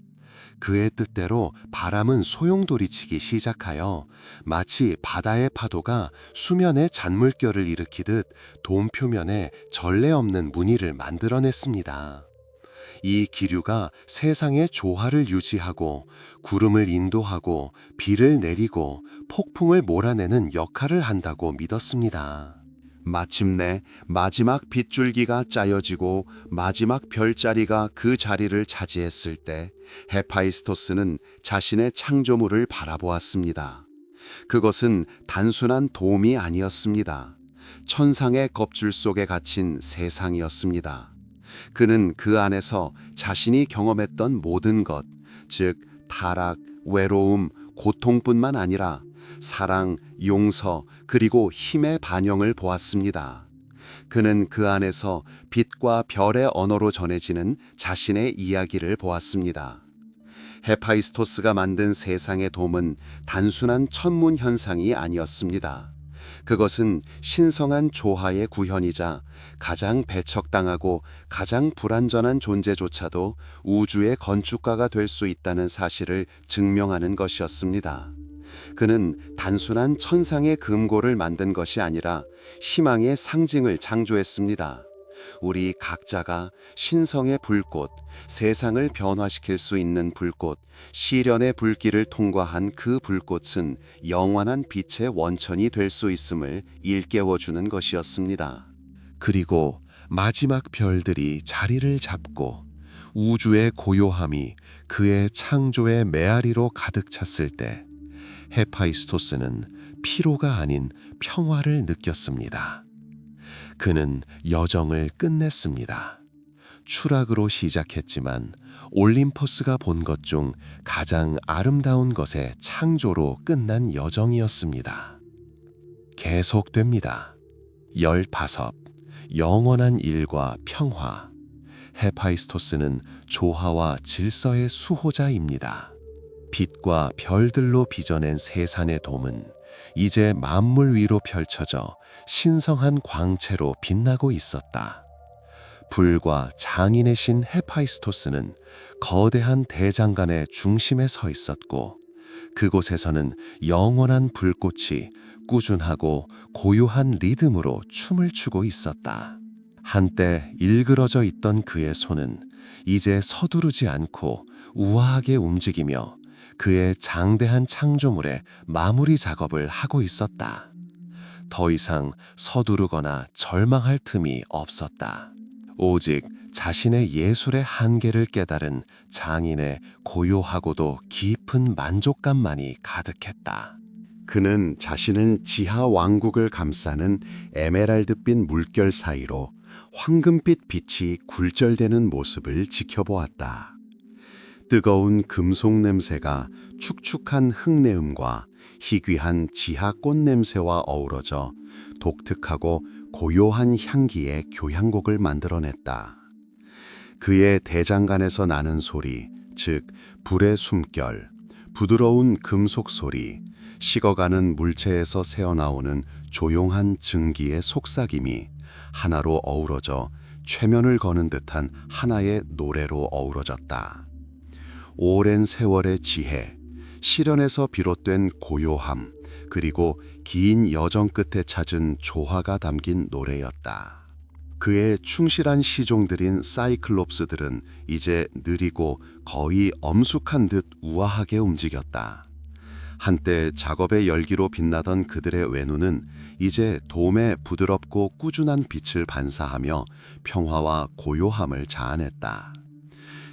그의 뜻대로 바람은 소용돌이치기 시작하여 마치 바다의 파도가 수면에 잔물결을 일으키듯 돔 표면에 전례 없는 무늬를 만들어냈습니다. 이 기류가 세상의 조화를 유지하고 구름을 인도하고 비를 내리고 폭풍을 몰아내는 역할을 한다고 믿었습니다. 마침내 마지막 빗줄기가 짜여지고 마지막 별자리가 그 자리를 차지했을 때 헤파이스토스는 자신의 창조물을 바라보았습니다. 그것은 단순한 돔이 아니었습니다. 천상의 겁줄 속에 갇힌 세상이었습니다. 그는 그 안에서 자신이 경험했던 모든 것, 즉 타락, 외로움, 고통뿐만 아니라 사랑, 용서, 그리고 힘의 반영을 보았습니다. 그는 그 안에서 빛과 별의 언어로 전해지는 자신의 이야기를 보았습니다. 헤파이스토스가 만든 세상의 돔은 단순한 천문 현상이 아니었습니다. 그것은 신성한 조화의 구현이자 가장 배척당하고 가장 불완전한 존재조차도 우주의 건축가가 될 수 있다는 사실을 증명하는 것이었습니다. 그는 단순한 천상의 금고를 만든 것이 아니라 희망의 상징을 창조했습니다. 우리 각자가 신성의 불꽃, 세상을 변화시킬 수 있는 불꽃, 시련의 불길을 통과한 그 불꽃은 영원한 빛의 원천이 될 수 있음을 일깨워주는 것이었습니다. 그리고 마지막 별들이 자리를 잡고 우주의 고요함이 그의 창조의 메아리로 가득 찼을 때 헤파이스토스는 피로가 아닌 평화를 느꼈습니다. 그는 여정을 끝냈습니다. 추락으로 시작했지만 올림퍼스가 본 것 중 가장 아름다운 것의 창조로 끝난 여정이었습니다. 계속됩니다. 15. 영원한 일과 평화. 헤파이스토스는 조화와 질서의 수호자입니다. 빛과 별들로 빚어낸 세상의 돔은 이제 만물 위로 펼쳐져 신성한 광채로 빛나고 있었다. 불과 장인의 신 헤파이스토스는 거대한 대장간의 중심에 서 있었고 그곳에서는 영원한 불꽃이 꾸준하고 고요한 리듬으로 춤을 추고 있었다. 한때 일그러져 있던 그의 손은 이제 서두르지 않고 우아하게 움직이며 그의 장대한 창조물의 마무리 작업을 하고 있었다. 더 이상 서두르거나 절망할 틈이 없었다. 오직 자신의 예술의 한계를 깨달은 장인의 고요하고도 깊은 만족감만이 가득했다. 그는 자신은 지하 왕국을 감싸는 에메랄드빛 물결 사이로 황금빛 빛이 굴절되는 모습을 지켜보았다. 뜨거운 금속 냄새가 축축한 흙내음과 희귀한 지하 꽃 냄새와 어우러져 독특하고 고요한 향기의 교향곡을 만들어냈다. 그의 대장간에서 나는 소리, 즉 불의 숨결, 부드러운 금속 소리, 식어가는 물체에서 새어나오는 조용한 증기의 속삭임이 하나로 어우러져 최면을 거는 듯한 하나의 노래로 어우러졌다. 오랜 세월의 지혜, 시련에서 비롯된 고요함, 그리고 긴 여정 끝에 찾은 조화가 담긴 노래였다. 그의 충실한 시종들인 사이클롭스들은 이제 느리고 거의 엄숙한 듯 우아하게 움직였다. 한때 작업의 열기로 빛나던 그들의 외눈은 이제 돔의 부드럽고 꾸준한 빛을 반사하며 평화와 고요함을 자아냈다.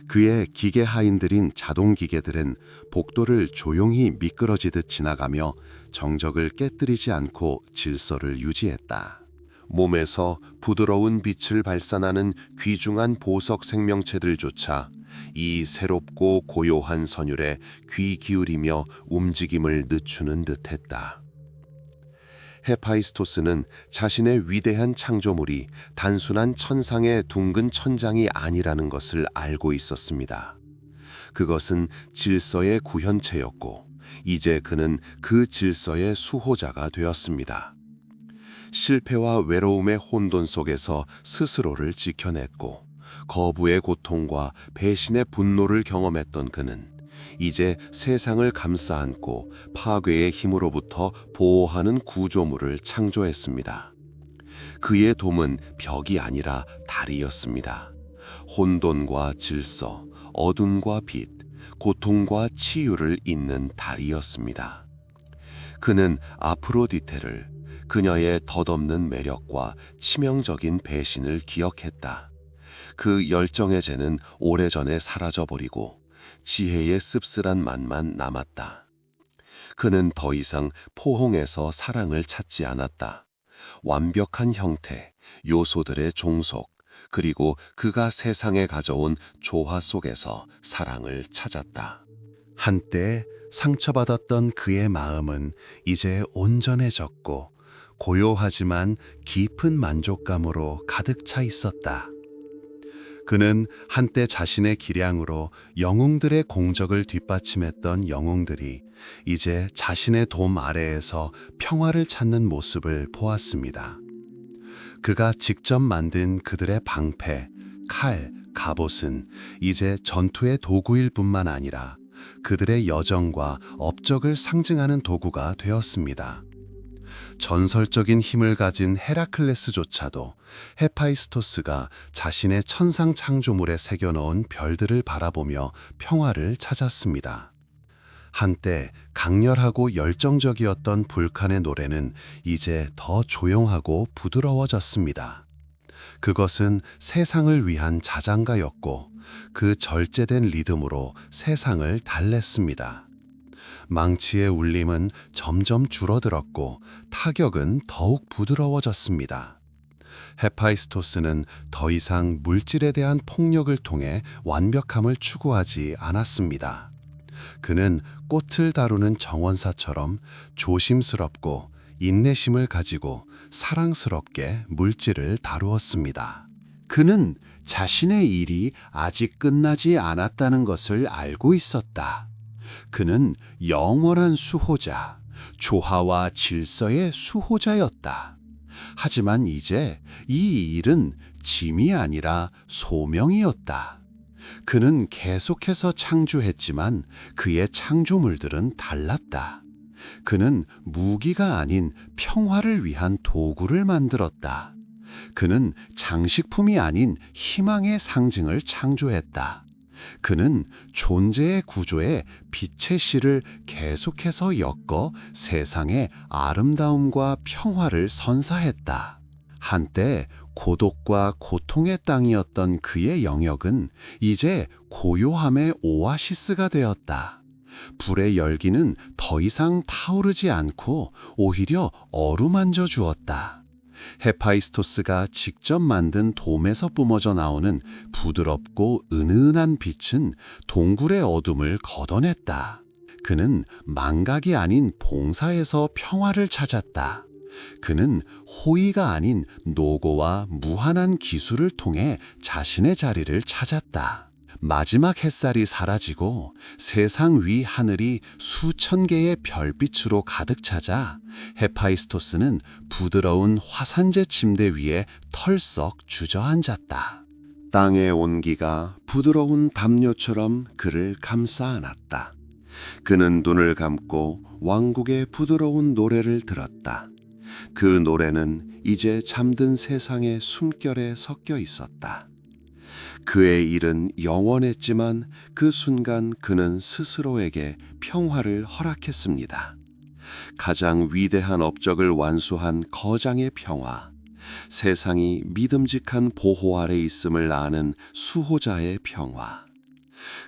그의 기계 하인들인 자동 기계들은 복도를 조용히 미끄러지듯 지나가며 정적을 깨뜨리지 않고 질서를 유지했다. 몸에서 부드러운 빛을 발산하는 귀중한 보석 생명체들조차 이 새롭고 고요한 선율에 귀 기울이며 움직임을 늦추는 듯했다. 헤파이스토스는 자신의 위대한 창조물이 단순한 천상의 둥근 천장이 아니라는 것을 알고 있었습니다. 그것은 질서의 구현체였고 이제 그는 그 질서의 수호자가 되었습니다. 실패와 외로움의 혼돈 속에서 스스로를 지켜냈고 거부의 고통과 배신의 분노를 경험했던 그는 이제 세상을 감싸안고 파괴의 힘으로부터 보호하는 구조물을 창조했습니다. 그의 돔은 벽이 아니라 달이었습니다. 혼돈과 질서, 어둠과 빛, 고통과 치유를 잇는 달이었습니다. 그는 아프로디테를, 그녀의 덧없는 매력과 치명적인 배신을 기억했다. 그 열정의 재는 오래전에 사라져버리고 지혜의 씁쓸한 맛만 남았다. 그는 더 이상 포홍에서 사랑을 찾지 않았다. 완벽한 형태, 요소들의 종속, 그리고 그가 세상에 가져온 조화 속에서 사랑을 찾았다. 한때 상처받았던 그의 마음은 이제 온전해졌고 고요하지만 깊은 만족감으로 가득 차 있었다. 그는 한때 자신의 기량으로 영웅들의 공적을 뒷받침했던 영웅들이 이제 자신의 돔 아래에서 평화를 찾는 모습을 보았습니다. 그가 직접 만든 그들의 방패, 칼, 갑옷은 이제 전투의 도구일 뿐만 아니라 그들의 여정과 업적을 상징하는 도구가 되었습니다. 전설적인 힘을 가진 헤라클레스조차도 헤파이스토스가 자신의 천상 창조물에 새겨넣은 별들을 바라보며 평화를 찾았습니다. 한때 강렬하고 열정적이었던 불칸의 노래는 이제 더 조용하고 부드러워졌습니다. 그것은 세상을 위한 자장가였고 그 절제된 리듬으로 세상을 달랬습니다. 망치의 울림은 점점 줄어들었고 타격은 더욱 부드러워졌습니다. 헤파이스토스는 더 이상 물질에 대한 폭력을 통해 완벽함을 추구하지 않았습니다. 그는 꽃을 다루는 정원사처럼 조심스럽고 인내심을 가지고 사랑스럽게 물질을 다루었습니다. 그는 자신의 일이 아직 끝나지 않았다는 것을 알고 있었다. 그는 영원한 수호자, 조화와 질서의 수호자였다. 하지만 이제 이 일은 짐이 아니라 소명이었다. 그는 계속해서 창조했지만 그의 창조물들은 달랐다. 그는 무기가 아닌 평화를 위한 도구를 만들었다. 그는 장식품이 아닌 희망의 상징을 창조했다. 그는 존재의 구조에 빛의 실을 계속해서 엮어 세상의 아름다움과 평화를 선사했다. 한때 고독과 고통의 땅이었던 그의 영역은 이제 고요함의 오아시스가 되었다. 불의 열기는 더 이상 타오르지 않고 오히려 어루만져 주었다. 헤파이스토스가 직접 만든 돔에서 뿜어져 나오는 부드럽고 은은한 빛은 동굴의 어둠을 걷어냈다. 그는 망각이 아닌 봉사에서 평화를 찾았다. 그는 호의가 아닌 노고와 무한한 기술을 통해 자신의 자리를 찾았다. 마지막 햇살이 사라지고 세상 위 하늘이 수천 개의 별빛으로 가득 차자 헤파이스토스는 부드러운 화산재 침대 위에 털썩 주저앉았다. 땅의 온기가 부드러운 담요처럼 그를 감싸 안았다. 그는 눈을 감고 왕국의 부드러운 노래를 들었다. 그 노래는 이제 잠든 세상의 숨결에 섞여 있었다. 그의 일은 영원했지만 그 순간 그는 스스로에게 평화를 허락했습니다. 가장 위대한 업적을 완수한 거장의 평화, 세상이 믿음직한 보호 아래 있음을 아는 수호자의 평화.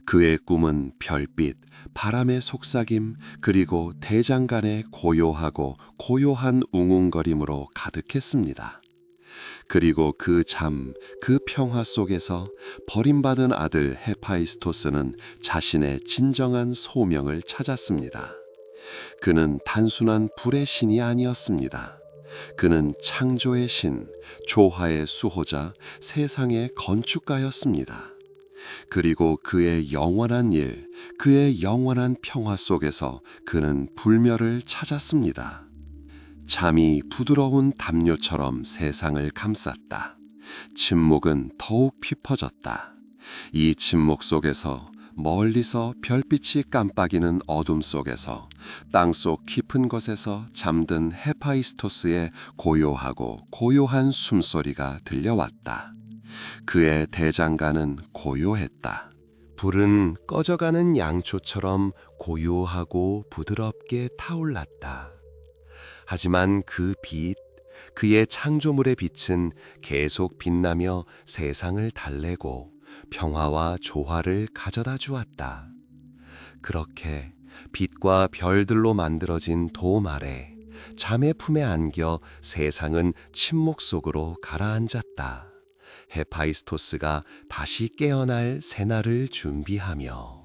그의 꿈은 별빛, 바람의 속삭임, 그리고 대장 간의 고요하고 고요한 웅웅거림으로 가득했습니다. 그리고 그 평화 속에서 버림받은 아들 헤파이스토스는 자신의 진정한 소명을 찾았습니다. 그는 단순한 불의 신이 아니었습니다. 그는 창조의 신, 조화의 수호자, 세상의 건축가였습니다. 그리고 그의 영원한 일, 그의 영원한 평화 속에서 그는 불멸을 찾았습니다. 잠이 부드러운 담요처럼 세상을 감쌌다. 침묵은 더욱 깊어졌다. 이 침묵 속에서 멀리서 별빛이 깜빡이는 어둠 속에서 땅속 깊은 곳에서 잠든 헤파이스토스의 고요하고 고요한 숨소리가 들려왔다. 그의 대장간은 고요했다. 불은 꺼져가는 양초처럼 고요하고 부드럽게 타올랐다. 하지만 그 빛, 그의 창조물의 빛은 계속 빛나며 세상을 달래고 평화와 조화를 가져다 주었다. 그렇게 빛과 별들로 만들어진 돔 아래 잠의 품에 안겨 세상은 침묵 속으로 가라앉았다. 헤파이스토스가 다시 깨어날 새날을 준비하며